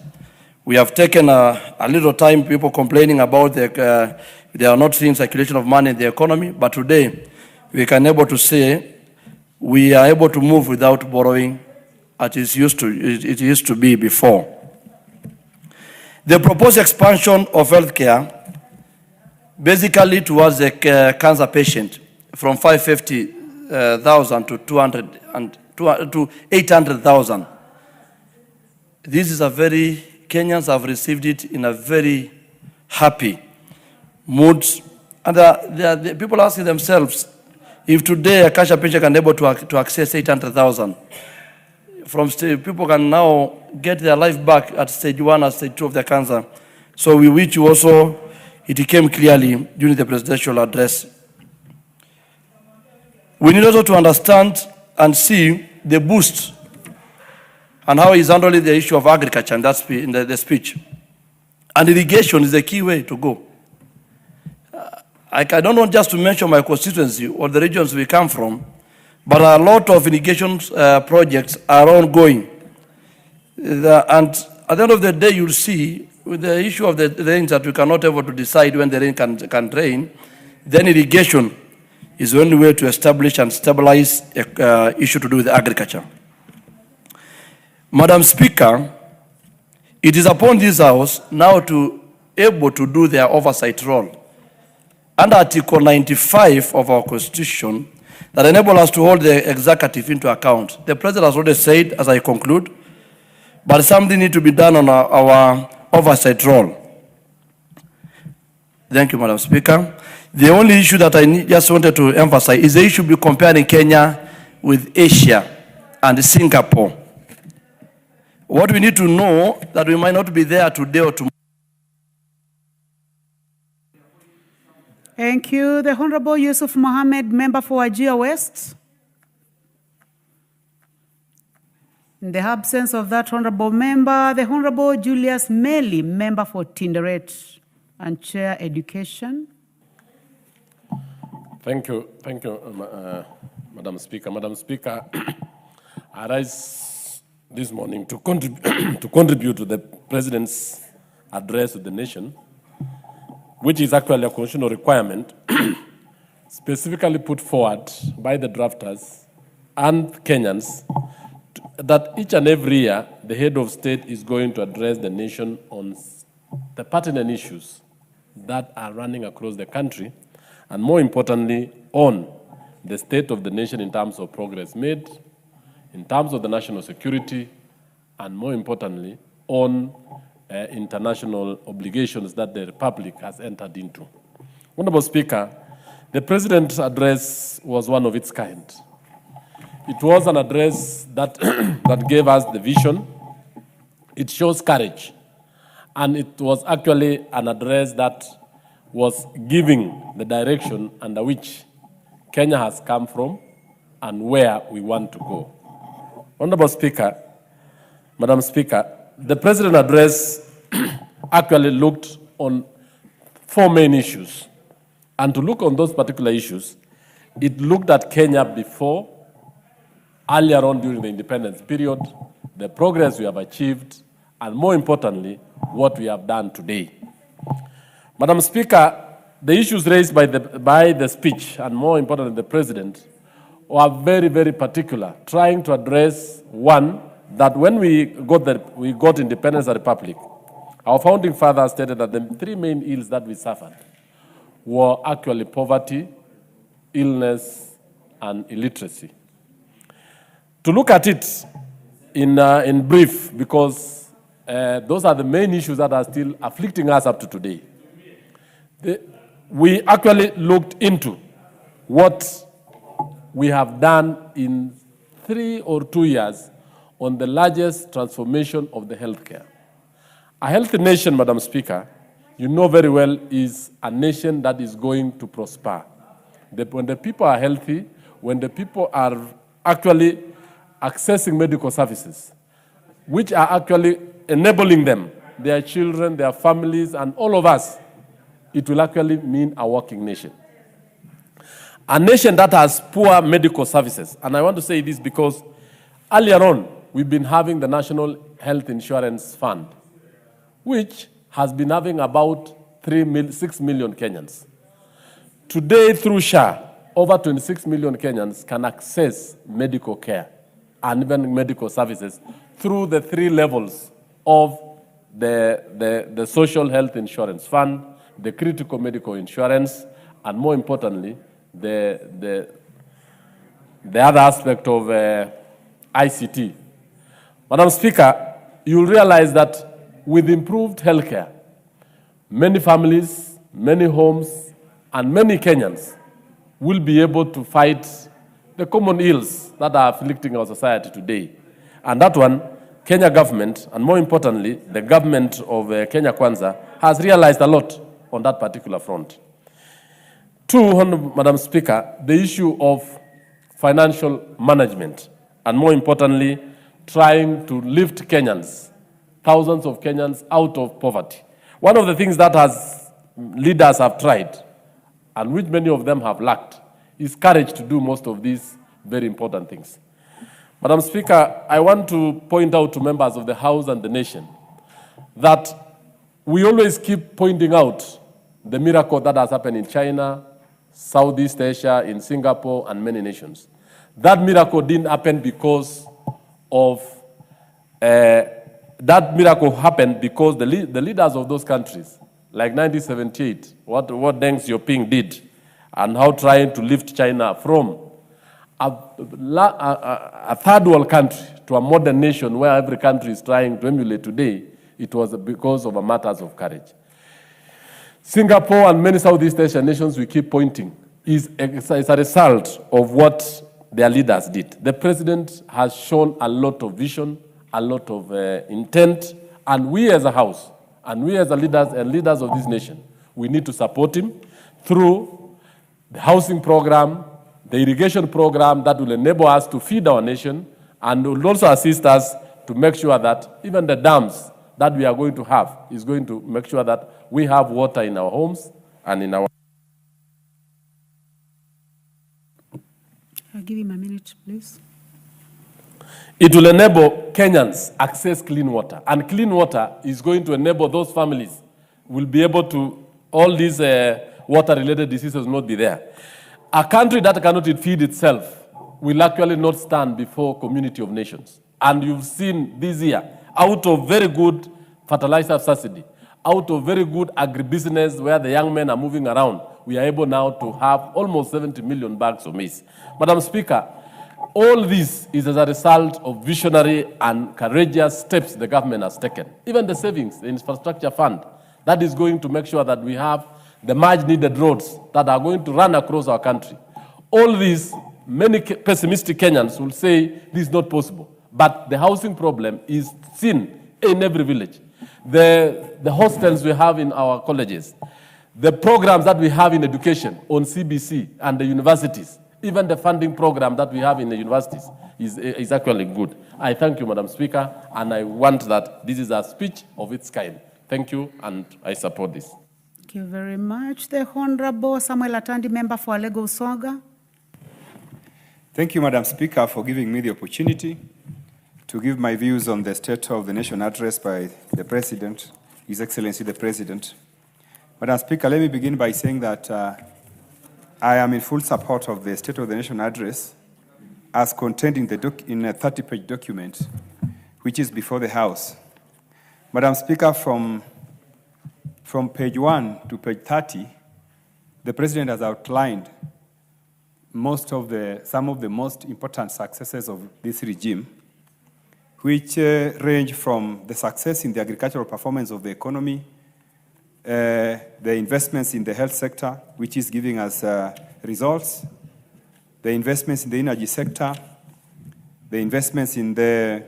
We have taken a little time, people complaining about they are not seeing circulation of money in the economy, but today we can able to say we are able to move without borrowing as it used to be before. The proposed expansion of healthcare, basically towards the cancer patient, from 550,000 to 800,000. This is Kenyans have received it in a very happy mood. And the people asking themselves, if today a cancer patient can be able to access 800,000, people can now get their life back at stage 1 and stage 2 of the cancer. So which also, it came clearly during the presidential address. We need also to understand and see the boost and how he's handling the issue of agriculture in the speech. And irrigation is the key way to go. I don't want just to mention my constituency or the regions we come from, but a lot of irrigation projects are ongoing. And at the end of the day, you'll see with the issue of the rains that we cannot able to decide when the rain can rain, then irrigation is the only way to establish and stabilize issue to do with agriculture. Madam Speaker, it is upon this House now to able to do their oversight role. Under Article 95 of our Constitution, that enable us to hold the executive into account. The President has already said, as I conclude, but something needs to be done on our oversight role. Thank you, Madam Speaker. The only issue that I just wanted to emphasize is the issue of comparing Kenya with Asia and Singapore. What we need to know that we might not be there today or tomorrow. Thank you. The Honorable Yusuf Mohammed, member for Wajir West. In the absence of that honorable member, the Honorable Julius Meli, member for Tinderet and Chair Education. Thank you, Madam Speaker. Madam Speaker, I rise this morning to contribute to the President's address to the nation, which is actually a constitutional requirement specifically put forward by the drafters and Kenyans that each and every year the head of state is going to address the nation on the pertinent issues that are running across the country, and more importantly, on the state of the nation in terms of progress made, in terms of the national security, and more importantly, on international obligations that the Republic has entered into. Honorable Speaker, the President's address was one of its kind. It was an address that, that gave us the vision. It shows courage. And it was actually an address that was giving the direction under which Kenya has come from and where we want to go. Honorable Speaker, Madam Speaker, the President's address actually looked on 4 main issues. And to look on those particular issues, it looked at Kenya before, earlier on during the independence period, the progress we have achieved, and more importantly, what we have done today. Madam Speaker, the issues raised by the speech, and more importantly, the President, were very, very particular, trying to address one, that when we got independence as a republic, our founding fathers stated that the 3 main ills that we suffered were actually poverty, illness, and illiteracy. To look at it in brief, because those are the main issues that are still afflicting us up to today. We actually looked into what we have done in 3 or 2 years on the largest transformation of the healthcare. A healthy nation, Madam Speaker, you know very well, is a nation that is going to prosper. When the people are healthy, when the people are actually accessing medical services, which are actually enabling them, their children, their families, and all of us, it will actually mean a working nation. A nation that has poor medical services. And I want to say this because earlier on, we've been having the National Health Insurance Fund, which has been having about 6 million Kenyans. Today, through SHA, over 26 million Kenyans can access medical care and even medical services through the 3 levels of the Social Health Insurance Fund, the critical medical insurance, and more importantly, the other aspect of ICT. Madam Speaker, you'll realize that with improved healthcare, many families, many homes, and many Kenyans will be able to fight the common ills that are afflicting our society today. And that one, Kenya government, and more importantly, the government of Kenya Kwanza, has realized a lot on that particular front. 2, Madam Speaker, the issue of financial management, and more importantly, trying to lift Kenyans, thousands of Kenyans out of poverty. One of the things that leaders have tried, and which many of them have lacked, is courage to do most of these very important things. Madam Speaker, I want to point out to members of the House and the nation that we always keep pointing out the miracle that has happened in China, Southeast Asia, in Singapore, and many nations. That miracle didn't happen because of, that miracle happened because the leaders of those countries, like 1978, what Deng Xiaoping did, and how trying to lift China from a third world country to a modern nation where every country is trying to emulate today, it was because of matters of courage. Singapore and many Southeast Asian nations we keep pointing is a result of what their leaders did. The president has shown a lot of vision, a lot of intent, and we as a House, and we as leaders of this nation, we need to support him through the housing program, the irrigation program that will enable us to feed our nation, and will also assist us to make sure that even the dams that we are going to have is going to make sure that we have water in our homes and in our... I'll give him a minute, please. It will enable Kenyans access clean water. And clean water is going to enable those families will be able to, all these water-related diseases will not be there. A country that cannot feed itself will actually not stand before community of nations. And you've seen this year, out of very good fertilizer subsidy, out of very good agribusiness where the young men are moving around, we are able now to have almost 70 million bags of maize. Madam Speaker, All this is as a result of visionary and courageous steps the government has taken. Even the savings, the infrastructure fund, that is going to make sure that we have the much needed roads that are going to run across our country. All this, many pessimistic Kenyans will say this is not possible. But the housing problem is seen in every village. The hostels we have in our colleges, the programs that we have in education on CBC and the universities, even the funding program that we have in the universities is actually good. I thank you, Madam Speaker, and I want that this is a speech of its kind. Thank you, and I support this. Thank you very much. The Honorable Samuel Atandi, member for Alego Usoga. Thank you, Madam Speaker, for giving me the opportunity to give my views on the State of the Nation address by the President, His Excellency the President. Madam Speaker, let me begin by saying that I am in full support of the State of the Nation address as contained in a 30-page document, which is before the House. Madam Speaker, from page 1 to page 30, the President has outlined some of the most important successes of this regime, which range from the success in the agricultural performance of the economy, the investments in the health sector, which is giving us results, the investments in the energy sector, the investments in the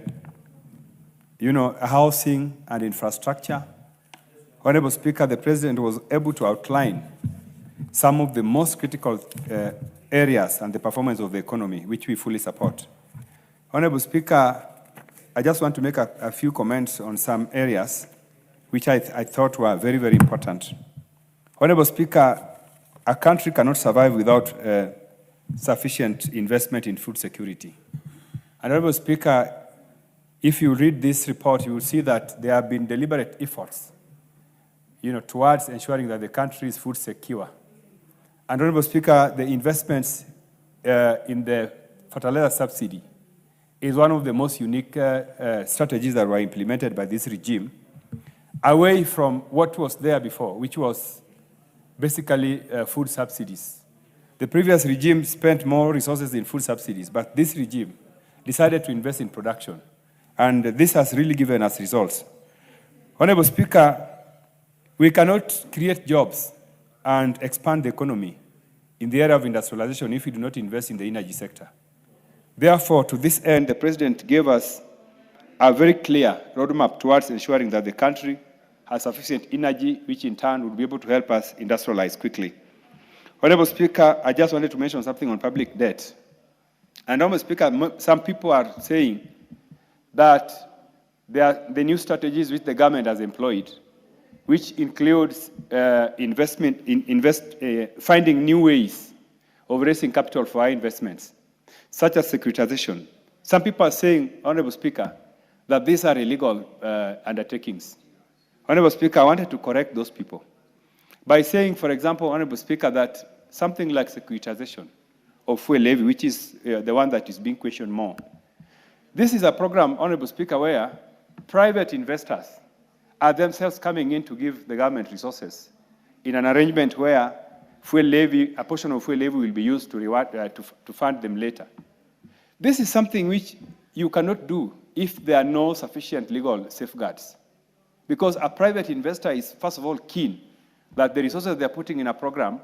housing and infrastructure. Honorable Speaker, the President was able to outline some of the most critical areas and the performance of the economy, which we fully support. Honorable Speaker, I just want to make a few comments on some areas which I thought were very, very important. Honorable Speaker, a country cannot survive without sufficient investment in food security. Honorable Speaker, if you read this report, you will see that there have been deliberate efforts, towards ensuring that the country is food secure. And Honorable Speaker, the investments in the fertilizer subsidy is one of the most unique strategies that were implemented by this regime, away from what was there before, which was basically food subsidies. The previous regime spent more resources in food subsidies, but this regime decided to invest in production. And this has really given us results. Honorable Speaker, we cannot create jobs and expand the economy in the area of industrialization if we do not invest in the energy sector. Therefore, to this end, the President gave us a very clear roadmap towards ensuring that the country has sufficient energy, which in turn would be able to help us industrialize quickly. Honorable Speaker, I just wanted to mention something on public debt. And Honorable Speaker, some people are saying that the new strategies which the government has employed, which includes finding new ways of raising capital for our investments, such as securitization. Some people are saying, Honorable Speaker, that these are illegal undertakings. Honorable Speaker, I wanted to correct those people by saying, for example, Honorable Speaker, that something like securitization of fuel levy, which is the one that is being questioned more. This is a program, Honorable Speaker, where private investors are themselves coming in to give the government resources in an arrangement where fuel levy, a portion of fuel levy will be used to fund them later. This is something which you cannot do if there are no sufficient legal safeguards. Because a private investor is, first of all, keen that the resources they're putting in a program,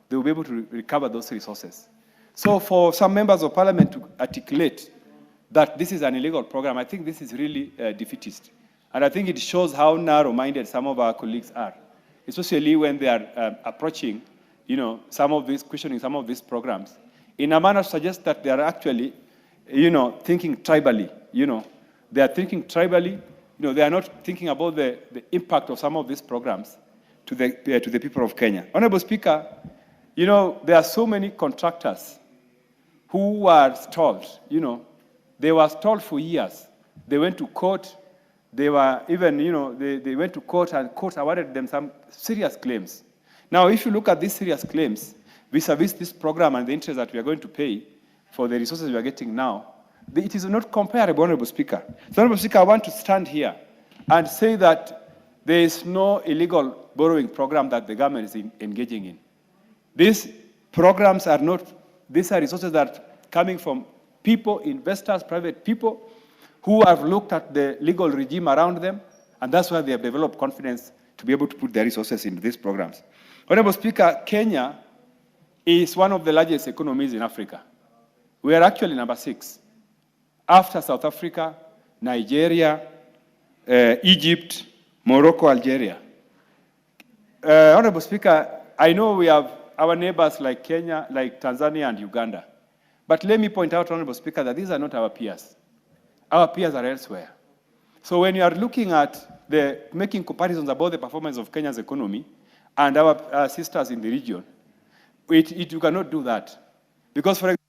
they will be able to recover those resources. So for some members of parliament to articulate that this is an illegal program, I think this is really defeatist. And I think it shows how narrow-minded some of our colleagues are, especially when they are approaching, questioning some of these programs in a manner suggests that they are actually, thinking tribally. They are thinking tribally. They are not thinking about the impact of some of these programs to the people of Kenya. Honorable Speaker, there are so many contractors who were stalled. They were stalled for years. They went to court. They were even, they went to court and court awarded them some serious claims. Now, if you look at these serious claims vis-a-vis this program and the interest that we are going to pay for the resources we are getting now, it is not comparable, Honorable Speaker. So, Honorable Speaker, I want to stand here and say that there is no illegal borrowing program that the government is engaging in. These programs are not, these are resources that are coming from people, investors, private people, who have looked at the legal regime around them, and that's why they have developed confidence to be able to put their resources into these programs. Honorable Speaker, Kenya is one of the largest economies in Africa. We are actually number 6, after South Africa, Nigeria, Egypt, Morocco, Algeria. Honorable Speaker, I know we have our neighbors like Kenya, like Tanzania and Uganda. But let me point out, Honorable Speaker, that these are not our peers. Our peers are elsewhere. So when you are looking at making comparisons about the performance of Kenya's economy and our sisters in the region, you cannot do that. Because for example,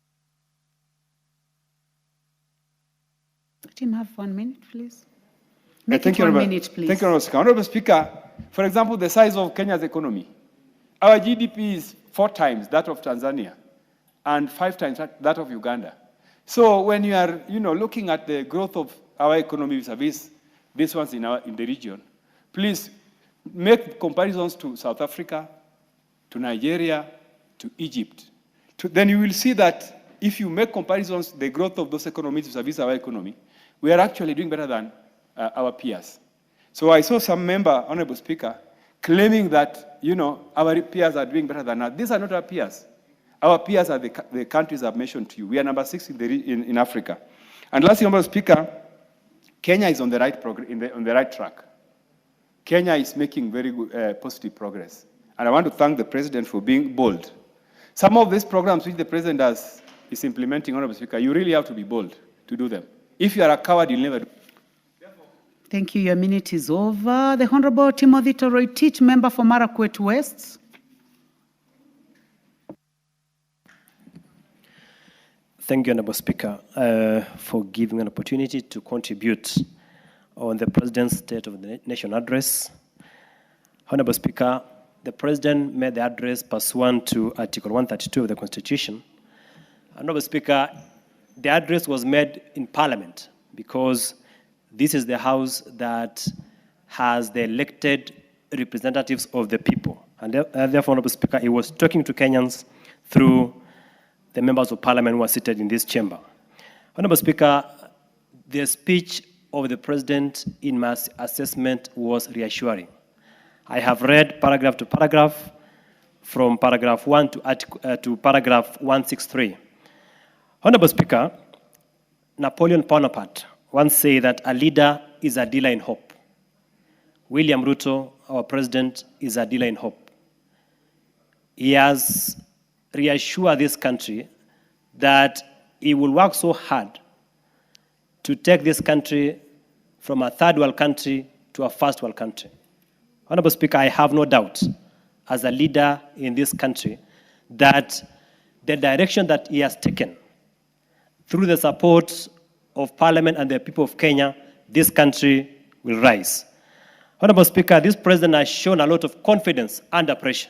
Team, have 1 minute, please. Thank you, Honorable Speaker. Honorable Speaker, for example, the size of Kenya's economy. Our GDP is 4 times that of Tanzania and 5 times that of Uganda. So when you are, looking at the growth of our economy vis-a-vis these ones in the region, please make comparisons to South Africa, to Nigeria, to Egypt. Then you will see that if you make comparisons, the growth of those economies vis-a-vis our economy, we are actually doing better than our peers. So I saw some member, Honorable Speaker, claiming that, our peers are doing better than us. These are not our peers. Our peers are the countries I've mentioned to you. We are number 6 in Africa. And lastly, Honorable Speaker, Kenya is on the right track. Kenya is making very good, positive progress. And I want to thank the President for being bold. Some of these programs which the President is implementing, Honorable Speaker, you really have to be bold to do them. If you are a coward, you'll never do it. Thank you. Your minute is over. The Honorable Timothy Toroitich, member for Marakwet West. Thank you, Honorable Speaker, for giving an opportunity to contribute on the President's State of the Nation address. Honorable Speaker, the President made the address pursuant to Article 132 of the Constitution. Honorable Speaker, the address was made in Parliament because this is the House that has the elected representatives of the people. And therefore, Honorable Speaker, he was talking to Kenyans through the members of Parliament who are seated in this chamber. Honorable Speaker, the speech of the President in my assessment was reassuring. I have read paragraph to paragraph, from paragraph 1 to paragraph 163. Honorable Speaker, Napoleon Bonaparte once said that a leader is a dealer in hope. William Ruto, our President, is a dealer in hope. He has reassured this country that he will work so hard to take this country from a third world country to a first world country. Honorable Speaker, I have no doubt, as a leader in this country, that the direction that he has taken, through the support of Parliament and the people of Kenya, this country will rise. Honorable Speaker, this President has shown a lot of confidence under pressure.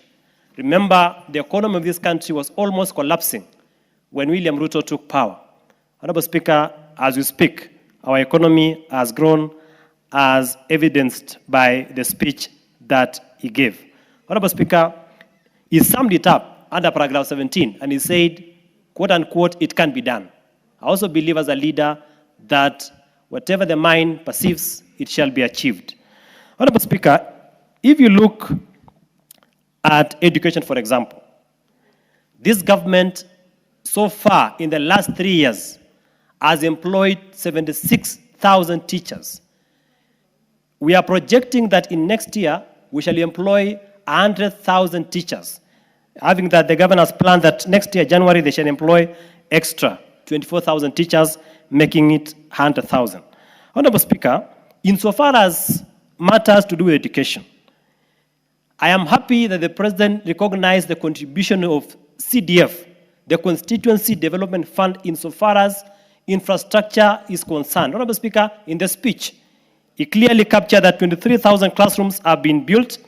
Remember, the economy of this country was almost collapsing when William Ruto took power. Honorable Speaker, as we speak, our economy has grown as evidenced by the speech that he gave. Honorable Speaker, he summed it up under paragraph 17, and he said, quote unquote, it can be done. I also believe as a leader that whatever the mind perceives, it shall be achieved. Honorable Speaker, if you look at education, for example, this government so far in the last 3 years has employed 76,000 teachers. We are projecting that in next year, we shall employ 100,000 teachers. Having that, the government has planned that next year, January, they shall employ extra 24,000 teachers, making it 100,000. Honorable Speaker, insofar as matters to do with education, I am happy that the President recognized the contribution of CDF, the Constituency Development Fund, insofar as infrastructure is concerned. Honorable Speaker, in the speech, he clearly captured that 23,000 classrooms have been built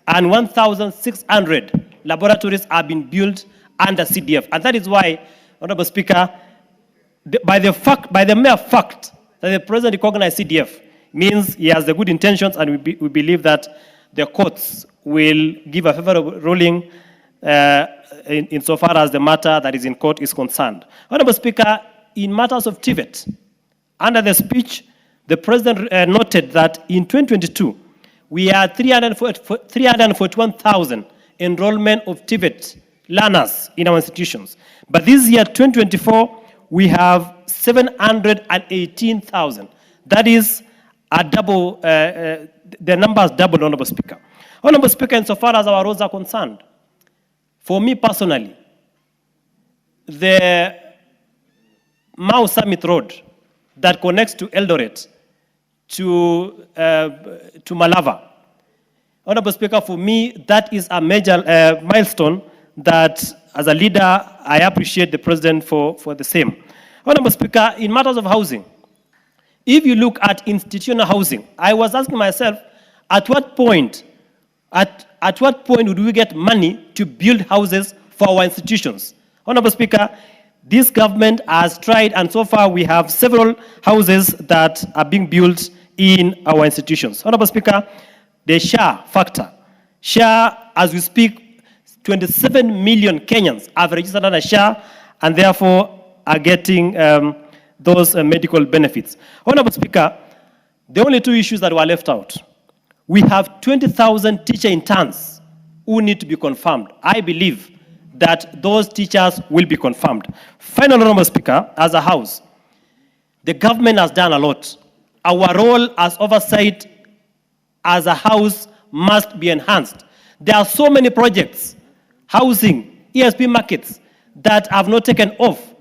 and 1,600 laboratories have been built under CDF. And that is why, Honorable Speaker, by the mere fact that the President recognized CDF means he has the good intentions, and we believe that the courts will give a favorable ruling insofar as the matter that is in court is concerned. Honorable Speaker, in matters of TVET, under the speech, the President noted that in 2022, we had 341,000 enrollment of TVET learners in our institutions. But this year, 2024, we have 718,000. That is a double, the numbers double, Honorable Speaker. Honorable Speaker, insofar as our roads are concerned, for me personally, the Mau Summit Road that connects to Eldoret to Malava, Honorable Speaker, for me, that is a major milestone that, as a leader, I appreciate the President for the same. Honorable Speaker, in matters of housing, if you look at institutional housing, I was asking myself, at what point would we get money to build houses for our institutions? Honorable Speaker, this government has tried, and so far we have several houses that are being built in our institutions. Honorable Speaker, the SHA factor. SHA, as we speak, 27 million Kenyans have registered under SHA and therefore are getting those medical benefits. Honorable Speaker, the only two issues that were left out. We have 20,000 teacher interns who need to be confirmed. I believe that those teachers will be confirmed. Finally, Honorable Speaker, as a House, the government has done a lot. Our role as oversight as a House must be enhanced. There are so many projects, housing, ESP markets, that have not taken off.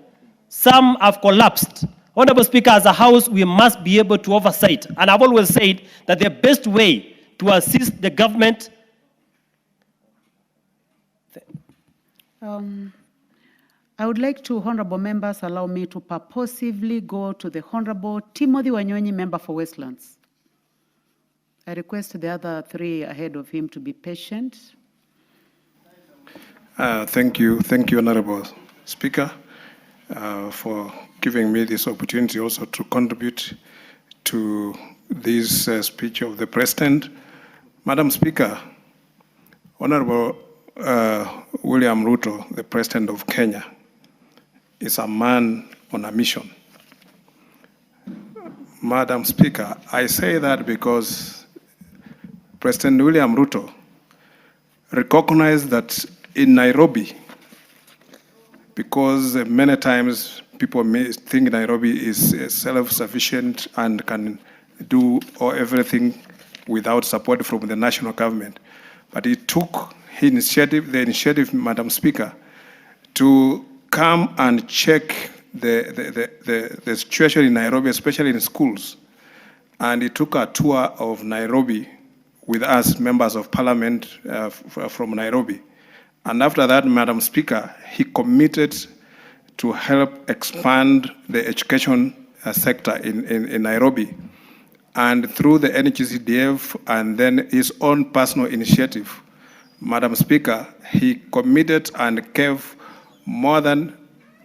Some have collapsed. Honorable Speaker, as a House, we must be able to oversight. And I've always said that the best way to assist the government. I would like to, honorable members, allow me to purposively go to the Honorable Timothy Wanyonyi, member for Westlands. I request the other three ahead of him to be patient. Thank you, Honorable Speaker, for giving me this opportunity also to contribute to this speech of the President. Madam Speaker, Honorable William Ruto, the President of Kenya, is a man on a mission. Madam Speaker, I say that because President William Ruto recognized that in Nairobi, because many times people may think Nairobi is self-sufficient and can do everything without support from the national government. But he took the initiative, Madam Speaker, to come and check the situation in Nairobi, especially in schools. And he took a tour of Nairobi with us, members of parliament from Nairobi. And after that, Madam Speaker, he committed to help expand the education sector in Nairobi. And through the NGCDF and then his own personal initiative, Madam Speaker, he committed and gave more than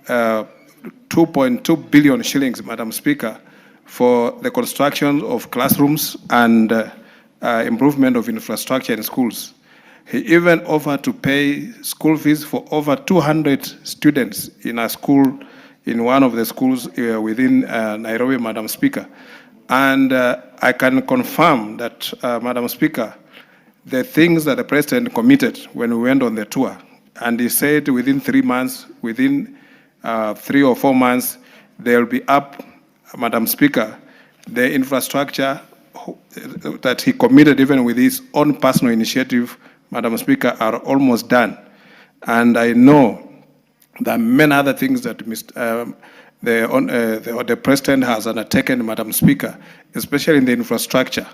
2.2 billion shillings, Madam Speaker, for the construction of classrooms and improvement of infrastructure in schools. He even offered to pay school fees for over 200 students in a school, in one of the schools within Nairobi, Madam Speaker. And I can confirm that, Madam Speaker, the things that the President committed when we went on the tour, and he said within 3 months, within 3 or 4 months, they'll be up, Madam Speaker, the infrastructure that he committed even with his own personal initiative, Madam Speaker, are almost done. And I know that many other things that the President has undertaken, Madam Speaker, especially in the infrastructure.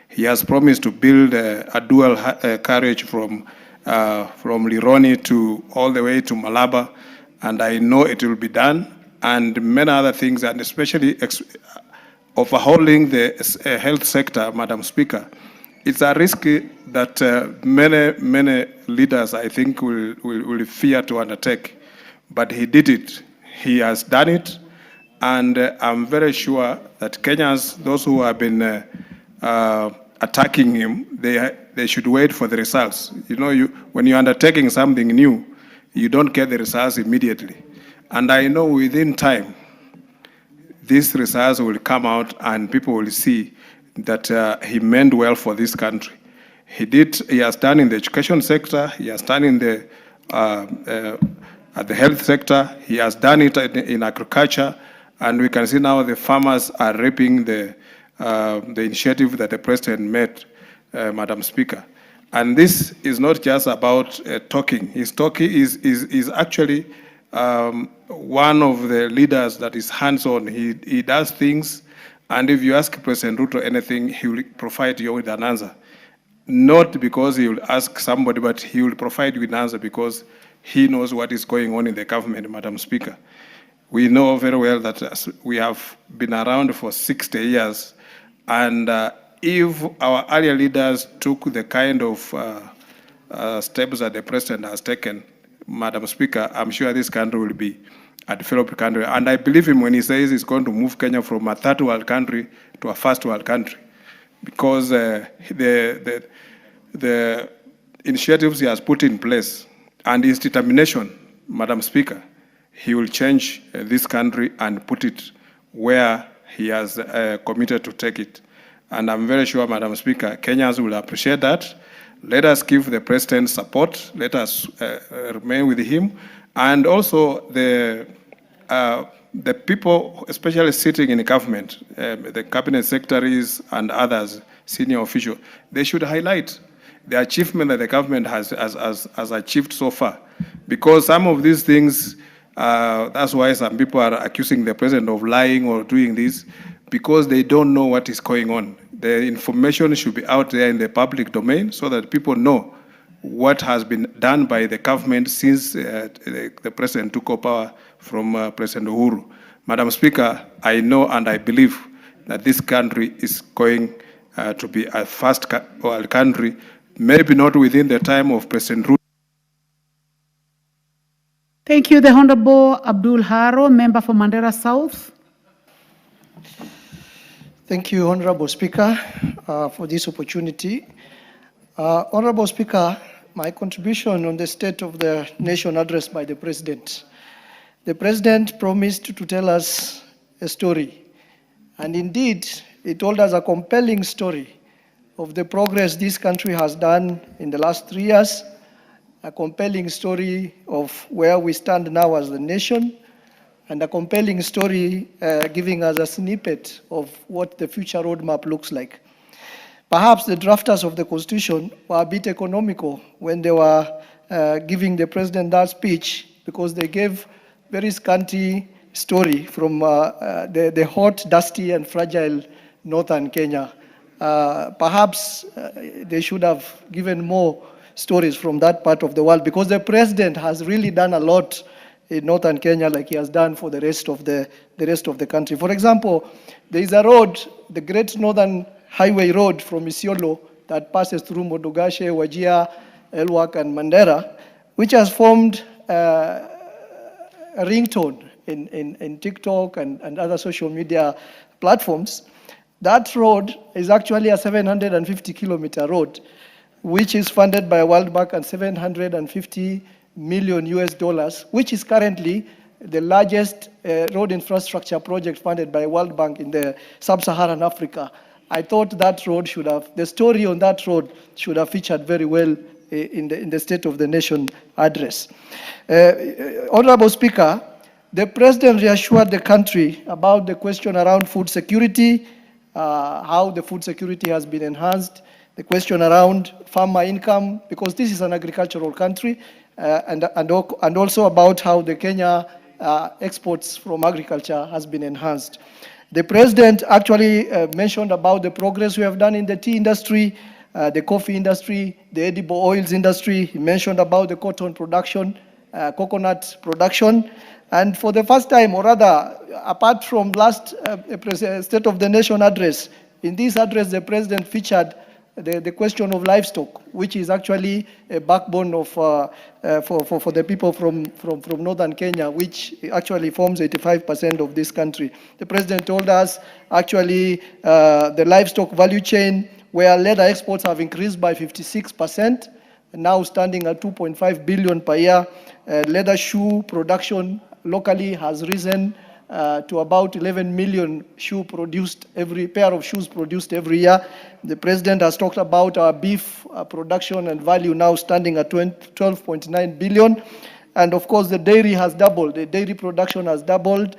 He has promised to build a dual carriage from Lironi to all the way to Malaba, and I know it will be done, and many other things, and especially overhauling the health sector, Madam Speaker. It's a risk that many leaders, I think, will fear to undertake, but he did it. He has done it, and I'm very sure that Kenyans, those who have been attacking him, they should wait for the results. You know, when you're undertaking something new, you don't get the results immediately. And I know within time, these results will come out and people will see that he meant well for this country. He has done in the education sector, he has done in the at the health sector, he has done it in agriculture, and we can see now the farmers are reaping the initiative that the president made, Madam Speaker. And this is not just about talking. His talking is actually one of the leaders that is hands-on. He does things, and if you ask President Ruto anything, he will provide you with an answer. Not because he will ask somebody, but he will provide you with an answer because he knows what is going on in the government, Madam Speaker. We know very well that we have been around for 60 years, and if our earlier leaders took the kind of steps that the president has taken, Madam Speaker, I'm sure this country will be a developed country. And I believe him when he says he's going to move Kenya from a third world country to a first world country, because the initiatives he has put in place and his determination, Madam Speaker, he will change this country and put it where he has committed to take it. And I'm very sure, Madam Speaker, Kenyans will appreciate that. Let us give the president support. Let us remain with him. And also the people, especially sitting in the government, the cabinet secretaries and others, senior officials, they should highlight the achievement that the government has achieved so far. Because some of these things, that's why some people are accusing the president of lying or doing this, because they don't know what is going on. The information should be out there in the public domain so that people know what has been done by the government since the president took over power from President Uhuru. Madam Speaker, I know and I believe that this country is going to be a first world country, maybe not within the time of President Ruto. Thank you. The Honorable Abdul Haro, member for Mandera South. Thank you, Honorable Speaker, for this opportunity. Honorable Speaker, my contribution on the State of the Nation address by the President. The President promised to tell us a story, and indeed, he told us a compelling story of the progress this country has done in the last 3 years, a compelling story of where we stand now as a nation, and a compelling story giving us a snippet of what the future roadmap looks like. Perhaps the drafters of the Constitution were a bit economical when they were giving the President that speech, because they gave very scanty story from the hot, dusty, and fragile northern Kenya. Perhaps they should have given more stories from that part of the world, because the President has really done a lot in northern Kenya, like he has done for the rest of the country. For example, there is a road, the Great Northern Highway Road from Isiolo, that passes through Modogashe, Wajir, Elwak, and Mandera, which has formed a ringtone in TikTok and other social media platforms. That road is actually a 750-kilometer road, which is funded by World Bank and $750 million, which is currently the largest road infrastructure project funded by World Bank in the sub-Saharan Africa. I thought that road should have, the story on that road should have featured very well in the State of the Nation address. Honorable Speaker, the President reassured the country about the question around food security, how the food security has been enhanced, the question around farmer income, because this is an agricultural country, and also about how the Kenya exports from agriculture has been enhanced. The President actually mentioned about the progress we have done in the tea industry, the coffee industry, the edible oils industry. He mentioned about the cotton production, coconut production. And for the first time, or rather, apart from last State of the Nation address, in this address, the President featured the question of livestock, which is actually a backbone of for the people from northern Kenya, which actually forms 85% of this country. The President told us actually the livestock value chain, where leather exports have increased by 56%, now standing at 2.5 billion per year. Leather shoe production locally has risen to about 11 million pair of shoes produced every year. The president has talked about our beef production and value now standing at 12.9 billion. And of course, the dairy has doubled. The dairy production has doubled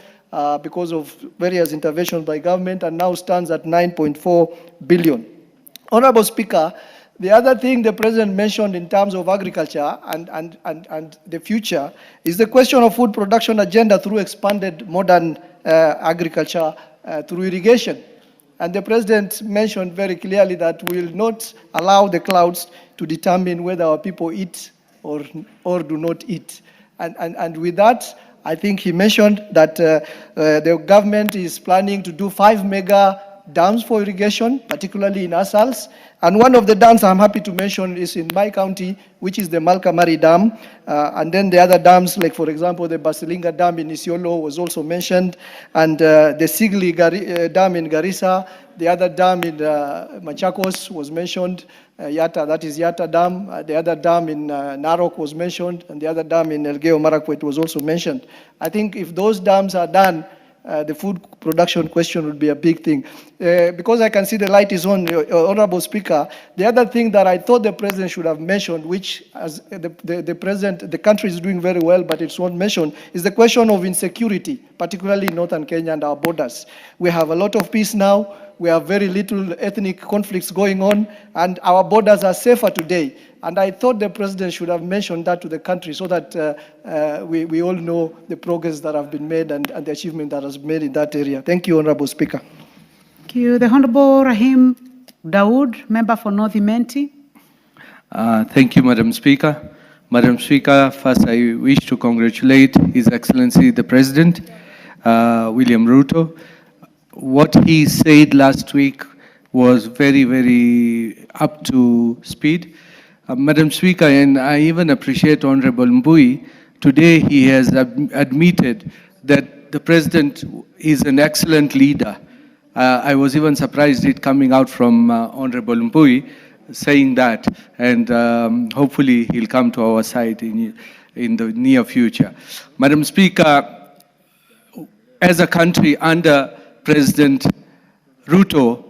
because of various interventions by government and now stands at 9.4 billion. Honorable Speaker, the other thing the president mentioned in terms of agriculture and the future is the question of food production agenda through expanded modern agriculture through irrigation. And the president mentioned very clearly that we will not allow the clouds to determine whether our people eat or do not eat. And with that, I think he mentioned that the government is planning to do 5 mega dams for irrigation, particularly in Asals. And one of the dams I'm happy to mention is in my county, which is the Malkamari Dam. And then the other dams, like for example, the Basilinga Dam in Isiolo was also mentioned, and the Sigli Dam in Garissa, the other dam in Machakos was mentioned, that is Yatta Dam. The other dam in Narok was mentioned, and the other dam in Elgeyo Marakwet was also mentioned. I think if those dams are done, the food production question would be a big thing. Because I can see the light is on, Honorable Speaker, the other thing that I thought the President should have mentioned, which as the country is doing very well, but it's not mentioned, is the question of insecurity, particularly in northern Kenya and our borders. We have a lot of peace now. We have very little ethnic conflicts going on, and our borders are safer today. And I thought the President should have mentioned that to the country so that we all know the progress that have been made and the achievement that has been made in that area. Thank you, Honorable Speaker. Thank you. The Honorable Rahim Dawood, member for North Imenti. Thank you, Madam Speaker. Madam Speaker, first I wish to congratulate His Excellency the President, William Ruto. What he said last week was very, very up to speed. Madam Speaker, and I even appreciate Honorable Mbui, today he has admitted that the President is an excellent leader. I was even surprised it coming out from Honorable Mbui saying that, and hopefully he'll come to our side in the near future. Madam Speaker, as a country under President Ruto,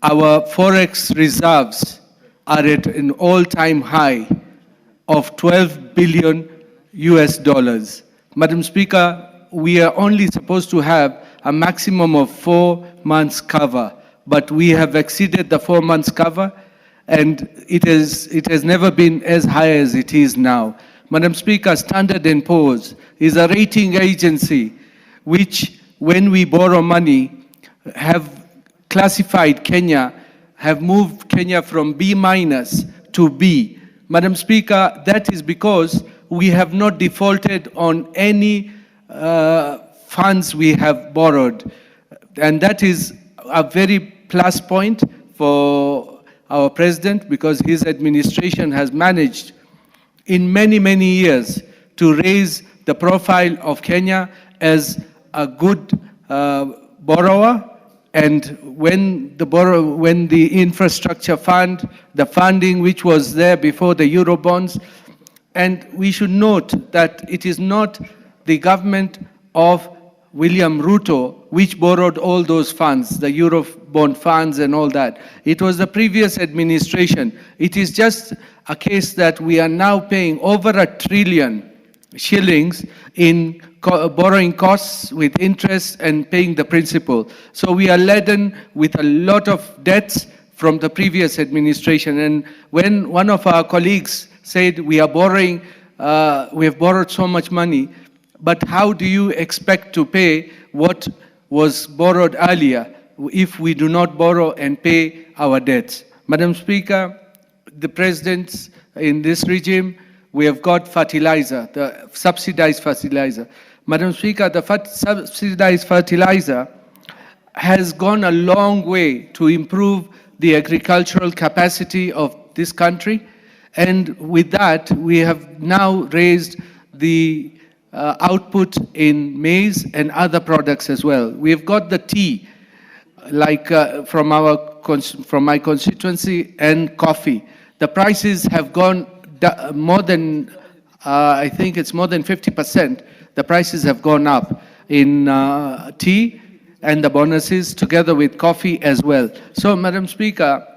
our forex reserves are at an all-time high of 12 billion US dollars. Madam Speaker, we are only supposed to have a maximum of 4 months cover, but we have exceeded the 4 months cover, and it has never been as high as it is now. Madam Speaker, Standard & Poor's is a rating agency which, when we borrow money, have classified Kenya, have moved Kenya from B- to B. Madam Speaker, that is because we have not defaulted on any funds we have borrowed. And that is a very plus point for our President, because his administration has managed in many, many years to raise the profile of Kenya as a good borrower. And when the infrastructure fund, the funding which was there before the Eurobonds, and we should note that it is not the government of William Ruto which borrowed all those funds, the Eurobond funds and all that. It was the previous administration. It is just a case that we are now paying over $1 trillion shillings in borrowing costs with interest and paying the principal. So we are laden with a lot of debts from the previous administration. And when one of our colleagues said we are borrowing, we have borrowed so much money, but how do you expect to pay what was borrowed earlier if we do not borrow and pay our debts? Madam Speaker, the presidents in this regime, we have got fertilizer, the subsidized fertilizer. Madam Speaker, the subsidized fertilizer has gone a long way to improve the agricultural capacity of this country. And with that, we have now raised the output in maize and other products as well. We've got the tea, like from my constituency, and coffee. The prices have gone more than, I think it's more than 50%. The prices have gone up. in tea and the bonuses together with coffee as well. So, Madam Speaker,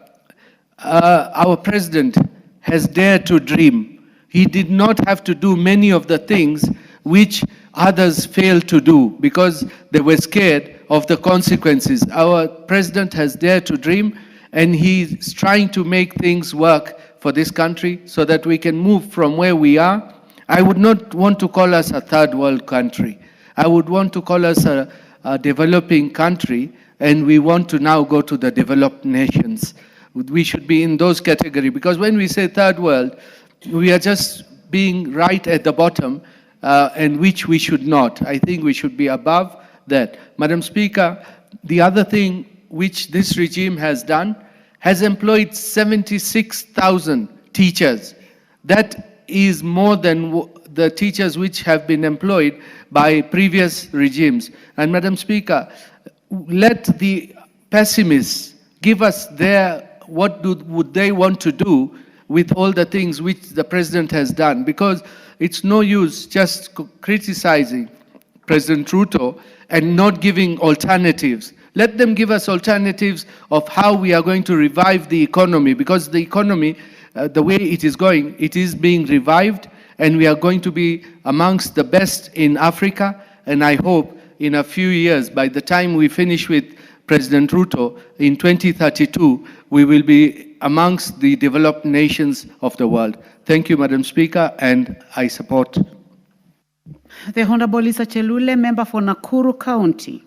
our president has dared to dream. He did not have to do many of the things which others failed to do because they were scared of the consequences. Our president has dared to dream, and he's trying to make things work for this country so that we can move from where we are. I would not want to call us a third world country. I would want to call us a developing country, and we want to now go to the developed nations. We should be in those categories, because when we say third world, we are just being right at the bottom, and which we should not. I think we should be above that. Madam Speaker, the other thing which this regime has done has employed 76,000 teachers. That is more than the teachers which have been employed by previous regimes. And Madam Speaker, let the pessimists give us would they want to do with all the things which the president has done, because it's no use just criticizing President Ruto and not giving alternatives. Let them give us alternatives of how we are going to revive the economy, because the economy, the way it is going, it is being revived, and we are going to be amongst the best in Africa. And I hope in a few years, by the time we finish with President Ruto in 2032, we will be amongst the developed nations of the world. Thank you, Madam Speaker, and I support. The Honorable Lisa Chelule, member for Nakuru County.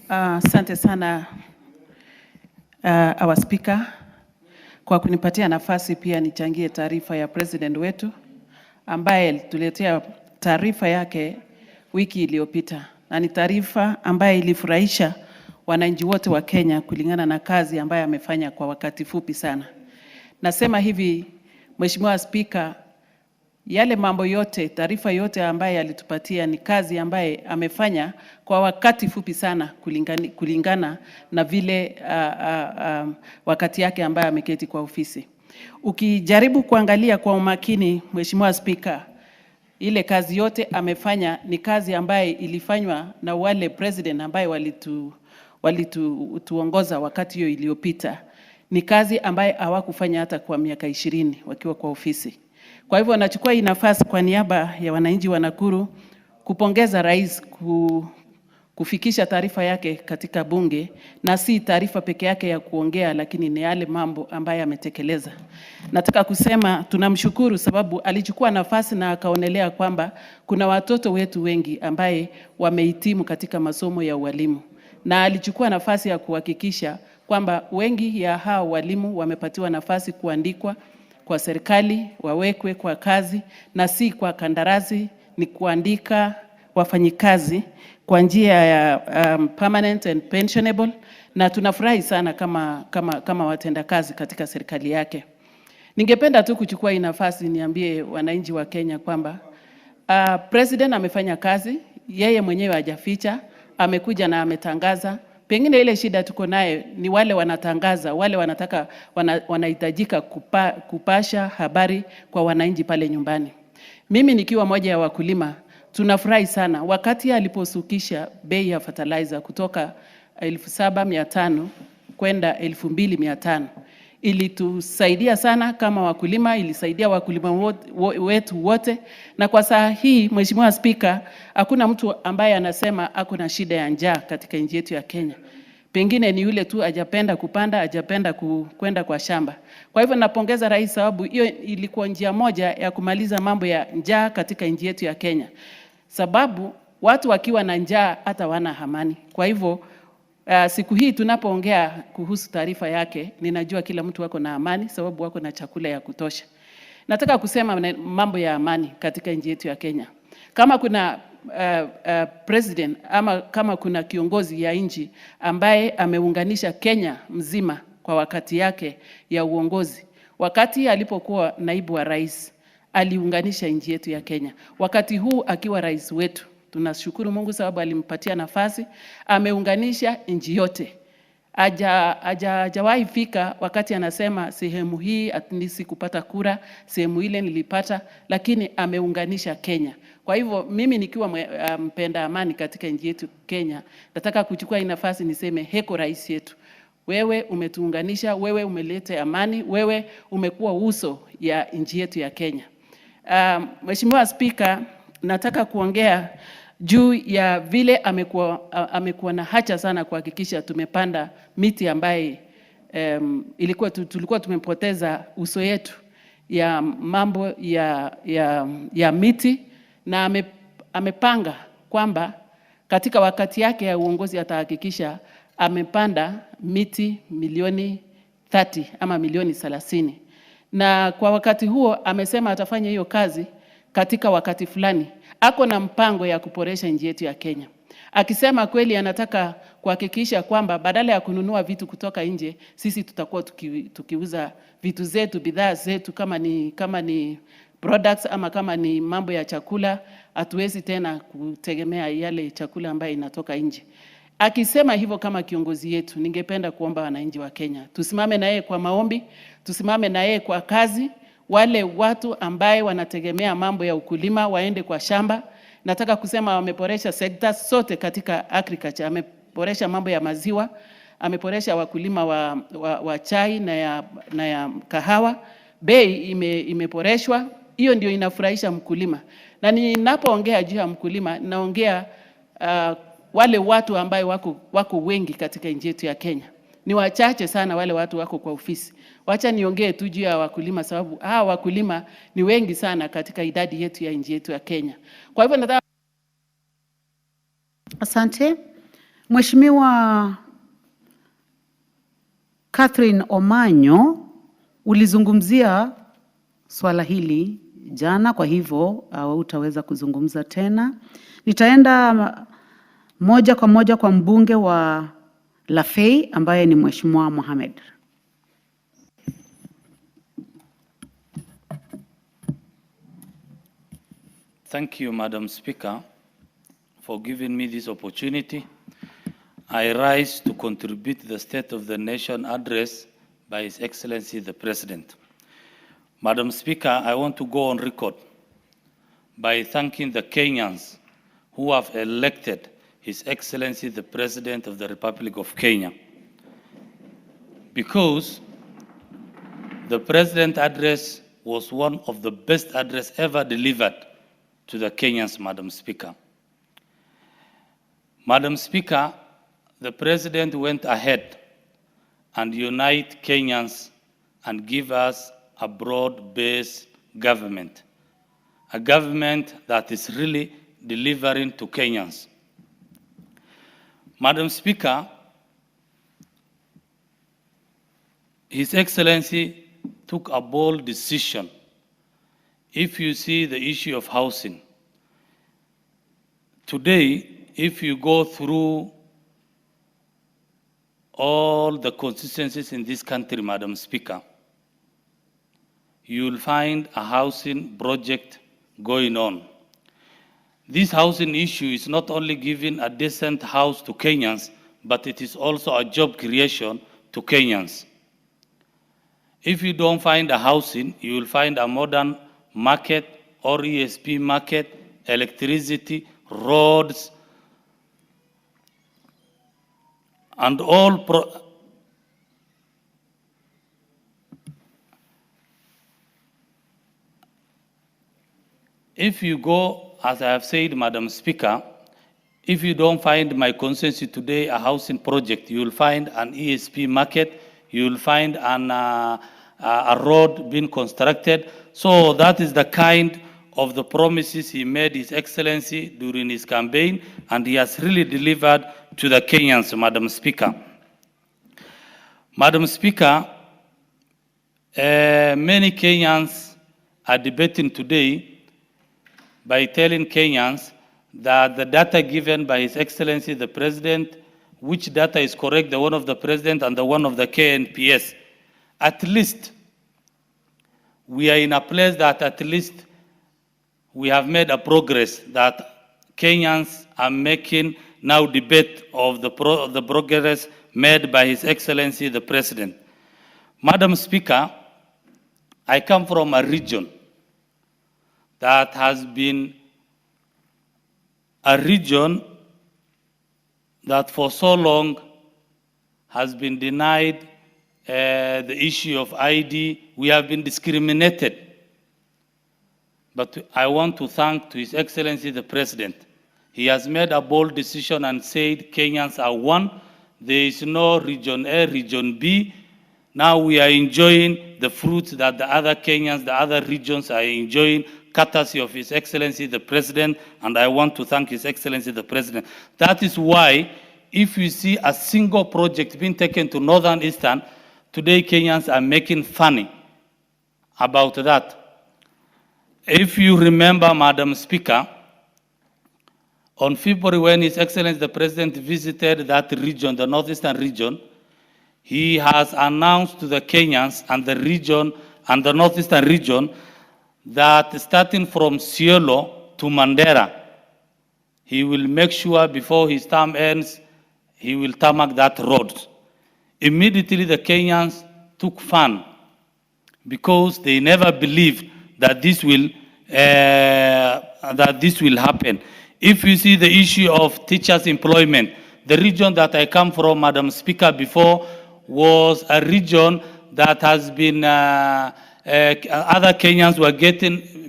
Asante sana our speaker kwa kunipatia nafasi pia nichangie taarifa ya president wetu ambaye tuletea taarifa yake wiki iliyopita, na ni taarifa ambaye ilifurahisha wananchi wote wa Kenya kulingana na kazi ambayo amefanya kwa wakati fupi sana. Nasema hivi, Mheshimiwa Spika, yale mambo yote, taarifa yote ambaye alitupatia ni kazi ambaye amefanya kwa wakati fupi sana kulingana na vile wakati yake ambaye ameketi kwa ofisi. Ukijaribu kuangalia kwa umakini, Mheshimiwa Spika, ile kazi yote amefanya ni kazi ambaye ilifanywa na wale president ambaye walituongoza wakati hiyo iliyopita. Ni kazi ambaye hawakufanya hata kwa miaka 20 wakiwa kwa ofisi. Kwa hivyo nachukua hii nafasi kwa niaba ya wananchi wa Nakuru kupongeza rais kufikisha taarifa yake katika bunge, na si taarifa peke yake ya kuongea, lakini ni yale mambo ambaye ametekeleza. Nataka kusema tunamshukuru sababu alichukua nafasi na akaonelea kwamba kuna watoto wetu wengi ambaye wamehitimu katika masomo ya ualimu, na alichukua nafasi ya kuhakikisha kwamba wengi ya hao walimu wamepatiwa nafasi kuandikwa kwa serikali, wawekwe kwa kazi na si kwa kandarasi, ni kuandika wafanyikazi kwa njia ya permanent and pensionable, na tunafurahi sana kama watenda kazi katika serikali yake. Ningependa tu kuchukua hii nafasi niambie wananchi wa Kenya kwamba president amefanya kazi, yeye mwenyewe hajaficha, amekuja na ametangaza. Pengine ile shida tuko naye ni wale wanatangaza, wale wanahitajika kupasha habari kwa wananchi pale nyumbani. Mimi nikiwa moja ya wakulima, tunafurahi sana wakati aliposukisha bei ya fertilizer kutoka 7,500 kwenda 2,500. Ilitusaidia sana kama wakulima, ilisaidia wakulima wetu wote, na kwa saa hii Mheshimiwa Spika, hakuna mtu ambaye anasema hakuna shida ya njaa katika nchi yetu ya Kenya. Pengine ni yule tu hajapenda kupanda, hajapenda kwenda kwa shamba. Kwa hivyo napongeza rais sababu hiyo ilikuwa njia moja ya kumaliza mambo ya njaa katika nchi yetu ya Kenya. Sababu watu wakiwa na njaa hata wana amani. Kwa hivyo siku hii tunapoongea kuhusu taarifa yake, ninajua kila mtu wako na amani sababu wako na chakula ya kutosha. Nataka kusema mambo ya amani katika nchi yetu ya Kenya. Kama kuna president ama kama kuna kiongozi ya nchi ambaye ameunganisha Kenya mzima kwa wakati yake ya uongozi, wakati alipokuwa naibu wa rais aliunganisha nchi yetu ya Kenya. Wakati huu akiwa rais wetu, tunashukuru Mungu sababu alimpatia nafasi, ameunganisha nchi yote. hajawahi fika wakati anasema sehemu hii atinisi kupata kura, sehemu ile nilipata, lakini ameunganisha Kenya. Kwa hivyo mimi nikiwa mpenda amani katika nchi yetu Kenya, nataka kuchukua hii nafasi niseme heko rais yetu. Wewe umetuunganisha, wewe umeleta amani, wewe umekuwa uso ya nchi yetu ya Kenya. Mheshimiwa Spika, nataka kuongea juu ya vile amekuwa na hacha sana kuhakikisha tumepanda miti ambaye tulikuwa tumepoteza uso yetu ya mambo ya miti, na amepanga kwamba katika wakati yake ya uongozi atahakikisha amepanda miti milioni 30 ama milioni 30. Na kwa wakati huo amesema atafanya hiyo kazi katika wakati fulani. Ako na mpango ya kuboresha nchi yetu ya Kenya. Akisema kweli anataka kuhakikisha kwamba badala ya kununua vitu kutoka nje, sisi tutakuwa tukiuza vitu zetu, bidhaa zetu, kama ni products ama kama ni mambo ya chakula, hatuwezi tena kutegemea yale chakula ambayo inatoka nje. Akisema hivyo kama kiongozi yetu, ningependa kuomba wananchi wa Kenya tusimame na yeye kwa maombi, tusimame na yeye kwa kazi. Wale watu ambaye wanategemea mambo ya ukulima waende kwa shamba. Nataka kusema wameboresha sekta zote katika agriculture. Ameboresha mambo ya maziwa, ameboresha wakulima wa chai na ya kahawa. Bei imeboreshwa. Hiyo ndio inafurahisha mkulima. Na ninapoongea juu ya mkulima, naongea wale watu ambaye wako wengi katika nchi yetu ya Kenya. Ni wachache sana wale watu wako kwa ofisi. Wacha niongee tu juu ya wakulima, sababu hawa wakulima ni wengi sana katika idadi yetu ya nchi yetu ya Kenya. Kwa hivyo nataka... Asante. Mheshimiwa Catherine Omanyo, ulizungumzia swala hili jana, kwa hivyo utaweza kuzungumza tena. Nitaenda moja kwa moja kwa mbunge wa Lafey ambaye ni Mheshimiwa Mohamed. Thank you, Madam Speaker, for giving me this opportunity. I rise to contribute to the State of the Nation address by His Excellency the President. Madam Speaker, I want to go on record by thanking the Kenyans who have elected His Excellency the President of the Republic of Kenya, because the President address was one of the best address ever delivered to the Kenyans, Madam Speaker. Madam Speaker, the President went ahead and unite Kenyans and give us a broad-based government, a government that is really delivering to Kenyans. Madam Speaker, His Excellency took a bold decision. If you see the issue of housing, today, if you go through all the constituencies in this country, Madam Speaker, you will find a housing project going on. This housing issue is not only giving a decent house to Kenyans, but it is also a job creation to Kenyans. If you don't find a housing, you will find a modern market or ESP market, electricity, roads, and all if you go, as I have said, Madam Speaker, if you don't find my constituency today a housing project, you will find an ESP market, you will find a road being constructed. So that is the kind of the promises he made His Excellency during his campaign, and he has really delivered to the Kenyans, Madam Speaker. Madam Speaker, many Kenyans are debating today by telling Kenyans that the data given by His Excellency the President, which data is correct, the one of the President and the one of the KNPS. At least we are in a place that at least we have made a progress, that Kenyans are making now debate of the progress made by His Excellency the President. Madam Speaker, I come from a region that has been a region that for so long has been denied the issue of ID. We have been discriminated. But I want to thank to His Excellency the President. He has made a bold decision and said Kenyans are one. There is no region A, region B. Now we are enjoying the fruits that the other Kenyans, the other regions are enjoying, courtesy of His Excellency the President, and I want to thank His Excellency the President. That is why, if you see a single project being taken to Northern Eastern, today Kenyans are making funny about that. If you remember, Madam Speaker, on February when His Excellency the President visited that region, the Northeastern region, he has announced to the Kenyans and the region and the Northeastern region that starting from Siolo to Mandera, he will make sure before his term ends, he will tarmac that road. Immediately the Kenyans took fun because they never believed that this will happen. If you see the issue of teachers' employment, the region that I come from, Madam Speaker, before was a region that has been, other Kenyans were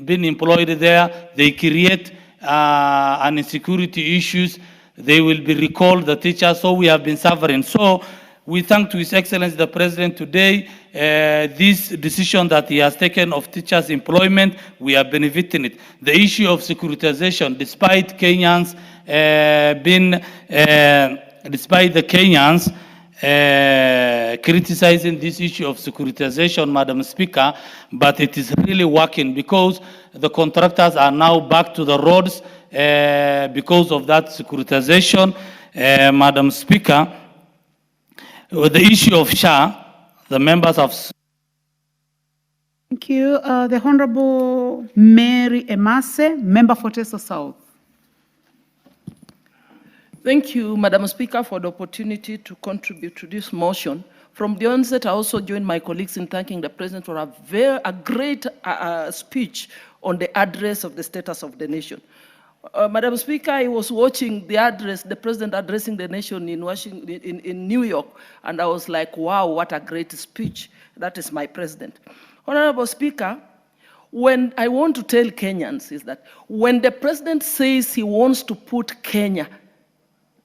being employed there. They create an insecurity issues. They will be recalled, the teachers, so we have been suffering. So we thank to His Excellency the President today, this decision that he has taken of teachers' employment, we are benefiting it. The issue of securitization, despite Kenyans despite the Kenyans criticizing this issue of securitization, Madam Speaker, but it is really working because the contractors are now back to the roads because of that securitization. Madam Speaker, with the issue of SHA, the members of... Thank you. The Honorable Mary Emase, member for Teso South. Thank you, Madam Speaker, for the opportunity to contribute to this motion. From the onset, I also join my colleagues in thanking the President for a great speech on the address of the status of the nation. Madam Speaker, I was watching the address, the President addressing the nation in Washington, in New York, and I was like, wow, what a great speech. That is my President. Honorable Speaker, when I want to tell Kenyans is that when the President says he wants to put Kenya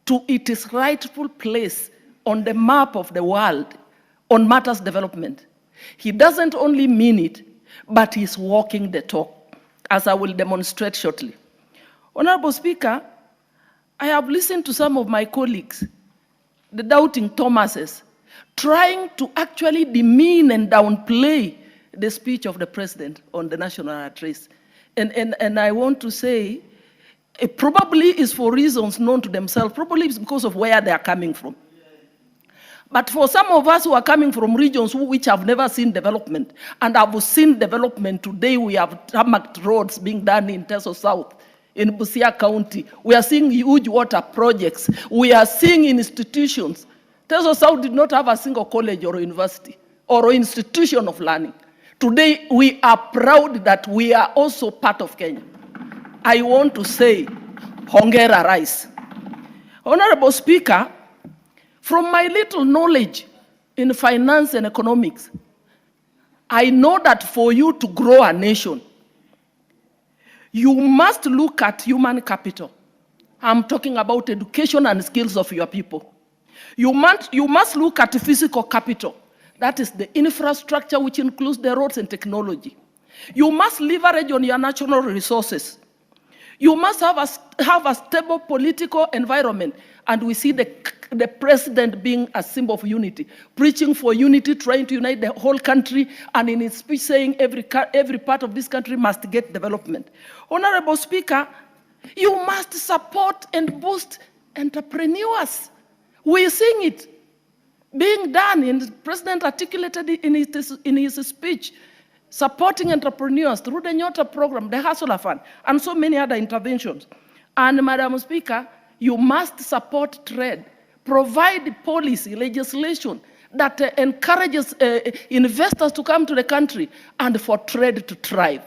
to its rightful place on the map of the world on matters development, he doesn't only mean it, but he's walking the talk, as I will demonstrate shortly. Honorable Speaker, I have listened to some of my colleagues, the doubting Thomases, trying to actually demean and downplay the speech of the President on the national address. And I want to say, it probably is for reasons known to themselves, probably it's because of where they are coming from. But for some of us who are coming from regions which have never seen development, and have seen development today, we have tarmac roads being done in Teso South, in Busia County. We are seeing huge water projects. We are seeing institutions. Teso South did not have a single college or university or institution of learning. Today, we are proud that we are also part of Kenya. I want to say, Hongera Rais. Honorable Speaker, from my little knowledge in finance and economics, I know that for you to grow a nation, you must look at human capital. I'm talking about education and skills of your people. You must look at physical capital. That is the infrastructure, which includes the roads and technology. You must leverage on your natural resources. You must have a stable political environment. And we see the President being a symbol of unity, preaching for unity, trying to unite the whole country, and in his speech saying every part of this country must get development. Honorable Speaker, you must support and boost entrepreneurs. We are seeing it being done, and the President articulated it in his speech, supporting entrepreneurs through the Nyota program, the Hustler Fund, and so many other interventions. And Madam Speaker, you must support trade provide policy, legislation that encourages investors to come to the country and for trade to thrive.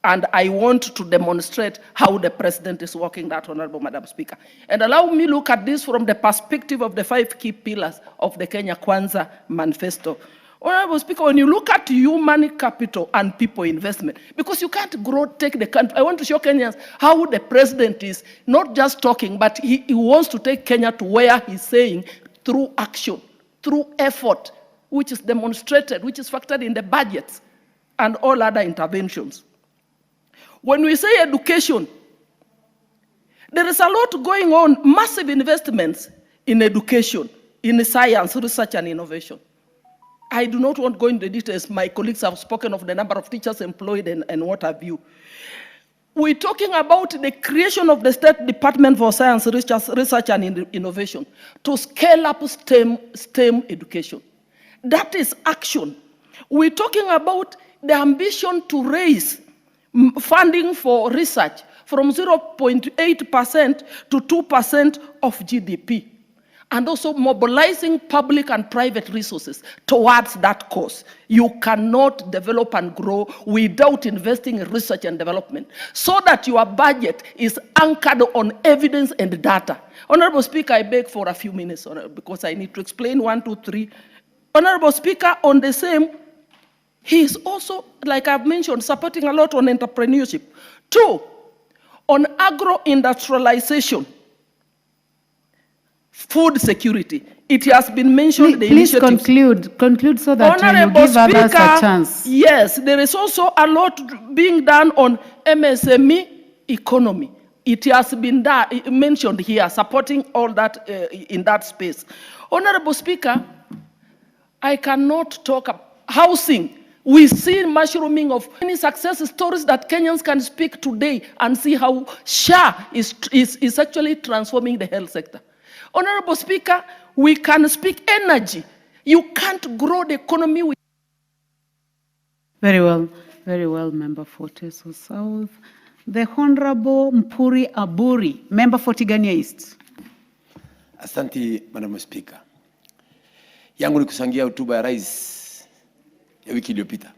And I want to demonstrate how the president is working that, Honorable Madam Speaker. And allow me look at this from the perspective of the 5 key pillars of the Kenya Kwanza Manifesto. Honorable Speaker, when you look at human capital and people investment, because you can't take the country. I want to show Kenyans how the president is not just talking, but he wants to take Kenya to where he's saying through action, through effort, which is demonstrated, which is factored in the budgets and all other interventions. When we say education, there is a lot going on, massive investments in education, in science, research, and innovation. I do not want to go into the details. My colleagues have spoken of the number of teachers employed and what have you. We're talking about the creation of the State Department for Science, Research and Innovation to scale up STEM education. That is action. We're talking about the ambition to raise funding for research from 0.8% to 2% of GDP. And also mobilizing public and private resources towards that cause. You cannot develop and grow without investing in research and development, so that your budget is anchored on evidence and data. Honorable Speaker, I beg for a few minutes, because I need to explain 1, 2, 3. Honorable Speaker, on the same, he is also, like I've mentioned, supporting a lot on entrepreneurship. 2, on agro-industrialization. Food security. It has been mentioned. Please conclude so that you give others a chance. Yes, there is also a lot being done on MSME economy. It has been mentioned here, supporting all that in that space. Honorable Speaker, I cannot talk about housing. We see mushrooming of many success stories that Kenyans can speak today and see how SHA is actually transforming the health sector. Honorable Speaker, we can speak energy. You can't grow the economy with... Very well, Member for Teso South. The Honorable Mpuri Aburi, Member for Tigania East. Asante, Madam Speaker. Yangu ni kusangia hotuba ya rais ya wiki iliyopita.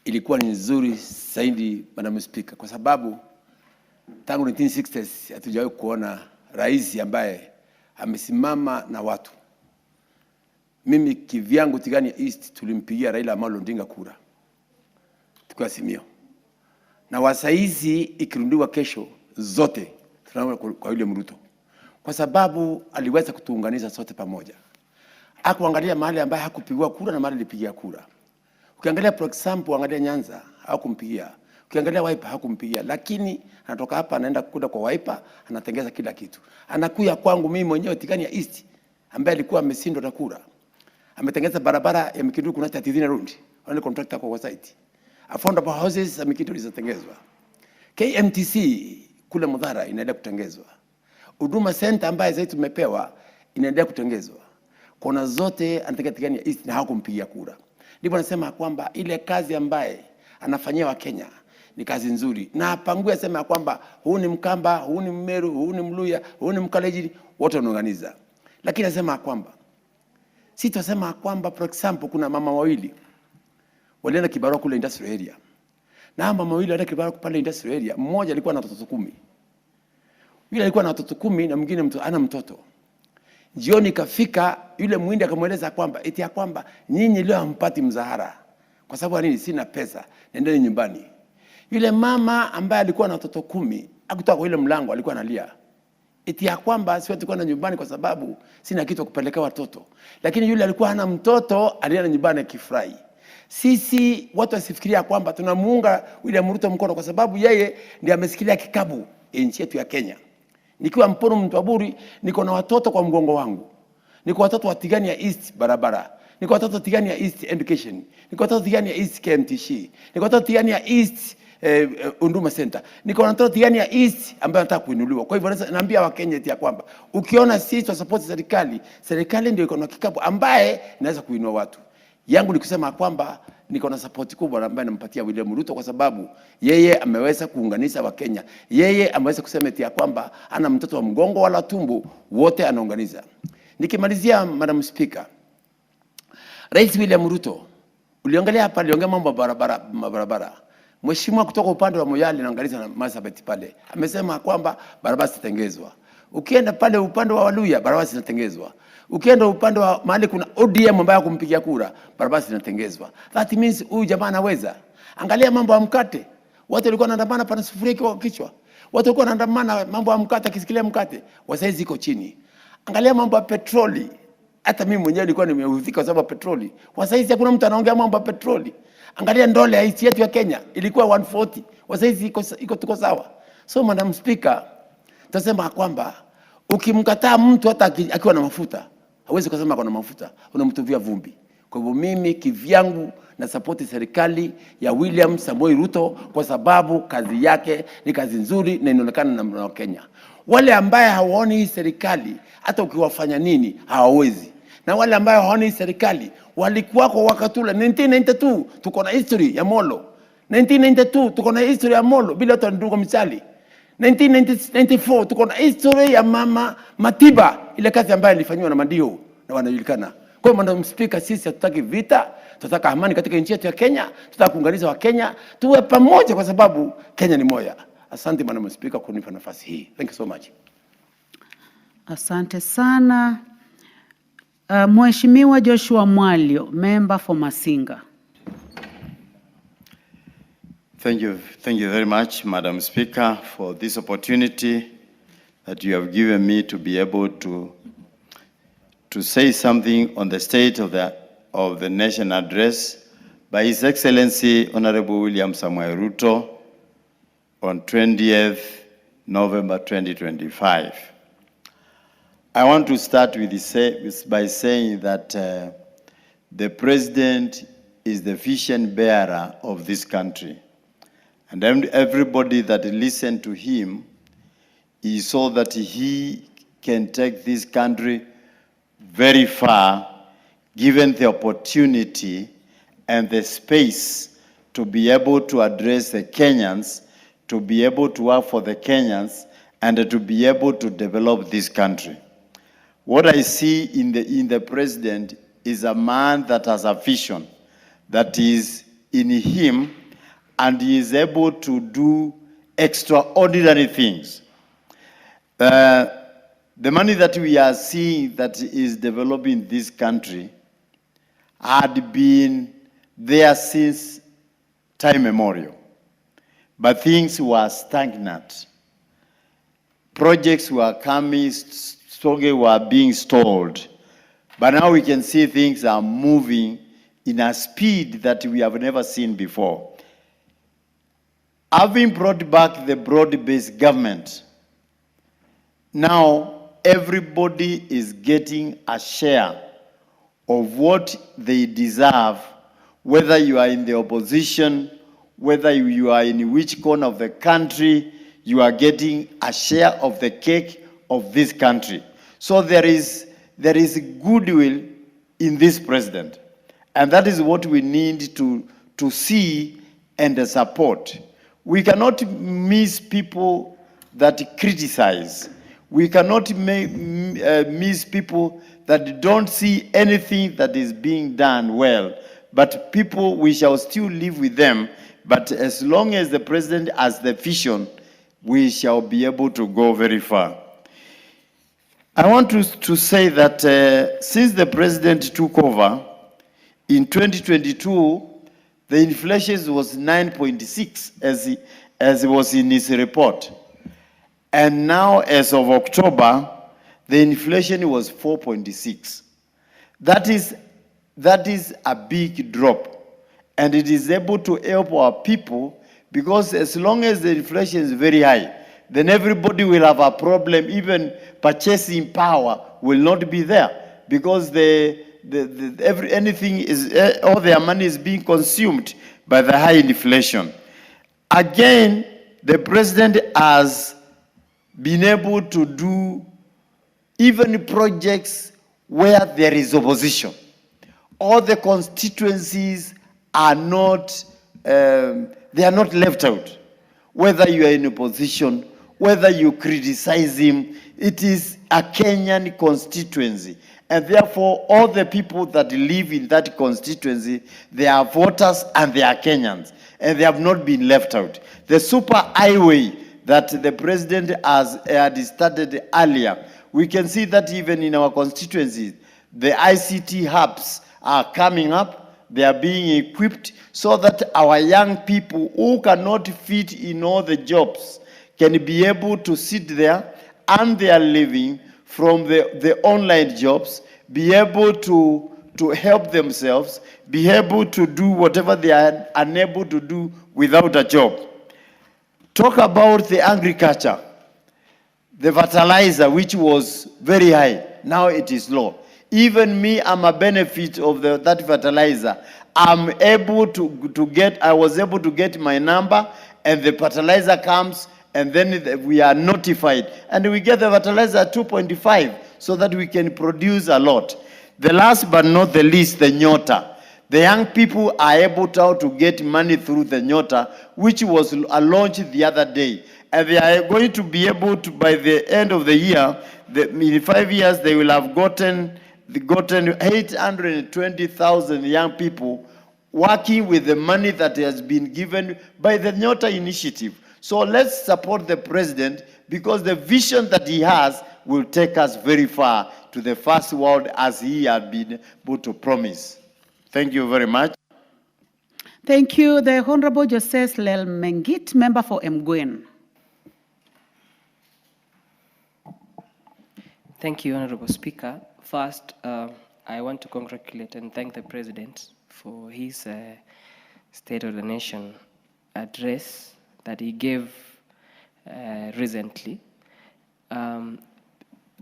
Ilikuwa ni nzuri zaidi, Madam Speaker, kwa sababu tangu 1960s hatujawahi kuona rais ambaye amesimama na watu. Mimi kivyangu Tigania East tulimpigia Raila Amolo Odinga kura. Tukua Simio. Na wasaizi ikirundiwa kesho zote tunaona kwa William Ruto. Kwa sababu aliweza kutuunganisha sote pamoja. Hakuangalia mahali ambaye hakupigwa kura na mahali alipigia kura. Ukiangalia for example, angalia Nyanza hakumpigia. Ukiangalia Wiper hakumpigia, lakini anatoka hapa anaenda kuda kwa Wiper, anatengeza kila kitu. Anakuja kwangu mimi mwenyewe Tigania East ambaye alikuwa ameshindwa na kura. Ametengeza barabara ya Mikindu kuna 30 round. Wale contractor kwa site. Affordable houses za Mikindu zitengezwa. KMTC kule Mudhara inaendelea kutengezwa. Huduma center ambaye zaidi tumepewa inaendelea kutengezwa. Kona zote anataka Tigania East na hakumpigia kura. Ndipo nasema kwamba ile kazi ambaye anafanyia wa Kenya ni kazi nzuri. Na apangue asema kwamba huu ni Mkamba, huu ni Mmeru, huu ni Mluya, huu ni Mkaleji, wote wanaorganiza. Lakini nasema kwamba sitasema kwamba for example kuna mama wawili walienda kibarua kule industrial area. Na mama wawili walienda kibarua pale industrial area, mmoja alikuwa na watoto 10. Yule alikuwa na watoto 10 na mwingine ana mtoto. Jioni kafika yule Muhindi akamweleza kwamba eti ya kwamba nyinyi leo hampati mzahara. Kwa sababu nini? Sina pesa, nendeni nyumbani. Yule mama ambaye alikuwa na watoto 10, akutoka kwa ile mlango alikuwa analia. Eti ya kwamba siwezi kwenda nyumbani kwa sababu sina kitu kupeleka watoto. Lakini yule alikuwa hana mtoto, alienda nyumbani akifurahi. Sisi watu wasifikiria kwamba tunamuunga William Ruto mkono kwa sababu yeye ndiye amesikilia kikabu nchi yetu ya Kenya. Nikiwa Mpono Mtwaburi, niko na watoto kwa mgongo wangu. Niko watoto wa Tigania East barabara. Niko watoto Tigania East education. Niko watoto Tigania East KMTC. Niko watoto Tigania East Huduma Center. Niko watoto Tigania East ambayo nataka kuinuliwa. Kwa hivyo naambia Wakenya eti ya kwamba ukiona sisi tunasupport serikali ndio iko na kikapu ambaye inaweza kuinua watu. Yangu ni kusema kwamba niko na support kubwa ambaye nampatia William Ruto kwa sababu yeye ameweza kuunganisha Wakenya. Yeye ameweza kusema eti ya kwamba ana mtoto wa mgongo wala tumbo wote anaunganisha. Nikimalizia, Madam Speaker, Rais William Ruto, uliangalia hapa, aliongea mambo ya barabara. Mheshimiwa kutoka upande wa Moyale na Ngaliza na Marsabit pale amesema kwamba barabara zitatengezwa. Ukienda pale upande wa Waluya, barabara zinatengezwa. Ukienda upande wa mahali kuna ODM ambaye kumpigia kura, barabara zinatengezwa. That means huyu jamaa anaweza. Angalia mambo ya mkate. Watu walikuwa wanaandamana pana sufuria kwa kichwa. Watu walikuwa wanaandamana mambo ya mkate, akisikilia mkate, wasaizi iko chini. Angalia mambo ya petroli. Hata mimi mwenyewe nilikuwa nimehuzika kwa sababu petroli. Wasaizi hakuna mtu anaongea mambo ya petroli. Angalia ndole ya nchi yetu ya Kenya ilikuwa 140. Wasaizi iko tuko sawa. So Madam Speaker, tasema kwamba ukimkataa mtu hata akiwa na mafuta, hawezi kusema kuna mafuta, unamtuvia vumbi. Kwa hivyo mimi kivyangu na support serikali ya William Samoei Ruto kwa sababu kazi yake ni kazi nzuri na inaonekana na Kenya. Wale ambaye hawaoni hii serikali hata ukiwafanya nini hawawezi. Na wale ambaye hawaoni hii serikali walikuwa kwa wakatula 1992 tuko na history ya Molo. 1992 tuko na history ya Molo bila hata ndugu misali. 1994 tuko na history ya Mama Matiba, ile kazi ambayo ilifanywa na Madio na wanajulikana. Kwa hiyo Madam Speaker, sisi hatutaki vita, tunataka amani katika nchi yetu ya Kenya, tunataka kuunganisha wa Kenya, tuwe pamoja kwa sababu Kenya ni moja. Asante Madam Speaker kunipa nafasi hii. Thank you so much. Asante sana. Mheshimiwa Joshua Mwalio, member for Masinga. Thank you very much, Madam Speaker, for this opportunity that you have given me to be able to say something on the state of the nation address by His Excellency Honorable William Samoei Ruto on 20th November 2025. I want to start by saying that the President is the vision bearer of this country. And everybody that listened to him, he saw that he can take this country very far, given the opportunity and the space to be able to address the Kenyans, to be able to work for the Kenyans, and to be able to develop this country. What I see in the President is a man that has a vision that is in him, and he is able to do extraordinary things. The money that we are seeing that is developing this country had been there since time memorial, but things were stagnant. Projects were coming, were being stalled, but now we can see things are moving in a speed that we have never seen before. Having brought back the broad-based government, now everybody is getting a share of what they deserve, whether you are in the opposition, whether you are in which corner of the country, you are getting a share of the cake of this country. So there is goodwill in this president. And that is what we need to see and support. We cannot miss people that criticize. We cannot miss people that don't see anything that is being done well. But people, we shall still live with them. But as long as the president has the vision, we shall be able to go very far. I want to say that since the president took over, in 2022, the inflation was 9.6 as it was in his report. And now, as of October, the inflation was 4.6. That is a big drop. And it is able to help our people, because as long as the inflation is very high, then everybody will have a problem. Even purchasing power will not be there, because anything is, all their money is being consumed by the high inflation. Again, the president has been able to do even projects where there is opposition. All the constituencies are not, they are not left out. Whether you are in opposition whether you criticize him. It is a Kenyan constituency. And therefore, all the people that live in that constituency, they are voters and they are Kenyans. And they have not been left out. The super highway that the president had started earlier, we can see that even in our constituencies, the ICT hubs are coming up, they are being equipped so that our young people who cannot fit in all the jobs can be able to sit there and they are living from the online jobs, be able to help themselves, be able to do whatever they are unable to do without a job. Talk about the agriculture, the fertilizer, which was very high, now it is low. Even me, I'm a benefit of that fertilizer. I was able to get my number, and the fertilizer comes, and then we are notified. And we get the fertilizer at 2.5, so that we can produce a lot. The last but not the least, the Nyota. The young people are able to get money through the Nyota, which was launched the other day. And they are going to be able to, by the end of the year, in 5 years, they will have gotten 820,000 young people working with the money that has been given by the Nyota initiative. So let's support the president, because the vision that he has will take us very far to the first world, as he had been able to promise. Thank you very much. Thank you. The Honorable Joseph Lel Mengit, member for Mgwen. Thank you, Honorable Speaker. First, I want to congratulate and thank the President for his State of the Nation address that he gave recently.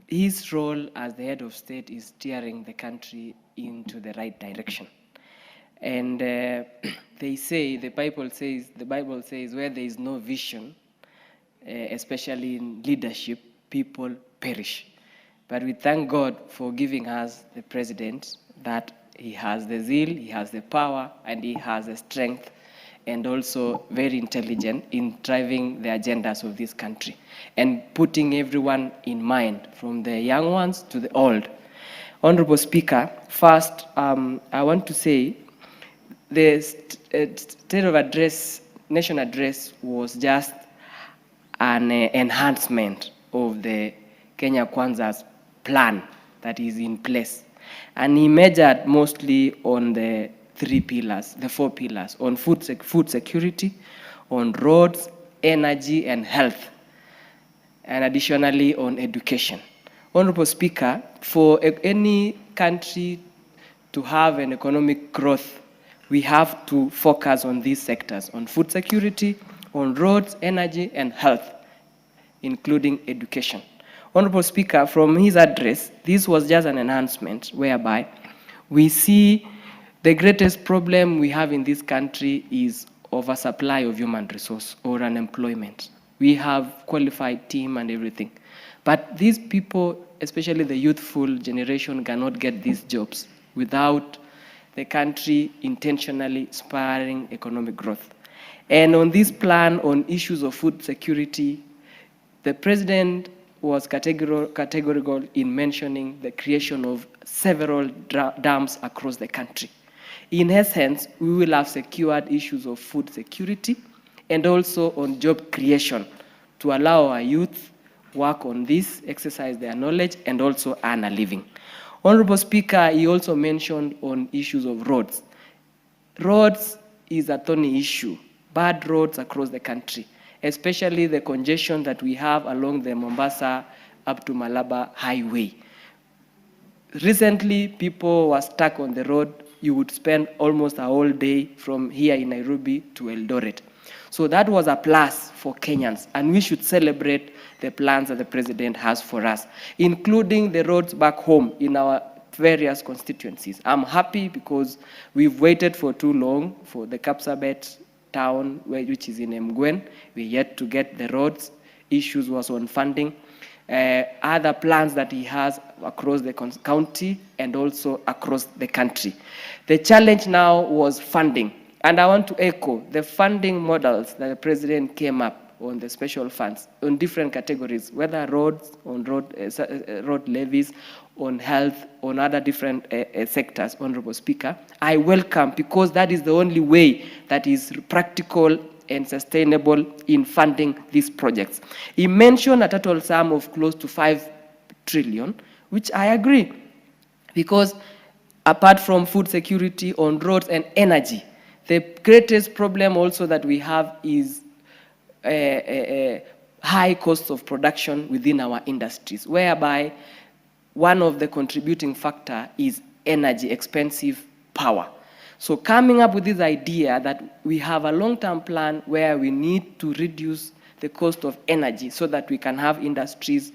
His role as the head of state is steering the country into the right direction. And they say, the Bible says, where there is no vision, especially in leadership, people perish. But we thank God for giving us the president, that he has the zeal, he has the power, and he has the strength, and also very intelligent in driving the agendas of this country and putting everyone in mind, from the young ones to the old. Honorable Speaker, first, I want to say the State of Address, Nation Address was just an enhancement of the Kenya Kwanza's plan that is in place. And he measured mostly on the four pillars, on food security, on roads, energy, and health, and additionally on education. Honorable Speaker, for any country to have an economic growth, we have to focus on these sectors, on food security, on roads, energy, and health, including education. Honorable Speaker, from his address, this was just an enhancement whereby we see the greatest problem we have in this country is oversupply of human resource or unemployment. We have qualified team and everything. But these people, especially the youthful generation, cannot get these jobs without the country intentionally spurring economic growth. And on this plan on issues of food security, the president was categorical in mentioning the creation of several dams across the country. In essence, we will have secured issues of food security and also on job creation to allow our youth work on this, exercise their knowledge, and also earn a living. Honorable Speaker, he also mentioned on issues of roads. Roads is a thorny issue, bad roads across the country, especially the congestion that we have along the Mombasa up to Malaba highway. Recently, people were stuck on the road. You would spend almost a whole day from here in Nairobi to Eldoret. So that was a plus for Kenyans, and we should celebrate the plans that the president has for us, including the roads back home in our various constituencies. I'm happy because we've waited for too long for the Kapsabet town, which is in Mgwen. We're yet to get the roads. Issues was on funding. Other plans that he has across the county and also across the country. The challenge now was funding. And I want to echo the funding models that the president came up on the special funds on different categories, whether roads, on road levies, on health, on other different sectors, Honorable Speaker, I welcome, because that is the only way that is practical and sustainable in funding these projects. He mentioned a total sum of close to 5 trillion, which I agree, because apart from food security on roads and energy, the greatest problem also that we have is high costs of production within our industries, whereby one of the contributing factor is energy, expensive power. So coming up with this idea that we have a long-term plan where we need to reduce the cost of energy so that we can have industries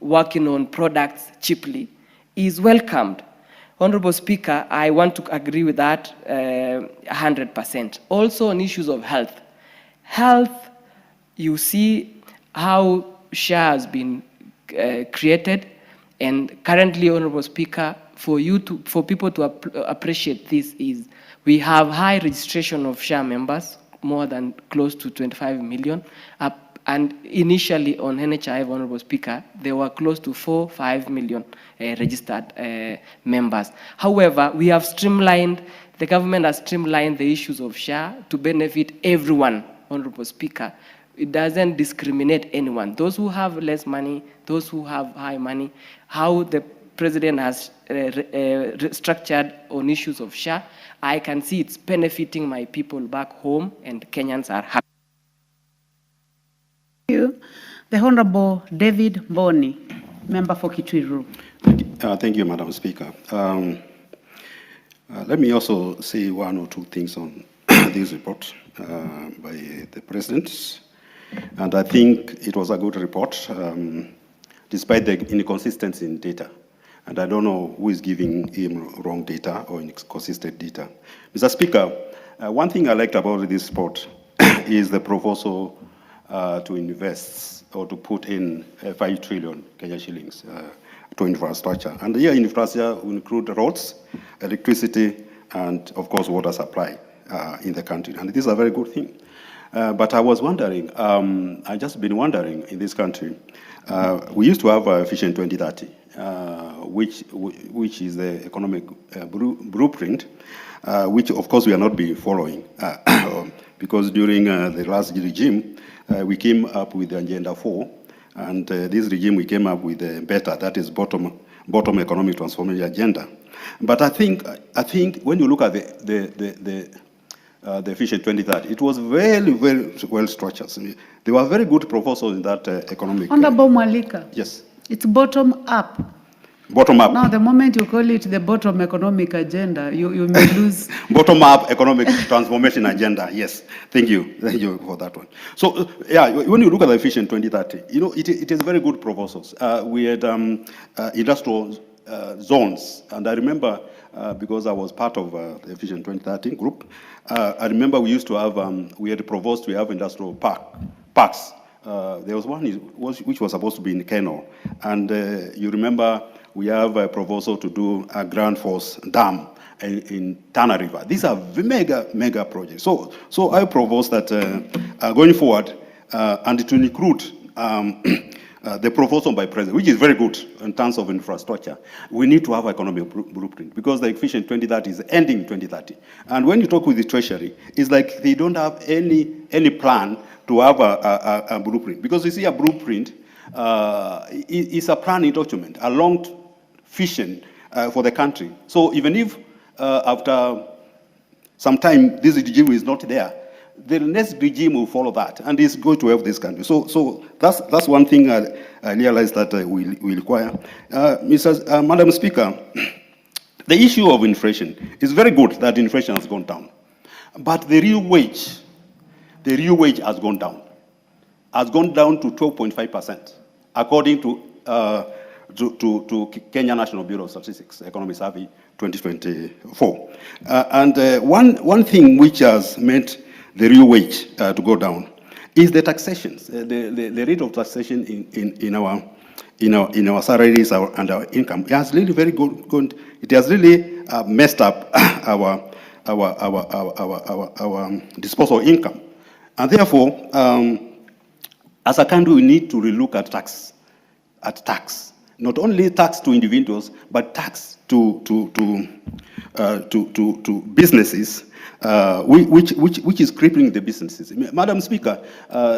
working on products cheaply is welcomed. Honorable Speaker, I want to agree with that 100%. Also on issues of health. Health, you see how SHA has been created, and currently, Honorable Speaker, for people to appreciate this is we have high registration of SHA members, more than close to 25 million, and initially on NHIF, Honorable Speaker, there were close to 4-5 million registered members. However, we have streamlined, the government has streamlined the issues of SHA to benefit everyone, Honorable Speaker. It doesn't discriminate anyone. Those who have less money, those who have high money, how the President has structured on issues of SHA, I can see it's benefiting my people back home, and Kenyans are happy. Thank you. The Honorable David Boni, member for Kitwiru. Thank you, Madam Speaker. Let me also say one or two things on this report by the President. And I think it was a good report, despite the inconsistency in data. And I don't know who is giving him wrong data or inconsistent data. Mr. Speaker, one thing I liked about this report is the proposal to invest or to put in 5 trillion Kenya shillings to infrastructure. And here infrastructure will include roads, electricity, and of course water supply in the country. And this is a very good thing. But I was wondering, I just been wondering in this country, we used to have Vision 2030, which is the economic blueprint, which of course we are not be following, because during the last regime, we came up with the Agenda 4, and this regime we came up with the better, that is bottom economic transformation agenda. But I think when you look at the Vision 2030, it was very, very well structured. There were very good proposals in that economic. Honorable Mwalika. Yes. It's bottom up. Bottom up. Now, the moment you call it the bottom economic agenda, you may lose. Bottom up economic transformation agenda. Yes. Thank you for that one. So, yeah, when you look at the Vision 2030, you know, it is very good proposals. We had industrial zones, and I remember because I was part of the Vision 2030 group. I remember we used to have, we had proposed to have industrial parks. There was one which was supposed to be in Kano, and you remember we have a proposal to do a Grand Force Dam in Tana River. These are mega projects. So I propose that going forward, and to include the proposal by President, which is very good in terms of infrastructure, we need to have economic blueprint, because the Vision 2030 is ending in 2030. And when you talk with the Treasury, it's like they don't have any plan to have a blueprint. Because you see, a blueprint is a planning document, a long vision for the country. So even if after some time this regime is not there, the next regime will follow that, and it's going to help this country. So that's one thing I realized that we require. Madam Speaker, the issue of inflation is very good that inflation has gone down, but the real wage has gone down to 12.5%, according to Kenya National Bureau of Statistics Economic Survey 2024. And one thing which has made the real wage to go down is the taxations, the rate of taxation in our salaries and our income. It has really very good. It has really messed up our disposable income. And therefore, as a country, we need to relook at tax. Not only tax to individuals, but tax to businesses, which is crippling the businesses. Madam Speaker,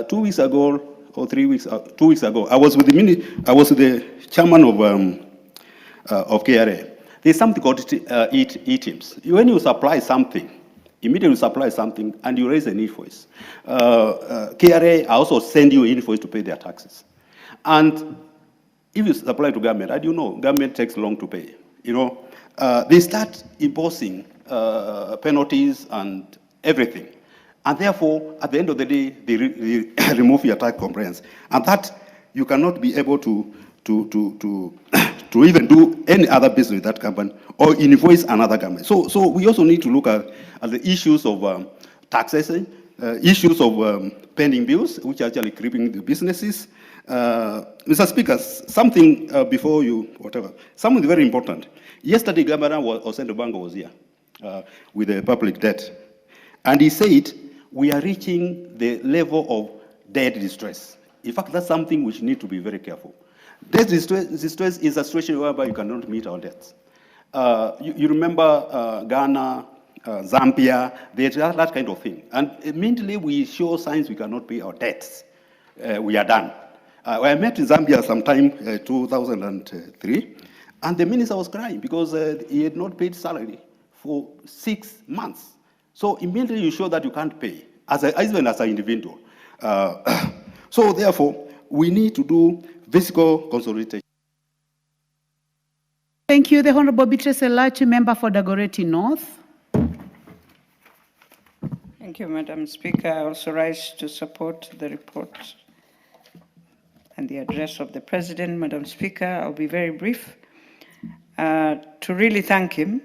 2 weeks ago or 3 weeks, 2 weeks ago, I was with the chairman of KRA. There's something called e-teams. When you supply something, immediately you supply something and you raise an invoice. KRA also send you an invoice to pay their taxes. And if you supply to government, as you know, government takes long to pay. They start imposing penalties and everything. And therefore, at the end of the day, they remove your tax compliance. And that you cannot be able to even do any other business with that company or invoice another government. So we also need to look at the issues of taxation, issues of pending bills, which are actually crippling the businesses. Mr. Speaker, something before you, something very important. Yesterday, Governor Osendo Bango was here with the public debt. And he said, we are reaching the level of debt distress. In fact, that's something which need to be very careful. Debt distress is a situation whereby you cannot meet our debts. You remember Ghana, Zambia, there's that kind of thing. And immediately we show signs we cannot pay our debts. We are done. I met in Zambia sometime 2003, and the minister was crying because he had not paid salary for 6 months. So immediately you show that you can't pay, even as an individual. So therefore, we need to do fiscal consolidation. Thank you. The Honorable Beatrice Elachi, member for Dagoretti North. Thank you, Madam Speaker. I also rise to support the report and the address of the President. Madam Speaker, I'll be very brief. To really thank him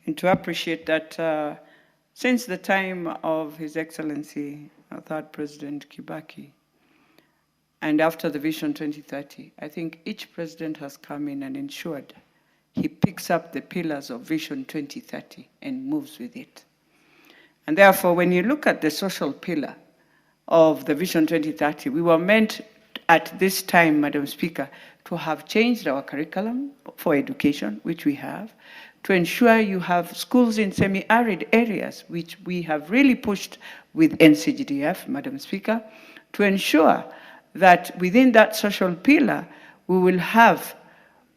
and to appreciate that since the time of His Excellency, our third President Kibaki, and after the Vision 2030, I think each president has come in and ensured he picks up the pillars of Vision 2030 and moves with it. And therefore, when you look at the social pillar of the Vision 2030, we were meant at this time, Madam Speaker, to have changed our curriculum for education, which we have, to ensure you have schools in semi-arid areas, which we have really pushed with NCGDF, Madam Speaker, to ensure that within that social pillar, we will have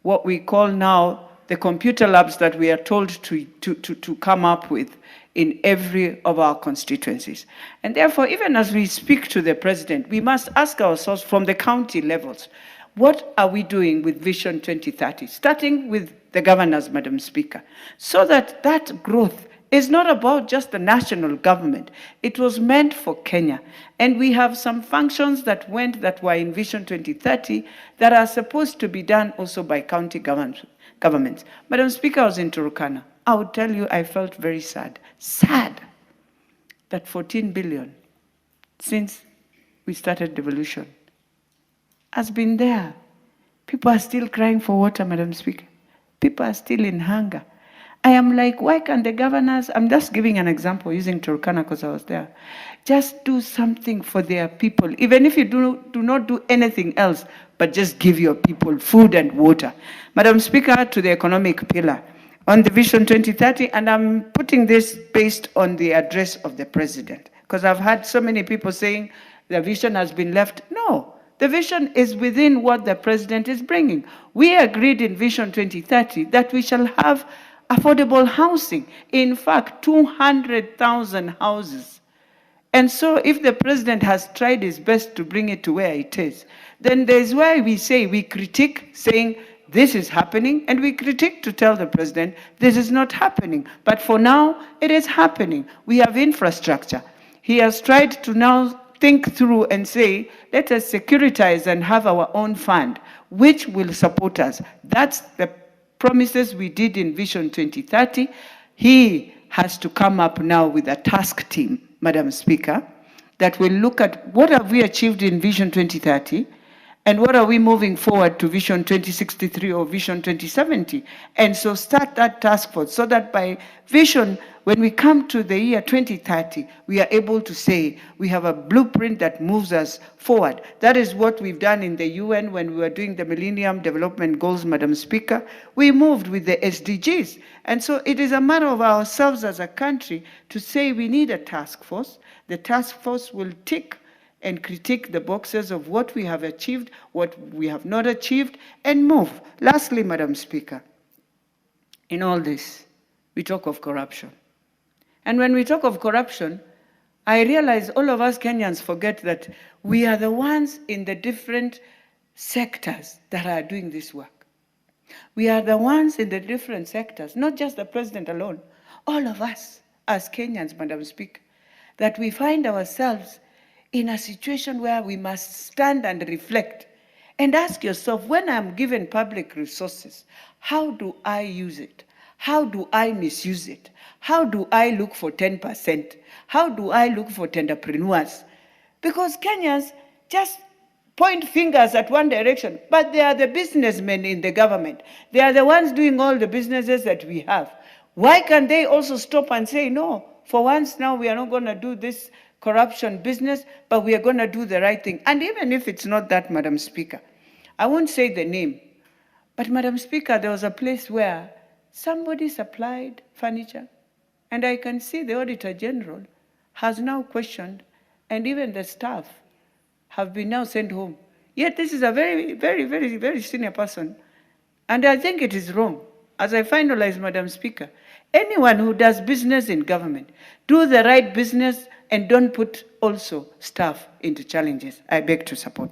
what we call now the computer labs that we are told to come up with in every of our constituencies. And therefore, even as we speak to the President, we must ask ourselves from the county levels, what are we doing with Vision 2030, starting with the governors, Madam Speaker, so that that growth is not about just the national government. It was meant for Kenya. And we have some functions that were in Vision 2030 that are supposed to be done also by county governments. Madam Speaker, I was in Turkana. I would tell you I felt very sad that 14 billion since we started devolution has been there. People are still crying for water, Madam Speaker. People are still in hunger. I am like, why can't the governors, I'm just giving an example using Turkana because I was there, just do something for their people, even if you do not do anything else, but just give your people food and water. Madam Speaker, to the economic pillar, on the Vision 2030, and I'm putting this based on the address of the President, because I've had so many people saying the vision has been left. No, the vision is within what the President is bringing. We agreed in Vision 2030 that we shall have affordable housing. In fact, 200,000 houses. And so if the President has tried his best to bring it to where it is, then there's why we say, we critique saying, this is happening, and we critique to tell the President, this is not happening. But for now, it is happening. We have infrastructure. He has tried to now think through and say, let us securitize and have our own fund, which will support us. That's the promises we did in Vision 2030. He has to come up now with a task team, Madam Speaker, that will look at what have we achieved in Vision 2030, And what are we moving forward to Vision 2063 or Vision 2070? And so start that task force so that by vision, when we come to the year 2030, we are able to say we have a blueprint that moves us forward. That is what we've done in the UN when we were doing the Millennium Development Goals, Madam Speaker. We moved with the SDGs. And so it is a matter of ourselves as a country to say we need a task force. The task force will tick and critique the boxes of what we have achieved, what we have not achieved, and move. Lastly, Madam Speaker, in all this, we talk of corruption. And when we talk of corruption, I realize all of us Kenyans forget that we are the ones in the different sectors that are doing this work. We are the ones in the different sectors, not just the president alone, all of us as Kenyans, Madam Speaker, that we find ourselves in a situation where we must stand and reflect and ask yourself, when I'm given public resources, how do I use it? How do I misuse it? How do I look for 10%? How do I look for entrepreneurs? Because Kenyans just point fingers at one direction, but they are the businessmen in the government. They are the ones doing all the businesses that we have. Why can't they also stop and say, no, for once now we are not going to do this corruption business, but we are going to do the right thing. And even if it's not that, Madam Speaker, I won't say the name, but Madam Speaker, there was a place where somebody supplied furniture, and I can see the Auditor General has now questioned, and even the staff have been now sent home. Yet this is a very, very, very, very senior person, and I think it is wrong. As I finalize, Madam Speaker, anyone who does business in government, do the right business and don't put also staff into challenges. I beg to support.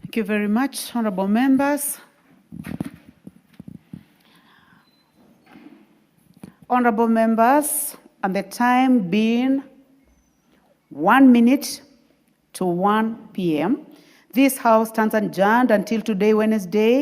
Thank you very much, honorable members. Honorable members, and the time being 1 minute to 1 p.m., this House stands adjourned until today, Wednesday,